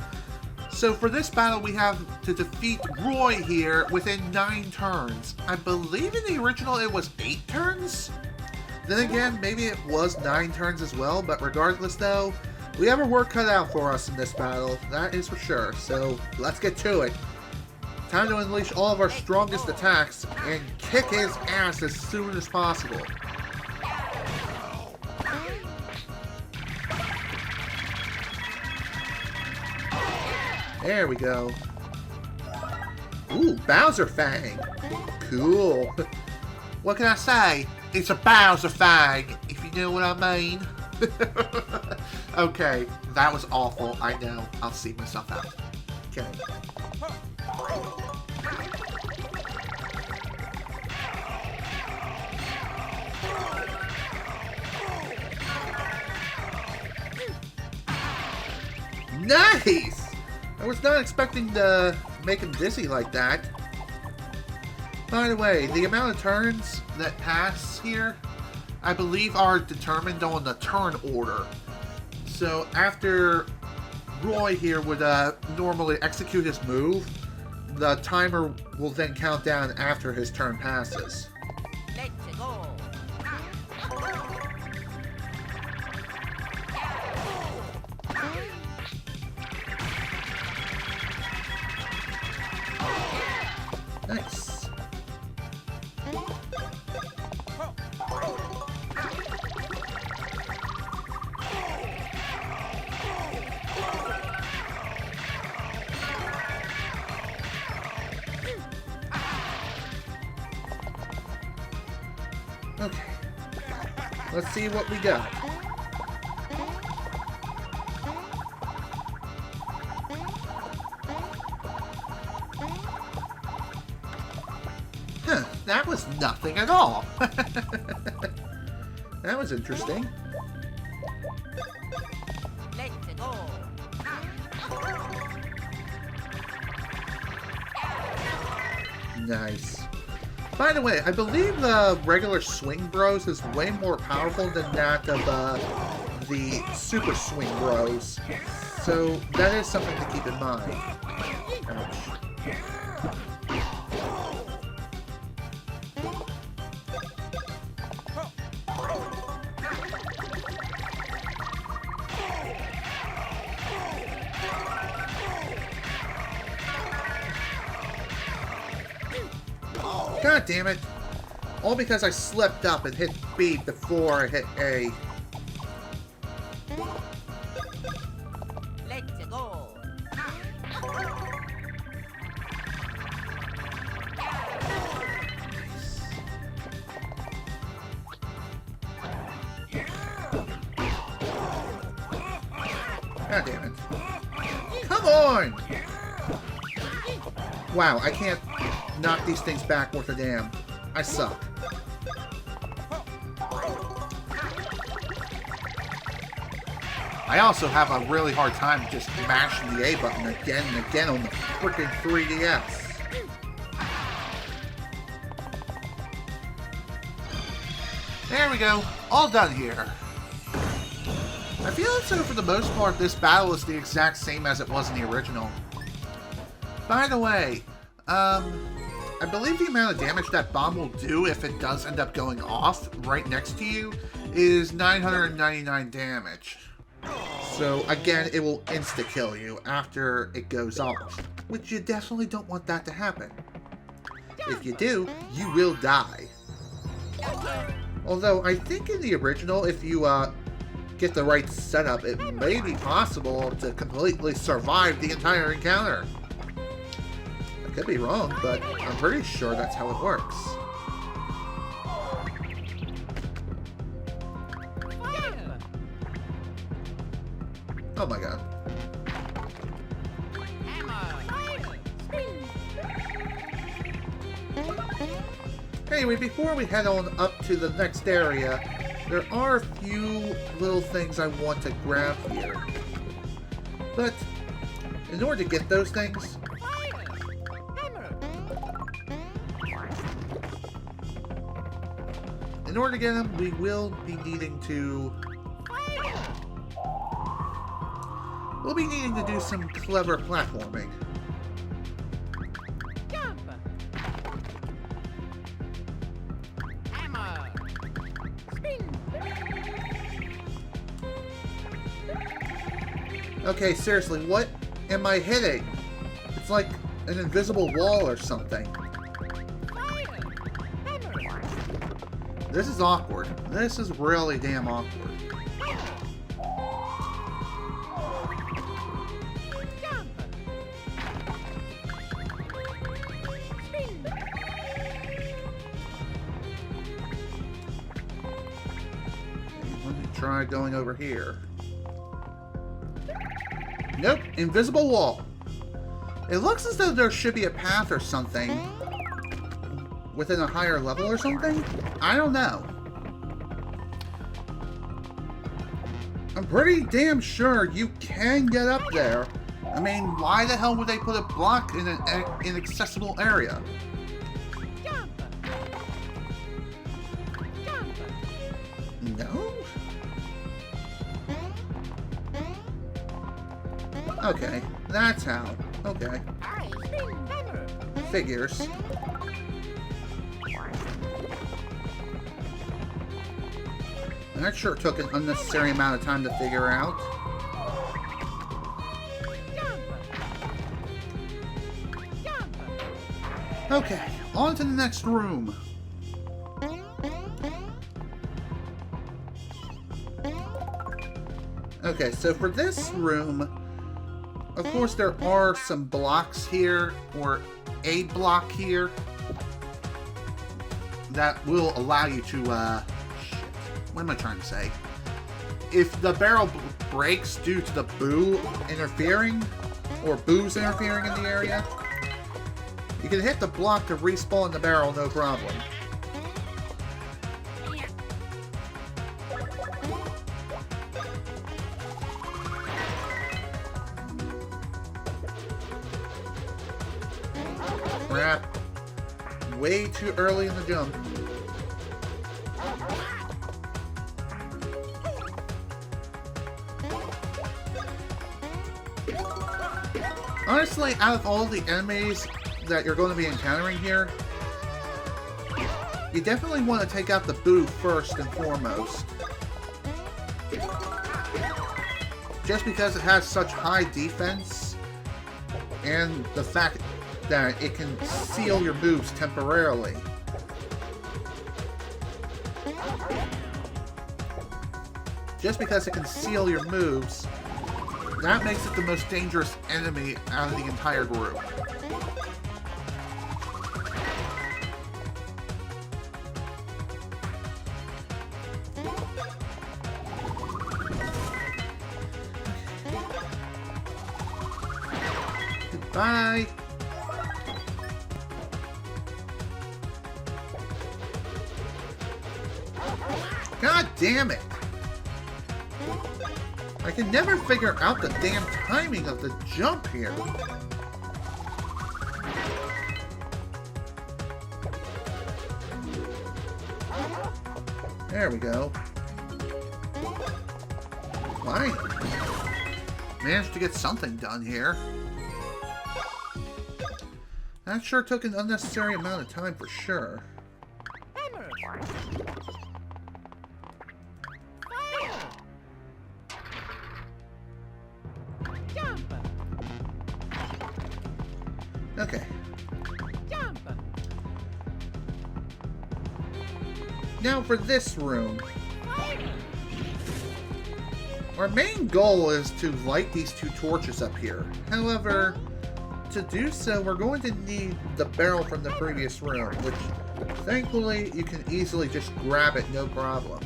So for this battle, we have to defeat Roy here within 9 turns. I believe in the original it was 8 turns? Then again, maybe it was 9 turns as well, but regardless though, we have our work cut out for us in this battle, that is for sure. So let's get to it. Time to unleash all of our strongest attacks and kick his ass as soon as possible. There we go. Ooh, Bowser Fang. Cool. What can I say? It's a Bowser Fang, if you know what I mean. Okay, that was awful. I know. I'll see myself out. Okay. Nice! I was not expecting to make him dizzy like that. By the way, the amount of turns that pass here, I believe, are determined on the turn order. So after Roy here would normally execute his move, the timer will then count down after his turn passes. Let's go. Nice. Okay. Let's see what we got. Huh, that was nothing at all. That was interesting. Let's go. Nice. By the way, I believe the regular Swing Bros is way more powerful than that of the Super Swing Bros. So that is something to keep in mind. Ouch. God damn it. All because I slipped up and hit B before I hit A. Let's go. God damn it. Come on! Wow, I can't knock these things back worth a damn. I suck. I also have a really hard time just mashing the A button again and again on the frickin' 3DS. There we go. All done here. I feel as though for the most part this battle is the exact same as it was in the original. By the way, I believe the amount of damage that bomb will do if it does end up going off right next to you is 999 damage. So again, it will insta-kill you after it goes off, which you definitely don't want that to happen. If you do, you will die. Although I think in the original, if you get the right setup, it may be possible to completely survive the entire encounter. I could be wrong, but I'm pretty sure that's how it works. Oh my god. Anyway, before we head on up to the next area, there are a few little things I want to grab here. But in order to get those things, in order to get them, we will be needing to... We'll be needing to do some clever platforming. Okay, seriously, what am I hitting? It's like an invisible wall or something. This is awkward. This is really damn awkward. Let me try going over here. Nope, invisible wall. It looks as though there should be a path or something within a higher level or something? I don't know. I'm pretty damn sure you can get up there I mean, why the hell would they put a block in an inaccessible area? Jump. Jump. No? Okay, that's how. Okay. I spin hammer. Figures. That sure took an unnecessary amount of time to figure out. Jump. Jump. Okay, on to the next room. Okay, so for this room, of course there are some blocks here, or a block here, that will allow you to, shit, what am I trying to say? If the barrel breaks due to the boo interfering, or boos interfering in the area, you can hit the block to respawn the barrel, no problem. Crap. Way too early in the jump. Honestly, out of all the enemies that you're going to be encountering here, you definitely want to take out the boo first and foremost. Just because it has such high defense, and the fact that it can seal your moves temporarily. Just because it can seal your moves, that makes it the most dangerous enemy out of the entire group. Goodbye. God damn it! I can never figure out the damn timing of the jump here. There we go. Fine. Managed to get something done here. That sure took an unnecessary amount of time for sure. Hammer. Fire. Jump. Okay. Jump. Now for this room. Fire. Our main goal is to light these two torches up here. However, to do so, we're going to need the barrel from the previous room, which thankfully you can easily just grab it, no problem.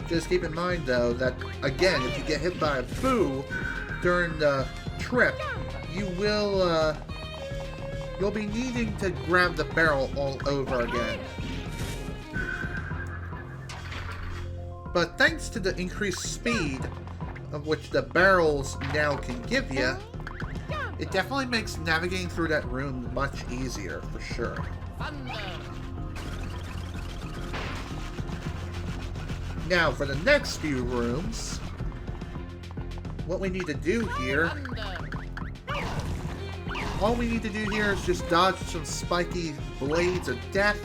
Just keep in mind though that, again, if you get hit by a boo during the trip, you will, you'll be needing to grab the barrel all over again. But thanks to the increased speed of which the barrels now can give you, it definitely makes navigating through that room much easier, for sure. Thunder. Now, for the next few rooms, what we need to do here, Thunder. all we need to do here is just dodge some spiky blades of death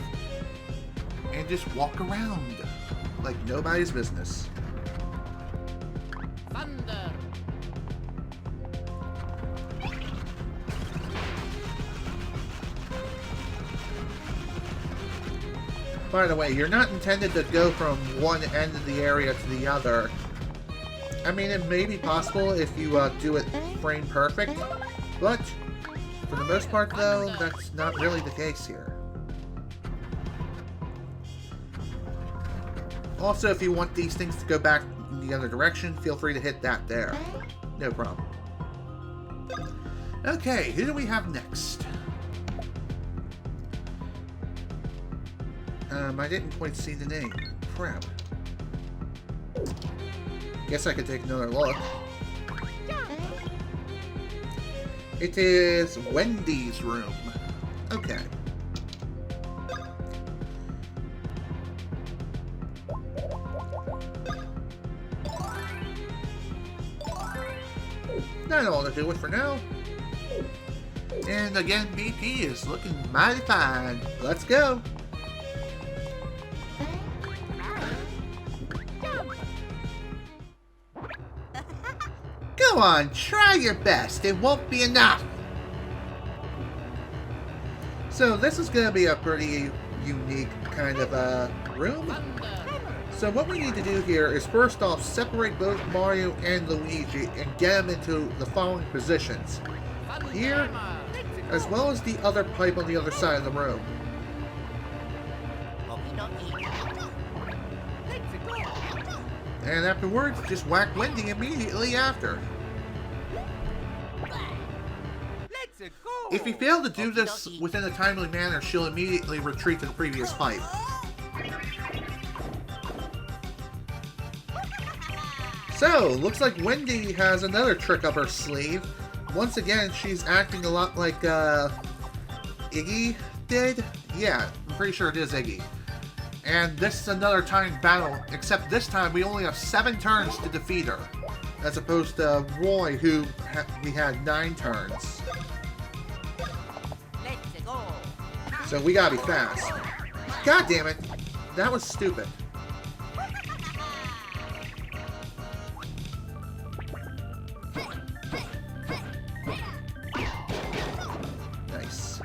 and just walk around like nobody's business. Thunder. By the way, you're not intended to go from one end of the area to the other. I mean, it may be possible if you do it frame perfect, but for the most part, though, that's not really the case here. Also, if you want these things to go back in the other direction, feel free to hit that there. No problem. Okay, who do we have next? I didn't quite see the name. Crap. Guess I could take another look. It is Wendy's room. Okay. That'll all to do it for now. And again, BP is looking mighty fine. Let's go. Go on, try your best. It won't be enough. So this is going to be a pretty unique kind of room. So what we need to do here is first off separate both Mario and Luigi and get them into the following positions. Here, as well as the other pipe on the other side of the room. And afterwards, just whack Wendy immediately after. If you fail to do this within a timely manner, she'll immediately retreat to the previous pipe. So, looks like Wendy has another trick up her sleeve. Once again, she's acting a lot like Iggy did. Yeah, I'm pretty sure it is Iggy. And this is another timed battle, except this time we only have 7 turns to defeat her, as opposed to Roy, who we had 9 turns. So we gotta be fast. God damn it! That was stupid. Nice.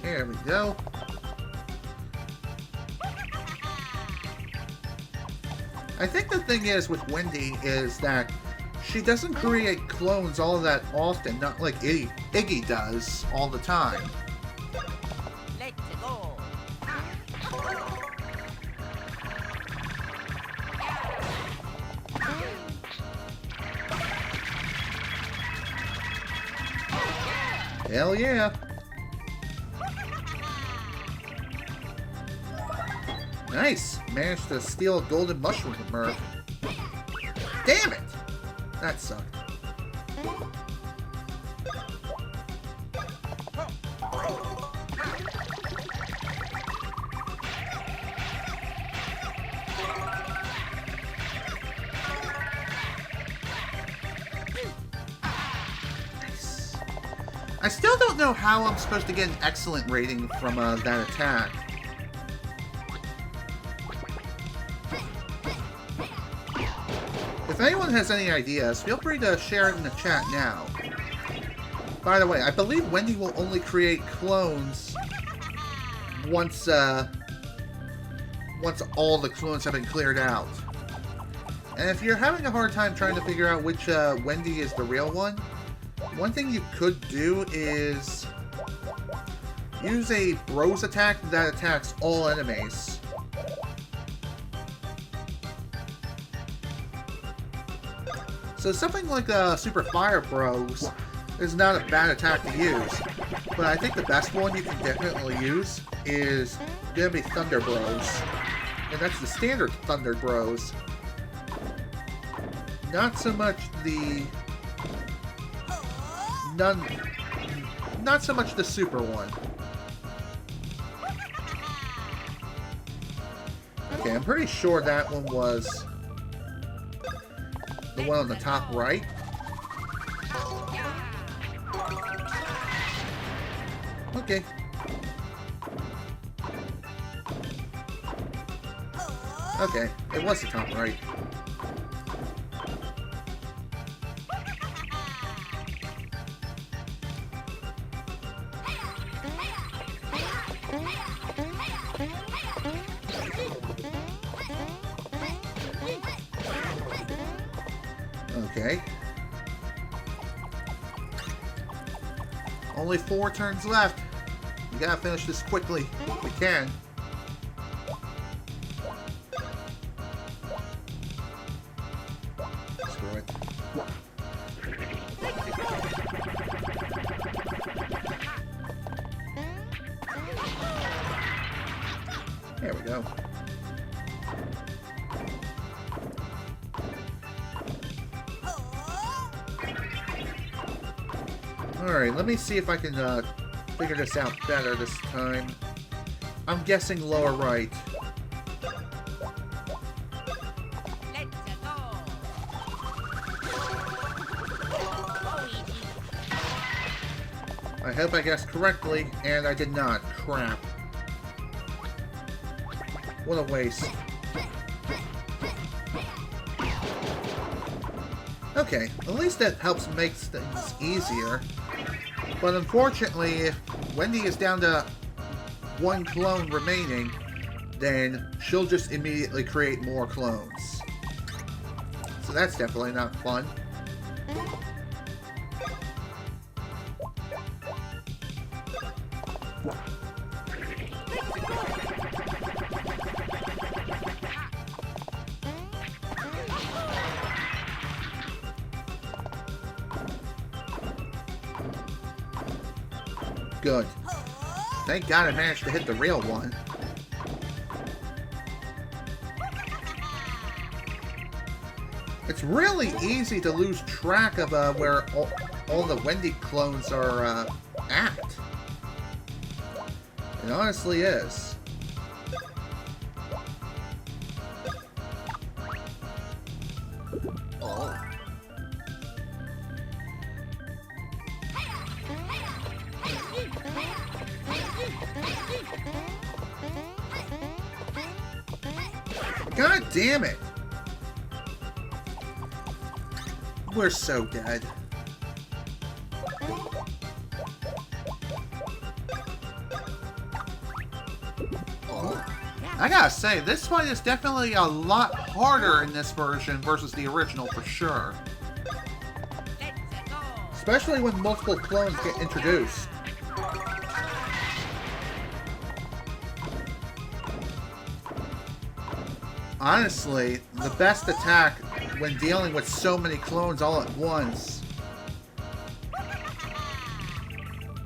There we go. I think the thing is with Wendy is that she doesn't create clones all that often, not like Iggy does all the time. Hell yeah. Nice! Managed to steal a golden mushroom from her. Damn it! That sucked. Nice. I still don't know how I'm supposed to get an excellent rating from that attack. If anyone has any ideas, feel free to share it in the chat now. By the way, I believe Wendy will only create clones once all the clones have been cleared out. And if you're having a hard time trying to figure out which Wendy is the real one thing you could do is use a bros attack that attacks all enemies. So something like Super Fire Bros is not a bad attack to use, but I think the best one you can definitely use is gonna be Thunder Bros, and that's the standard Thunder Bros. Not so much the not so much the Super one. Okay, I'm pretty sure that one was the one on the top right. Okay. Okay, it was the top right. Okay. Only 4 turns left. We gotta finish this quickly if we can. Screw it. There we go. Alright, let me see if I can figure this out better this time. I'm guessing lower right. I hope I guessed correctly, and I did not. Crap. What a waste. Okay, at least that helps make things easier. But unfortunately, if Wendy is down to one clone remaining, then she'll just immediately create more clones. So that's definitely not fun. Good. Thank God I managed to hit the real one. It's really easy to lose track of where all the Wendy clones are at. It honestly is. Oh. God damn it! We're so dead. Oh. I gotta say, this fight is definitely a lot harder in this version versus the original for sure. Especially when multiple clones get introduced. Honestly, the best attack when dealing with so many clones all at once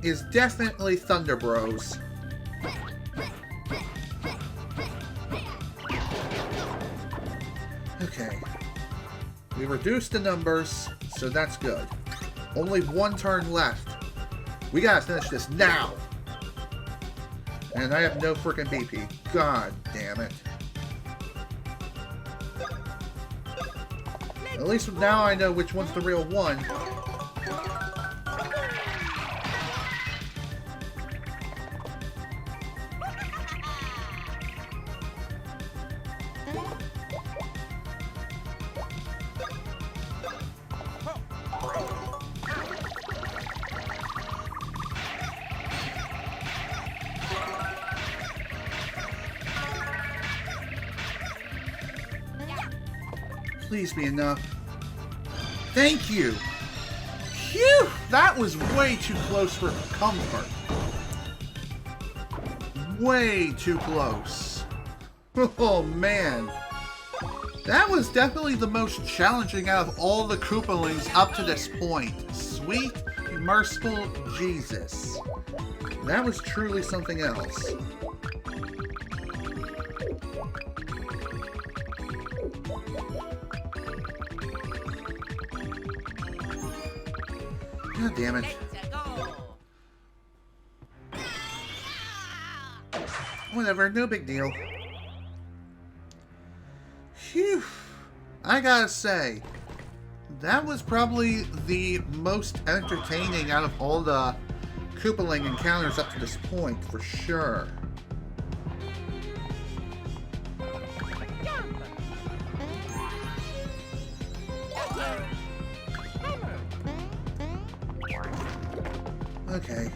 is definitely Thunder Bros. Okay. We reduced the numbers, so that's good. Only one turn left. We gotta finish this now! And I have no freaking BP. God damn it. At least now I know which one's the real one. Please be enough. Thank you! Phew! That was way too close for comfort. Way too close. Oh man. That was definitely the most challenging out of all the Koopalings up to this point. Sweet, merciful Jesus. That was truly something else. God damn it. Whatever, no big deal. Phew. I gotta say, that was probably the most entertaining out of all the Koopaling encounters up to this point, for sure. Okay.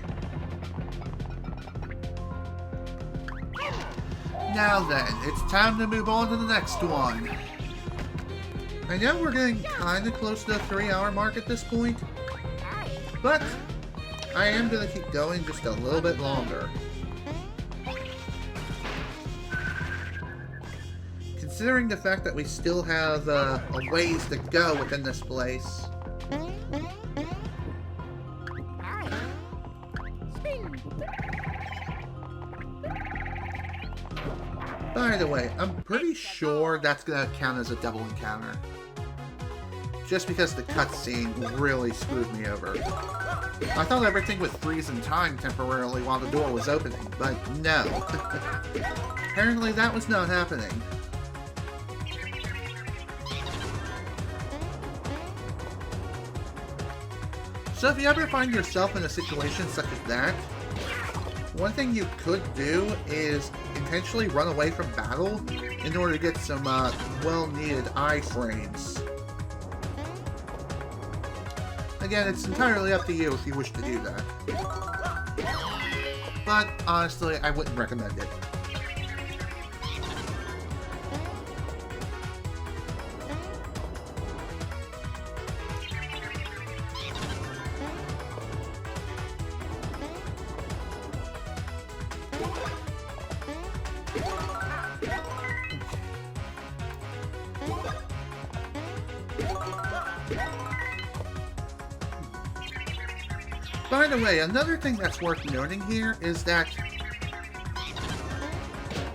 Now then, it's time to move on to the next one. I know we're getting kind of close to the 3-hour mark at this point, but I am going to keep going just a little bit longer. Considering the fact that we still have a ways to go within this place. By the way, I'm pretty sure that's gonna count as a double encounter. Just because the cutscene really screwed me over. I thought everything would freeze in time temporarily while the door was opening, but no. Apparently that was not happening. So if you ever find yourself in a situation such as that, one thing you could do is intentionally run away from battle in order to get some well-needed iframes. Again, it's entirely up to you if you wish to do that. But honestly, I wouldn't recommend it. By the way, another thing that's worth noting here is that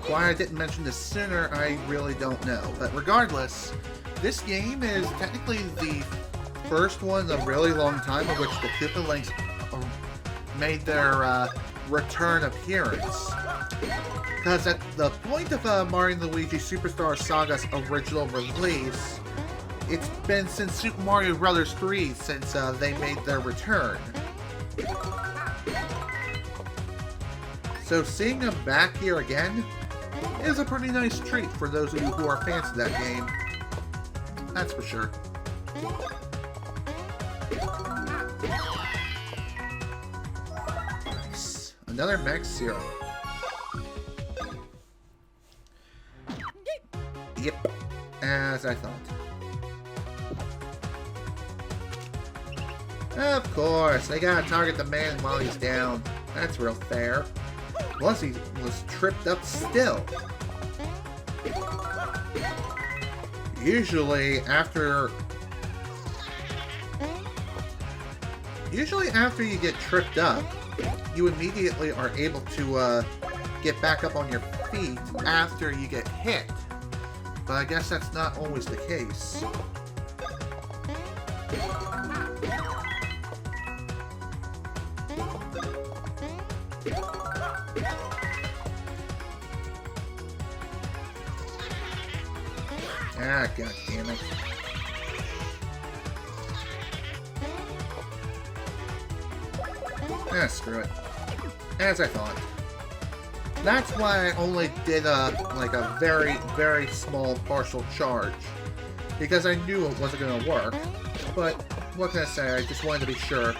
why I didn't mention this sooner, I really don't know. But regardless, this game is technically the first one in a really long time in which the Koopalings made their return appearance. Because at the point of Mario & Luigi Superstar Saga's original release, it's been since Super Mario Bros. 3 since they made their return. So seeing them back here again is a pretty nice treat for those of you who are fans of that game. That's for sure. Nice. Another max zero. Yep, as I thought. Of course, they gotta target the man while he's down. That's real fair. Plus, he was tripped up still. Usually after you get tripped up, you immediately are able to get back up on your feet after you get hit. But I guess that's not always the case. Ah, god damn it. Ah, screw it. As I thought. That's why I only did like a very, very small partial charge. Because I knew it wasn't going to work. But, what can I say, I just wanted to be sure.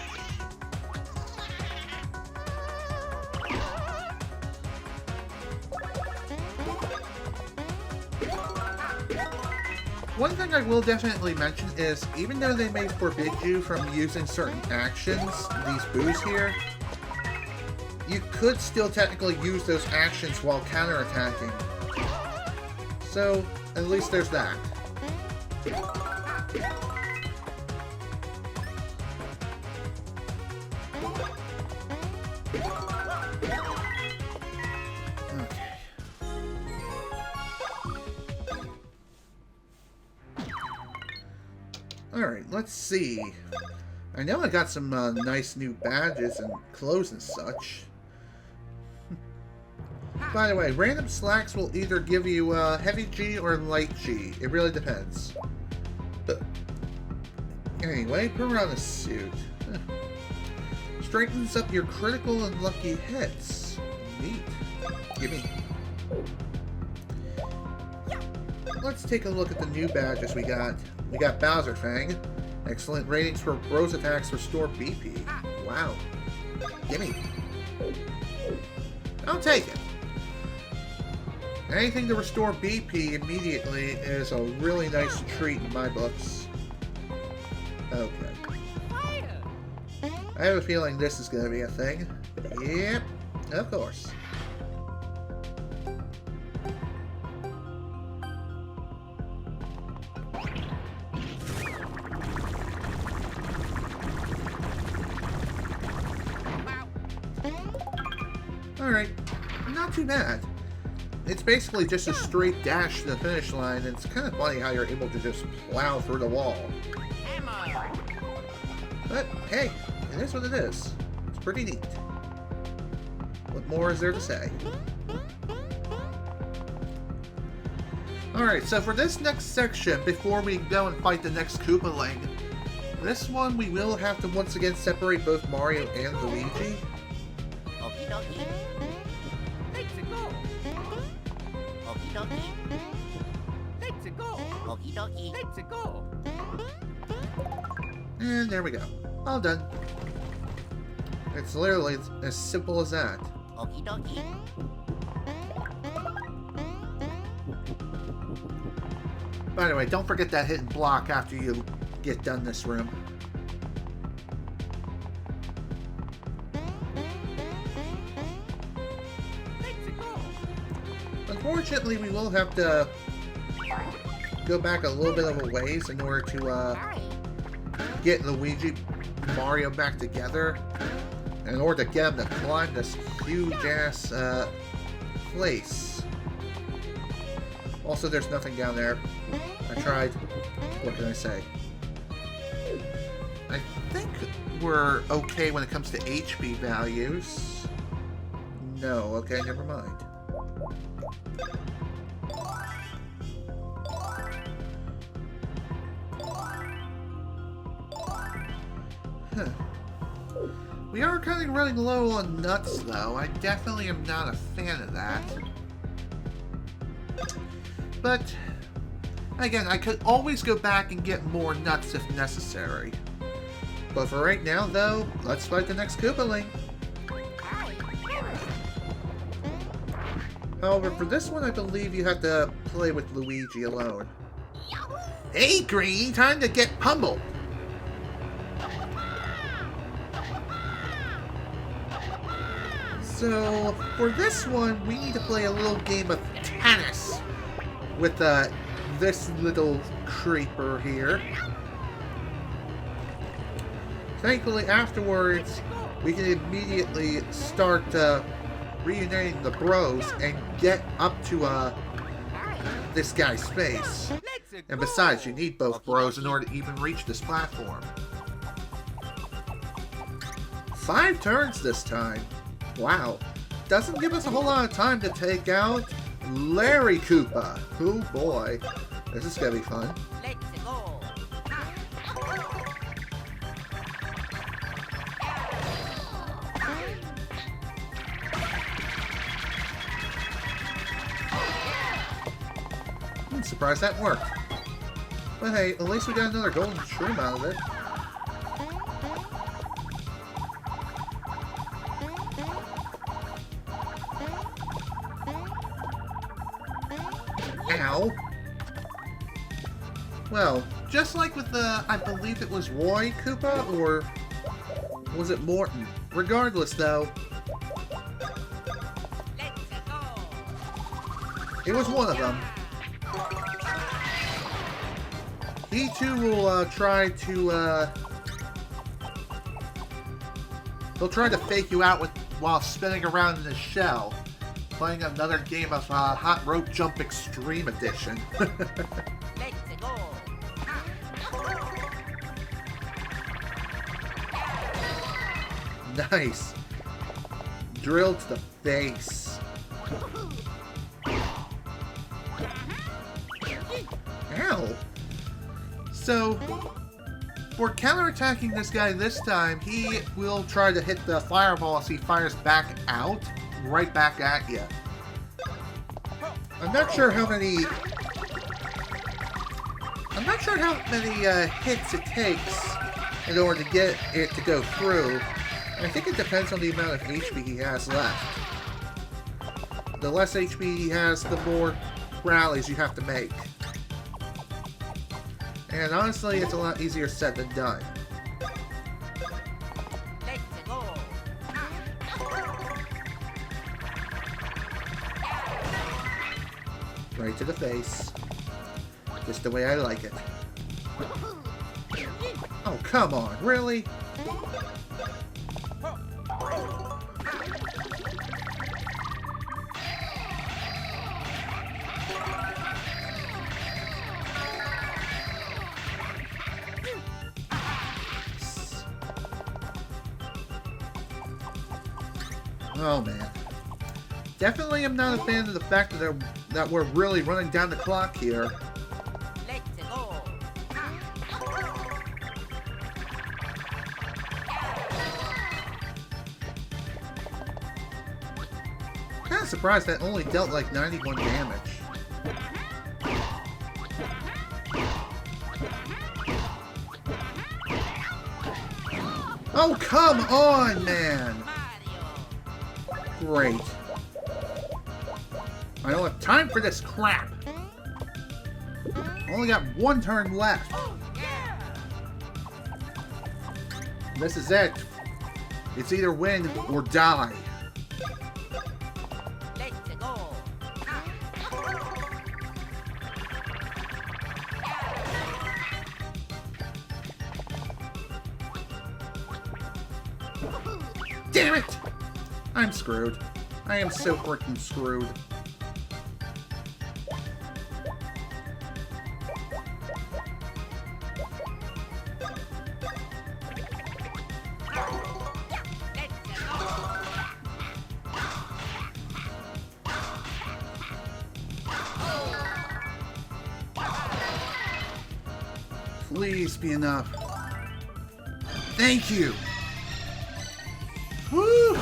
One thing I will definitely mention is, even though they may forbid you from using certain actions, these boos here, you could still technically use those actions while counterattacking. So, at least there's that. Alright, let's see. I know I got some nice new badges and clothes and such. By the way, random slacks will either give you heavy G or light G. It really depends. But anyway, put on a suit. Strengthens up your critical and lucky hits. Neat. Gimme. Let's take a look at the new badges we got. We got Bowser Fang. Excellent ratings for Bros attacks restore BP. Wow. Gimme. I'll take it. Anything to restore BP immediately is a really nice treat in my books. Okay. I have a feeling this is going to be a thing. Yep, of course. Alright, not too bad. it's basically just a straight dash to the finish line, and it's kind of funny how you're able to just plow through the wall. But, hey, it is what it is. It's pretty neat. What more is there to say? Alright, so for this next section, before we go and fight the next Koopaling, this one we will have to once again separate both Mario and Luigi. Okie dokie. Let's go. Okie dokie. Let's go. Okie dokie. Let's go. And there we go. All done. It's literally as simple as that. Okie dokie. By the way, don't forget that hidden block after you get done this room. Let's go. Unfortunately, we will have to go back a little bit of a ways in order to get Luigi and Mario back together. In order to get them to climb this huge-ass place. Also, there's nothing down there. I tried. What can I say? I think we're okay when it comes to HP values. No, okay, never mind. Huh. We are kind of running low on nuts, though. I definitely am not a fan of that. But, again, I could always go back and get more nuts if necessary. But for right now, though, let's fight the next Koopaling. However, for this one, I believe you have to play with Luigi alone. Hey, Green! Time to get pummeled! So, for this one, we need to play a little game of tennis with this little creeper here. Thankfully, afterwards, we can immediately start reuniting the bros and get up to this guy's face. And besides, you need both bros in order to even reach this platform. 5 turns this time. Wow. Doesn't give us a whole lot of time to take out Larry Koopa. Oh boy. This is gonna be fun. Let's go. I'm surprised that worked. But hey, at least we got another golden shroom out of it. Ow. Well, just like with the, I believe it was Roy Koopa, or was it Morton? Regardless, though, Let's go. it was one of them. He too will try to, he'll try to fake you out while spinning around in his shell, playing another game of Hot Rope Jump Extreme Edition. Let's go. Nice. Drilled to the face. Ow. So, for counterattacking this guy this time, he will try to hit the fireball as he fires back out, right back at you. I'm not sure how many hits it takes in order to get it to go through. I think it depends on the amount of HP he has left. The less HP he has, the more rallies you have to make. And honestly, it's a lot easier said than done. Let's go. Right to the face. Just the way I like it. Oh, come on, really? Oh man. Definitely am not a fan of the fact that we're really running down the clock here. Let's go. Kind of surprised that only dealt like 91 damage. Oh, come on, man! Great. I don't have time for this crap! Only got one turn left. This is it. It's either win or die. Let's go. Damn it! I'm screwed. I am so freaking screwed. Please be enough. Thank you! Woo!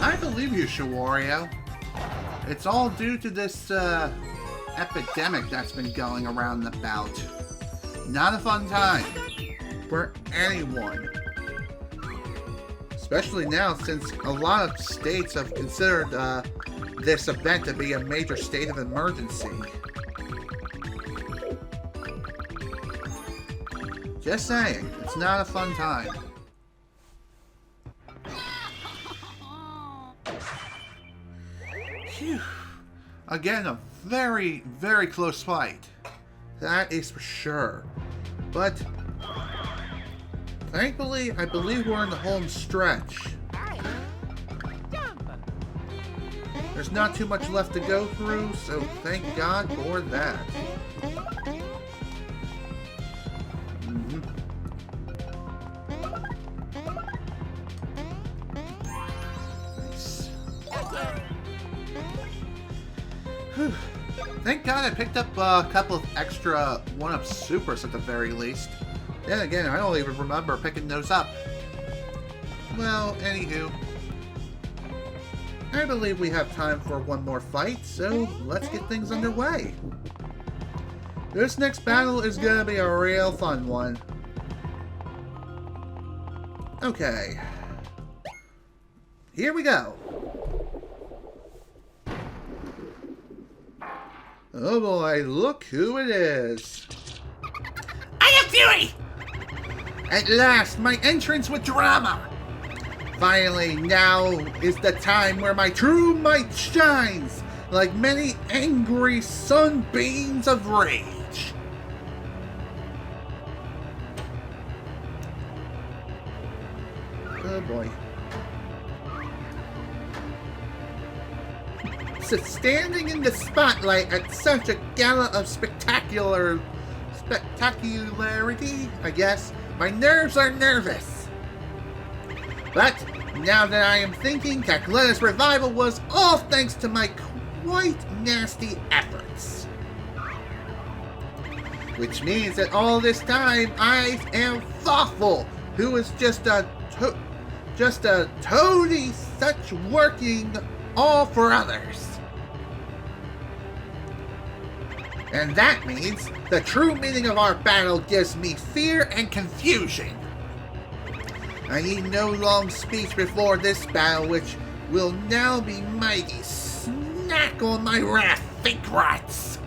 I believe you, Shawario. It's all due to this, epidemic that's been going around about. Not a fun time for anyone. Especially now, since a lot of states have considered, this event to be a major state of emergency. Just saying, it's not a fun time. Phew. Again, a very, very close fight. That is for sure. But, thankfully, I believe we're in the home stretch. There's not too much left to go through, so thank God for that. Thank God I picked up a couple of extra 1-up supers at the very least. Then again, I don't even remember picking those up. Well, anywho. I believe we have time for one more fight, so let's get things underway. This next battle is gonna be a real fun one. Okay. Here we go. Oh boy, look who it is. I am Fury! At last, my entrance with drama. Finally, now is the time where my true might shines, like many angry sunbeams of rage. Oh boy. So standing in the spotlight at such a gala of spectacularity, I guess, my nerves are nervous. But now that I am thinking, Cactuletta's revival was all thanks to my quite nasty efforts. Which means that all this time I am Fawful, who is just a toady such working all for others. And that means the true meaning of our battle gives me fear and confusion. I need no long speech before this battle, which will now be mighty. Snack on my wrath, fake rats!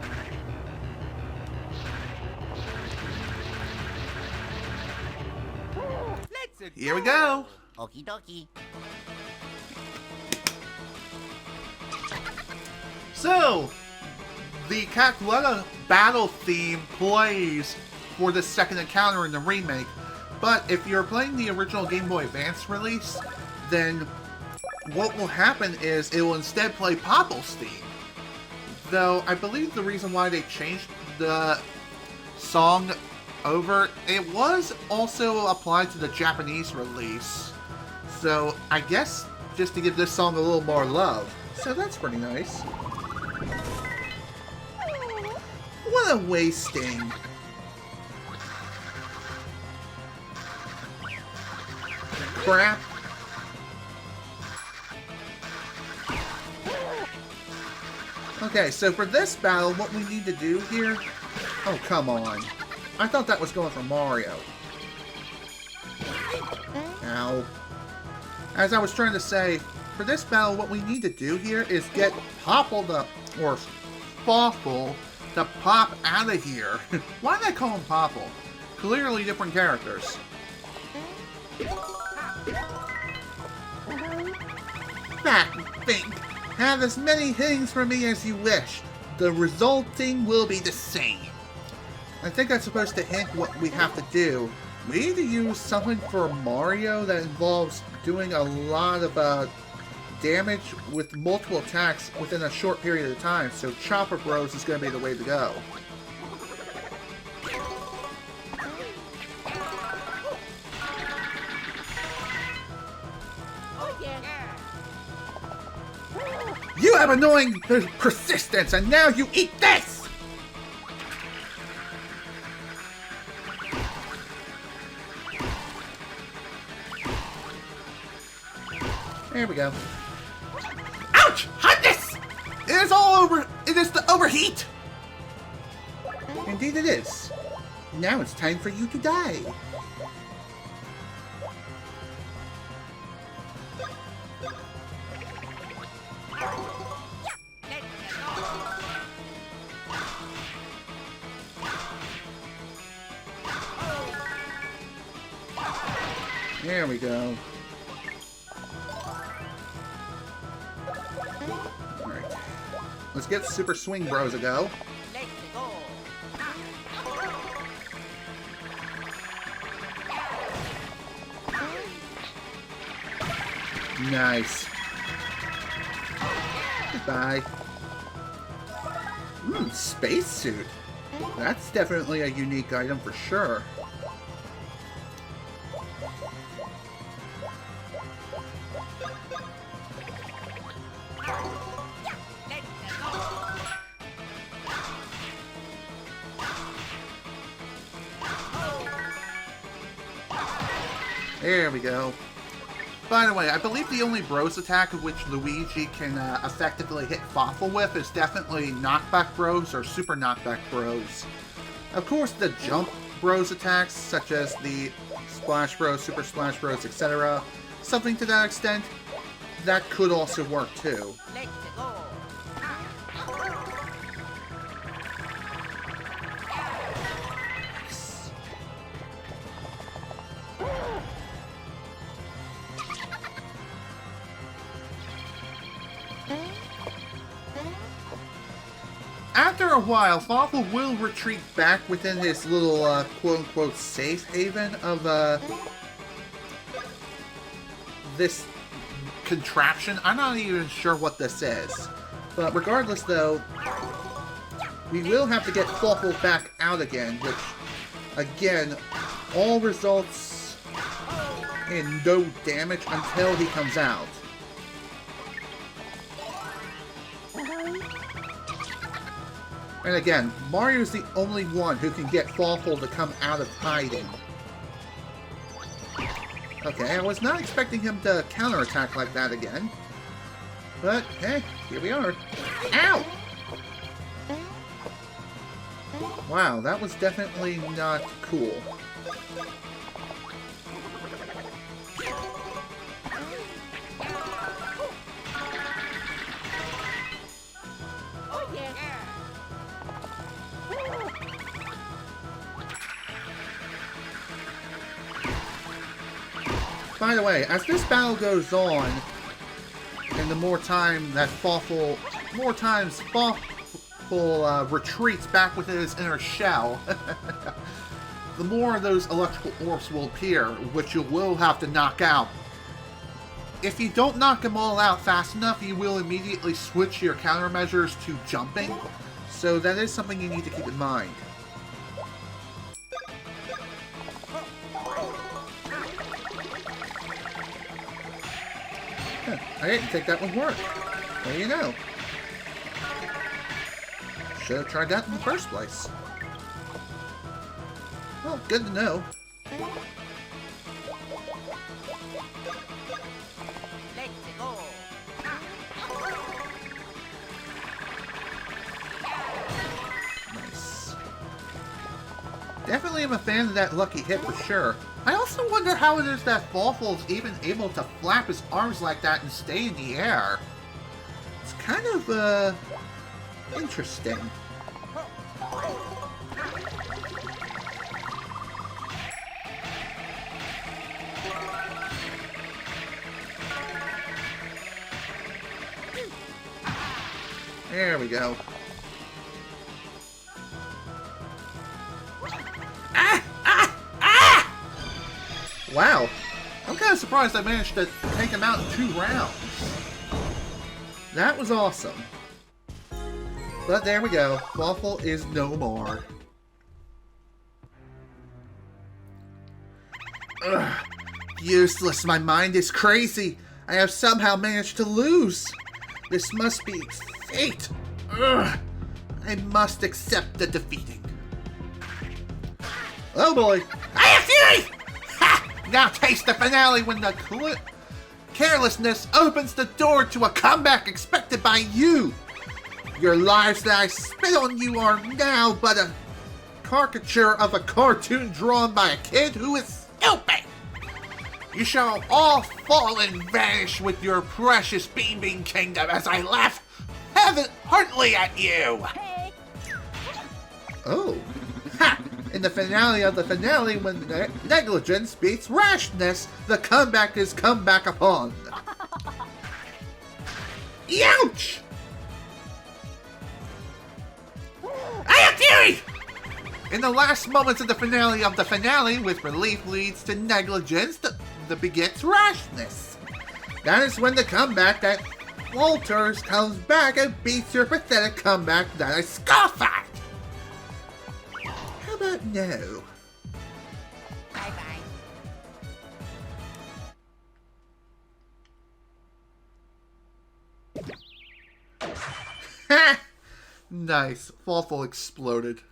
Here we go! Okie dokie. So, the Cactuetta battle theme plays for the second encounter in the remake, but if you're playing the original Game Boy Advance release, then what will happen is it will instead play Popple's theme. Though, I believe the reason why they changed the song over, it was also applied to the Japanese release. So, I guess just to give this song a little more love. So that's pretty nice. What a wasting. Crap. Okay, so for this battle, what we need to do here... Oh, come on. I thought that was going for Mario. Ow. As I was trying to say, for this battle, what we need to do here is get Fawful or Fawful to pop out of here. Why did I call him Fawful? Clearly different characters. Back, think. Have as many hittings for me as you wish. The resulting will be the same. I think that's supposed to hint what we have to do. We need to use something for Mario that involves doing a lot of damage with multiple attacks within a short period of time, so Chopper Bros is going to be the way to go. You have annoying persistence, and now you eat this! There we go. Ouch! Hotness! It is all over! It is the overheat! Indeed it is. Now it's time for you to die. There we go. Alright. Let's get Super Swing Bros a go. Let's go. Nice. Goodbye. Spacesuit. That's definitely a unique item for sure. There we go. By the way, I believe the only Bros attack of which Luigi can effectively hit Fawful with is definitely Knockback Bros or Super Knockback Bros. Of course, the Jump Bros attacks, such as the Splash Bros, Super Splash Bros, etc., something to that extent, that could also work too. Let's go. After a while, Fawful will retreat back within his little, quote-unquote, safe haven of, this contraption. I'm not even sure what this is. But regardless, though, we will have to get Fawful back out again, which, again, all results in no damage until he comes out. And again, Mario's the only one who can get Fawful to come out of hiding. Okay, I was not expecting him to counterattack like that again. But, hey, here we are. Ow! Wow, that was definitely not cool. By the way, as this battle goes on, and the more times Fawful retreats back within his inner shell, the more of those electrical orbs will appear, which you will have to knock out. If you don't knock them all out fast enough, you will immediately switch your countermeasures to jumping, so that is something you need to keep in mind. Huh, I didn't think that would work. What do you know? Should have tried that in the first place. Well, good to know. Let's go. Nice. Definitely am a fan of that lucky hit for sure. I also wonder how it is that Fawful's even able to flap his arms like that and stay in the air. It's kind of, interesting. There we go. Wow. I'm kind of surprised I managed to take him out in 2 rounds. That was awesome. But there we go. Fawful is no more. Ugh. Useless. My mind is crazy. I have somehow managed to lose. This must be fate. Ugh. I must accept the defeating. Oh boy. I have fury! Ha! Now taste the finale when the carelessness opens the door to a comeback expected by you. Your lives that I spit on you are now but a caricature of a cartoon drawn by a kid who is stupid. You shall all fall and vanish with your precious Beanbean Kingdom as I laugh heartily at you. Oh. Ha! In the finale of the finale, when negligence beats rashness, the comeback is come back upon. Ouch! I have fury! In the last moments of the finale, with relief leads to negligence that begets rashness. That is when the comeback that Walters comes back and beats your pathetic comeback that I scoff at. How about no? Bye-bye. Ha! Nice. Fawful exploded.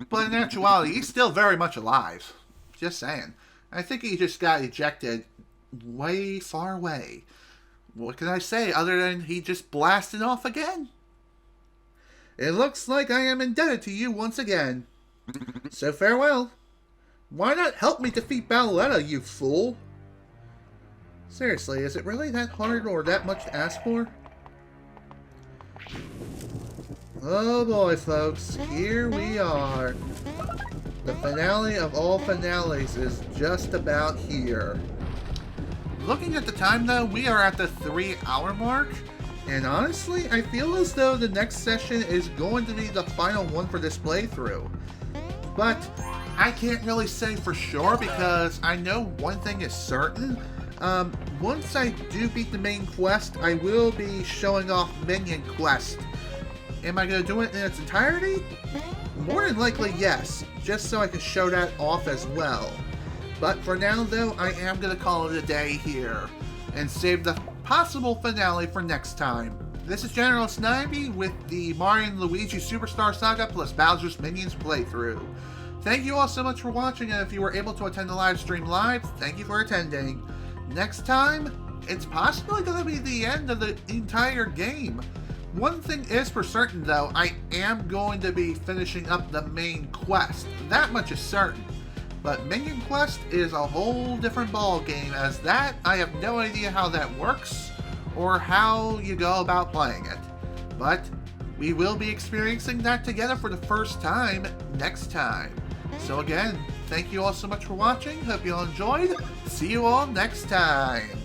But in actuality, he's still very much alive. Just saying. I think he just got ejected way far away. What can I say other than he just blasted off again? It looks like I am indebted to you once again. So farewell. Why not help me defeat Bowletta, you fool? Seriously, is it really that hard or that much to ask for? Oh boy, folks, here we are. The finale of all finales is just about here. Looking at the time though, we are at the 3-hour mark. And honestly, I feel as though the next session is going to be the final one for this playthrough. But I can't really say for sure because I know one thing is certain. Once I do beat the main quest, I will be showing off Minion Quest. Am I going to do it in its entirety? More than likely, yes. Just so I can show that off as well. But for now, though, I am going to call it a day here. And save the possible finale for next time. This is General Snivy with the Mario and Luigi Superstar Saga plus Bowser's Minions playthrough. Thank you all so much for watching, and if you were able to attend the live stream live, thank you for attending. Next time, it's possibly going to be the end of the entire game. One thing is for certain though, I am going to be finishing up the main quest. That much is certain. But Minion Quest is a whole different ball game, as that, I have no idea how that works, or how you go about playing it. But we will be experiencing that together for the first time next time. So again, thank you all so much for watching, hope you all enjoyed, see you all next time.